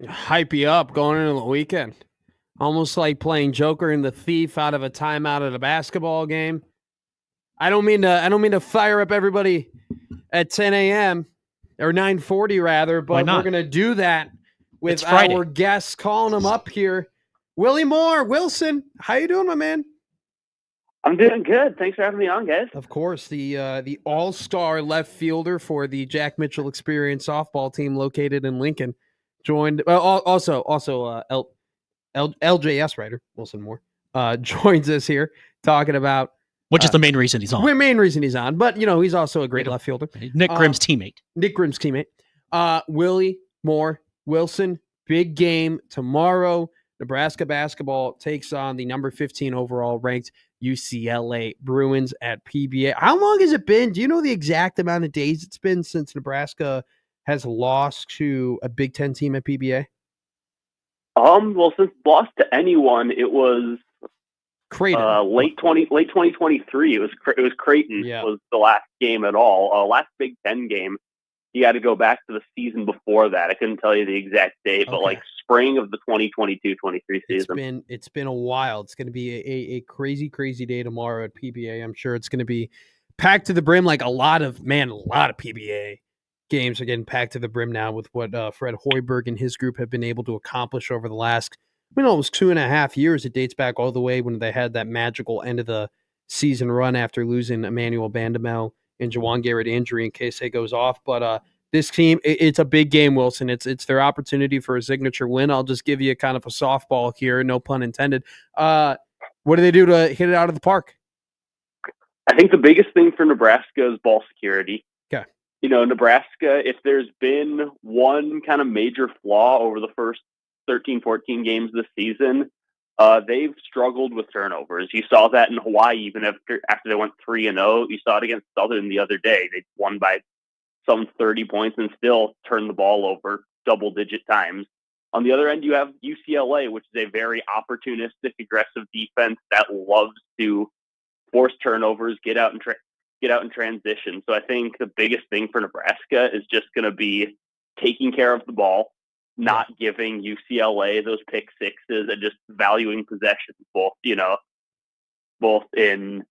Hype you up going into the weekend. Almost like playing Joker and the Thief out of a timeout at a basketball game. I don't mean to fire up everybody at 10 a.m. or 9:40 rather, but we're going to do that with our guests, calling them up here. Willie Moore, Wilson, how you doing, my man? I'm doing good. Thanks for having me on, guys. Of course, the all-star left fielder for the Jack Mitchell Experience softball team located in Lincoln, joined also LJS writer Wilson Moore joins us here talking about which is the main reason he's on. The main reason he's on, but he's also a great left fielder. Nick Grimm's teammate. Willie Moore, Wilson, big game tomorrow. Nebraska basketball takes on the number 15 overall ranked UCLA Bruins at PBA. How long has it been? Do you know the exact amount of days it's been since Nebraska has lost to a Big Ten team at PBA? Well, since lost to anyone, it was Kraton. Late 2023. It was Kraton was the last game at all. Last Big Ten game. You got to go back to the season before that. I couldn't tell you the exact date, but like spring of the 2022-23 season. It's been a while. It's going to be a crazy, crazy day tomorrow at PBA. I'm sure it's going to be packed to the brim. Like a lot of PBA games are getting packed to the brim now with what Fred Hoiberg and his group have been able to accomplish over the last, almost 2.5 years. It dates back all the way when they had that magical end of the season run after losing Emmanuel Bandamel and Jawan Garrett injury in case it goes off. But this team, it's a big game, Wilson. It's their opportunity for a signature win. I'll just give you kind of a softball here, no pun intended. What do they do to hit it out of the park? I think the biggest thing for Nebraska is ball security. Okay. Nebraska, if there's been one kind of major flaw over the first 13, 14 games this season, they've struggled with turnovers. You saw that in Hawaii, even after they went 3-0. You saw it against Southern the other day. They won by some 30 points and still turned the ball over double-digit times. On the other end, you have UCLA, which is a very opportunistic, aggressive defense that loves to force turnovers, get out in transition. So I think the biggest thing for Nebraska is just going to be taking care of the ball, not giving UCLA those pick sixes, and just valuing possessions, both in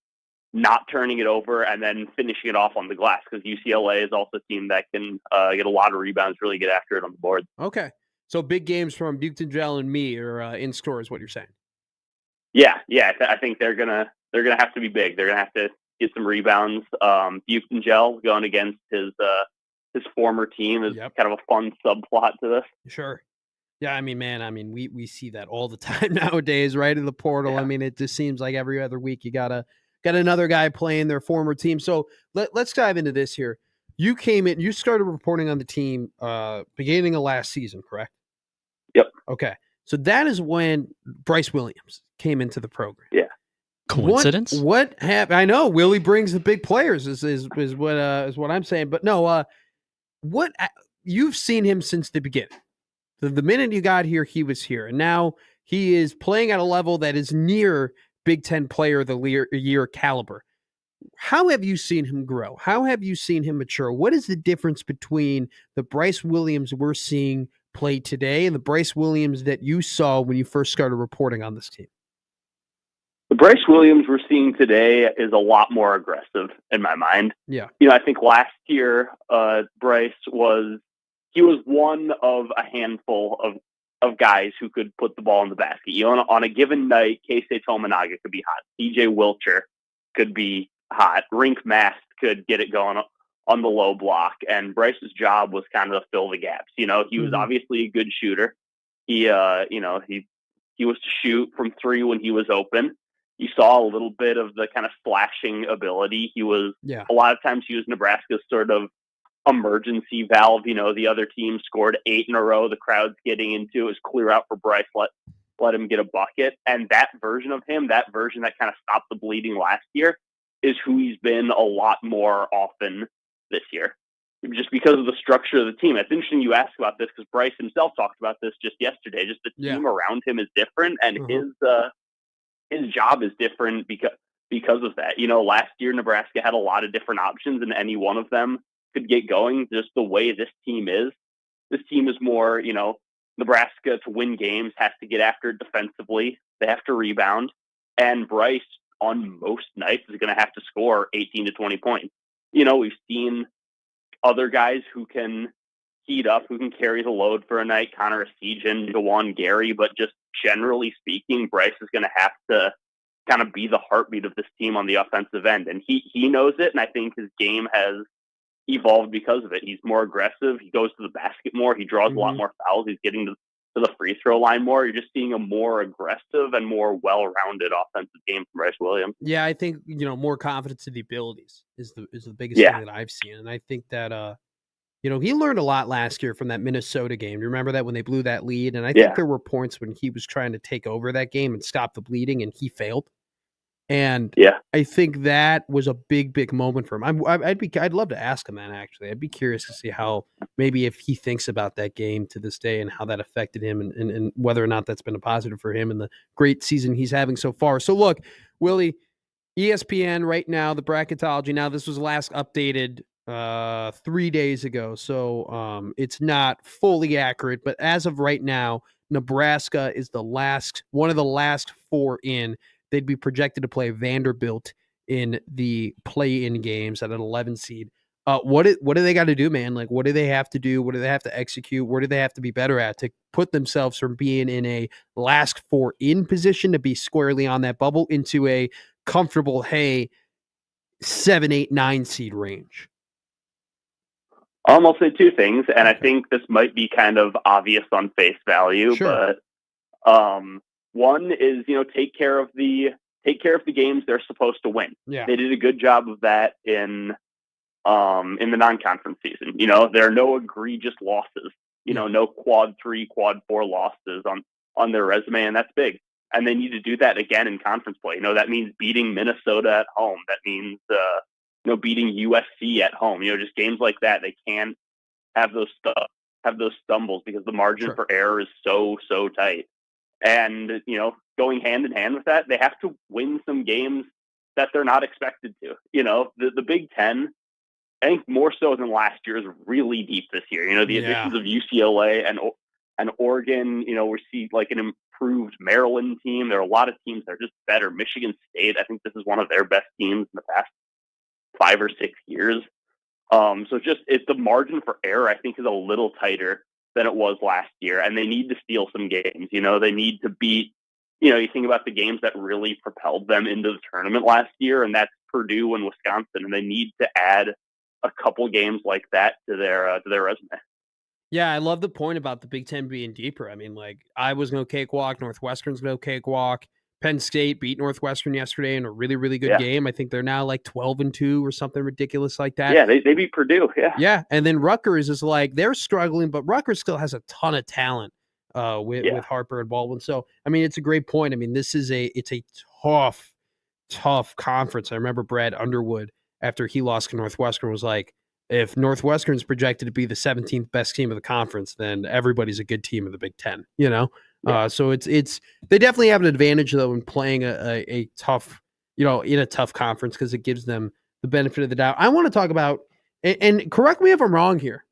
not turning it over and then finishing it off on the glass, because UCLA is also a team that can get a lot of rebounds, really get after it on the board. Okay. So big games from Buchten Gel and me are in store is what you're saying. Yeah. I think they're gonna have to be big. They're gonna have to get some rebounds. Buchten Gel going against his former team is kind of a fun subplot to this. Sure. Yeah, we see that all the time nowadays, right, in the portal. Yeah. It just seems like every other week you got another guy playing their former team. So let's dive into this here. You came in, you started reporting on the team beginning of last season, correct? Yep. Okay. So that is when Bryce Williams came into the program. Yeah. Coincidence? What happened? I know Willie brings the big players is what I'm saying, but no, what you've seen him since the beginning. The minute you got here, he was here, and now he is playing at a level that is near Big Ten Player of the Year caliber. How have you seen him grow? How have you seen him mature? What is the difference between the Bryce Williams we're seeing play today and the Bryce Williams that you saw when you first started reporting on this team? The Bryce Williams we're seeing today is a lot more aggressive in my mind. Yeah. I think last year, Bryce was one of a handful of guys who could put the ball in the basket. On a given night, Keisei Tominaga could be hot. DJ Wilcher could be hot. Rink Mast could get it going on the low block. And Bryce's job was kind of to fill the gaps. He was obviously a good shooter. He was to shoot from three when he was open. You saw a little bit of the kind of slashing ability. A lot of times he was Nebraska's sort of emergency valve. The other team scored 8 in a row. The crowd's getting into it. It was clear out for Bryce. Let him get a bucket. And that version of him, that version that kind of stopped the bleeding last year, is who he's been a lot more often this year. Just because of the structure of the team. It's interesting you ask about this because Bryce himself talked about this just yesterday. Just the team around him is different, and his job is different because of that. Last year Nebraska had a lot of different options, and any one of them could get going. Just the way this team is more, Nebraska, to win games, has to get after it defensively. They have to rebound. And Bryce, on most nights, is going to have to score 18 to 20 points. We've seen other guys who can heat up, who can carry the load for a night, Connor Essegian, DeJuan Gary, but just generally speaking, Bryce is going to have to kind of be the heartbeat of this team on the offensive end. And he knows it, and I think his game has evolved because of it. He's more aggressive. He goes to the basket more. He draws a lot more fouls. He's getting to the free throw line more. You're just seeing a more aggressive and more well-rounded offensive game from Bryce Williams. Yeah, I think, more confidence in the abilities is the biggest thing that I've seen. And I think that, he learned a lot last year from that Minnesota game. You remember that when they blew that lead? And I think there were points when he was trying to take over that game and stop the bleeding, and he failed. And I think that was a big, big moment for him. I'd love to ask him that, actually. I'd be curious to see how, maybe if he thinks about that game to this day and how that affected him, and whether or not that's been a positive for him and the great season he's having so far. So look, Willie, ESPN right now, the bracketology. Now, this was last updated 3 days ago, so it's not fully accurate, but as of right now, Nebraska is one of the last four in. They'd be projected to play Vanderbilt in the play-in games at an 11 seed. What do they got to do, man? Like, what do they have to do? What do they have to execute? Where do they have to be better at to put themselves from being in a last four in position to be squarely on that bubble into a comfortable, 7, 8, 9 seed range? I'll say two things, and I think this might be kind of obvious on face value, but one is, take care of the games they're supposed to win. Yeah. They did a good job of that in the non-conference season. There are no egregious losses. No quad 3, quad 4 losses on their resume, and that's big. And they need to do that again in conference play. That means beating Minnesota at home. That means beating USC at home. Just games like that. They can't have those stumbles because the margin for error is so tight. And, going hand in hand with that, they have to win some games that they're not expected to. The Big Ten, I think more so than last year, is really deep this year. The additions of UCLA and Oregon, we see like an improved Maryland team. There are a lot of teams that are just better. Michigan State, I think this is one of their best teams in the past 5 or 6 years. So it's the margin for error, I think, is a little tighter than it was last year, and they need to steal some games. They need to beat, you think about the games that really propelled them into the tournament last year, and that's Purdue and Wisconsin, and they need to add a couple games like that to their resume. Yeah, I love the point about the Big Ten being deeper. I mean, like, Iowa's no cakewalk, Northwestern's no cakewalk. Penn State beat Northwestern yesterday in a really, really good game. I think they're now like 12-2 or something ridiculous like that. Yeah, they beat Purdue. Yeah, and then Rutgers is like, they're struggling, but Rutgers still has a ton of talent with Harper and Baldwin. So, I mean, it's a great point. I mean, it's a tough conference. I remember Brad Underwood, after he lost to Northwestern, was like, if Northwestern's projected to be the 17th best team of the conference, then everybody's a good team of the Big Ten, So it's they definitely have an advantage though in playing a tough, in a tough conference, because it gives them the benefit of the doubt. I want to talk about, and correct me if I'm wrong here,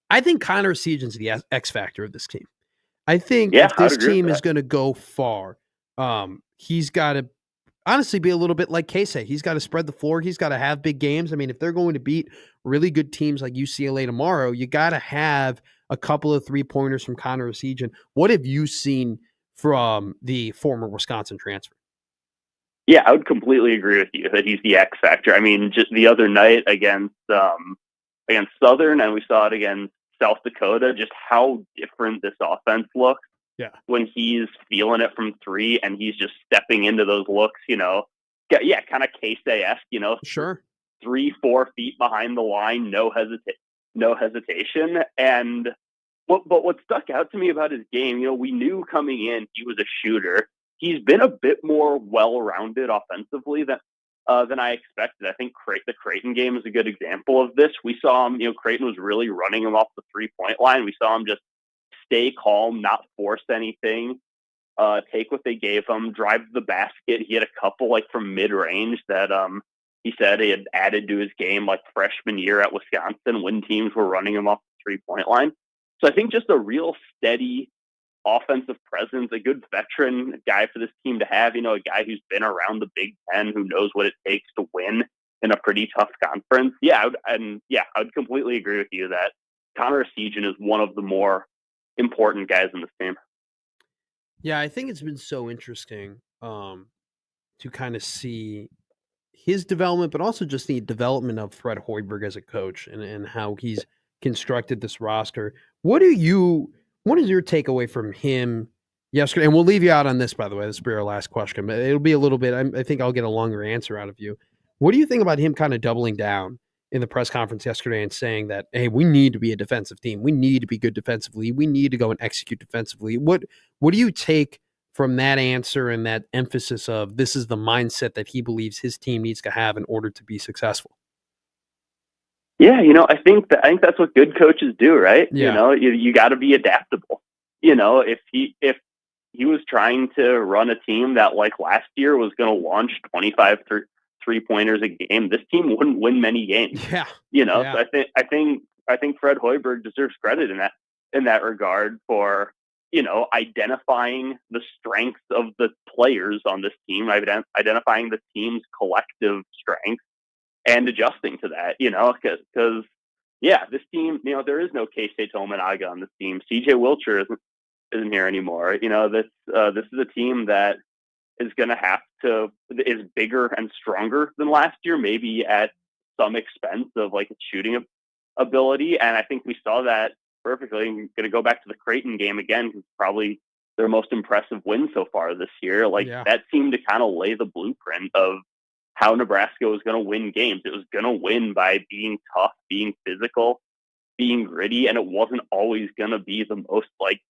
I think Connor Essegian's the X factor of this team. I think if this team is going to go far, he's got to honestly be a little bit like Casey. He's got to spread the floor. He's got to have big games. I mean, if they're going to beat really good teams like UCLA tomorrow, you got to have a couple of 3-pointers from Connor Essegian. What have you seen from the former Wisconsin transfer? Yeah, I would completely agree with you that he's the X factor. I mean, just the other night against Southern, and we saw it against South Dakota, just how different this offense looks. Yeah. When he's feeling it from 3 and he's just stepping into those looks, kind of Casey-esque, Sure. 3-4 feet behind the line, no hesitation. And what stuck out to me about his game, we knew coming in he was a shooter. He's been a bit more well-rounded offensively than I expected. I think the Kraton game is a good example of this. We saw him, Kraton was really running him off the 3-point line. We saw him just stay calm, not force anything, take what they gave him, drive to the basket. He had a couple like from mid-range that he said he had added to his game like freshman year at Wisconsin when teams were running him off the 3-point line. So I think just a real steady offensive presence, a good veteran guy for this team to have, a guy who's been around the Big Ten, who knows what it takes to win in a pretty tough conference. I would completely agree with you that Connor Essegian is one of the more important guys in this team. Yeah, I think it's been so interesting to kind of see his development, but also just the development of Fred Hoiberg as a coach and how he's constructed this roster. What is your takeaway from him yesterday? And we'll leave you out on this, by the way. This will be our last question, but it'll be a little bit, I think I'll get a longer answer out of you. What do you think about him kind of doubling down in the press conference yesterday and saying that, hey, we need to be a defensive team. We need to be good defensively. We need to go and execute defensively. What do you take from that answer and that emphasis of this is the mindset that he believes his team needs to have in order to be successful? Yeah, I think that's what good coaches do, right? Yeah. You got to be adaptable. If he was trying to run a team that like last year was going to launch 25 3-pointers a game, this team wouldn't win many games. Yeah. So I think Fred Hoiberg deserves credit in that regard for identifying the strengths of the players on this team, identifying the team's collective strengths and adjusting to that, because this team, there is no K-State Tominaga on this team. CJ Wilcher isn't here anymore. This is a team that is bigger and stronger than last year, maybe at some expense of like its shooting ability. And I think we saw that perfectly. I'm going to go back to the Kraton game again, because probably their most impressive win so far this year. That seemed to kind of lay the blueprint of how Nebraska was going to win games. It was going to win by being tough, being physical, being gritty, and it wasn't always going to be the most like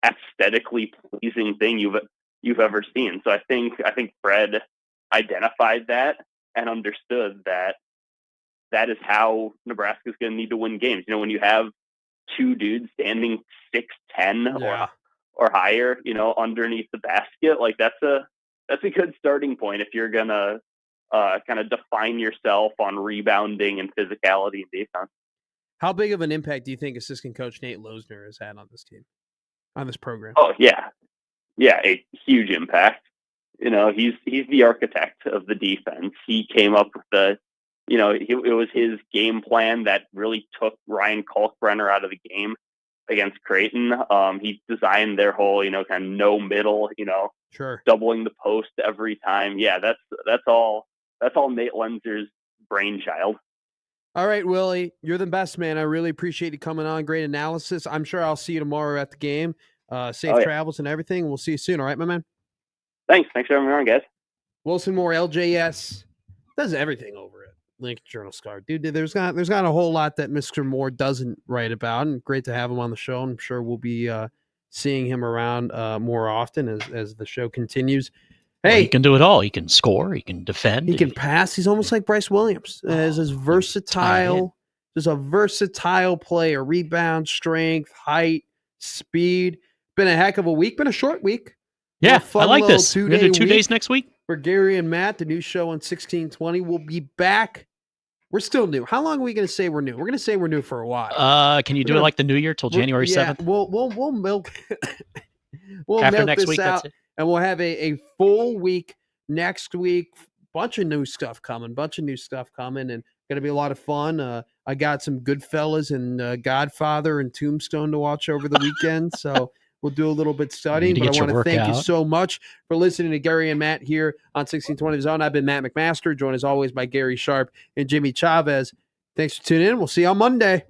aesthetically pleasing thing you've ever seen. So I think Fred identified that and understood that is how Nebraska is going to need to win games. When you have two dudes standing 6'10" or higher, underneath the basket, like that's a good starting point if you're gonna kind of define yourself on rebounding and physicality and defense. How big of an impact do you think assistant coach Nate Losner has had on this team, on this program? Oh yeah, a huge impact. He's the architect of the defense. He came up with it was his game plan that really took Ryan Kalkbrenner out of the game against Kraton. He designed their whole, kind of no middle, sure, doubling the post every time. Yeah, that's all Nate Lenser's brainchild. All right, Willie, you're the best, man. I really appreciate you coming on. Great analysis. I'm sure I'll see you tomorrow at the game. Safe travels and everything. We'll see you soon. All right, my man? Thanks for having me on, guys. Wilson Moore, LJS, does everything over it. Lincoln Journal-Star. Dude, there's not a whole lot that Mr. Moore doesn't write about, and great to have him on the show. I'm sure we'll be seeing him around more often as the show continues. Hey, he can do it all. He can score. He can defend. He can pass. He's almost like Bryce Williams. As versatile, just a versatile player. Rebound, strength, height, speed. Been a heck of a week. Been a short week. Yeah, I like this. We're going to do 2 days next week. For Gary and Matt, the new show on 1620. We'll be back. We're still new. How long are we going to say we're new? We're going to say we're new for a while. Can you do it like the new year till January 7th? We'll milk. After milk next this week, out, that's it. And we'll have a full week next week. Bunch of new stuff coming. And going to be a lot of fun. I got some Goodfellas and Godfather and Tombstone to watch over the weekend. So we'll do a little bit studying. But I want to thank you so much for listening to Gary and Matt here on 1620 The Zone. I've been Matt McMaster, joined as always by Gary Sharp and Jimmy Chavez. Thanks for tuning in. We'll see you on Monday.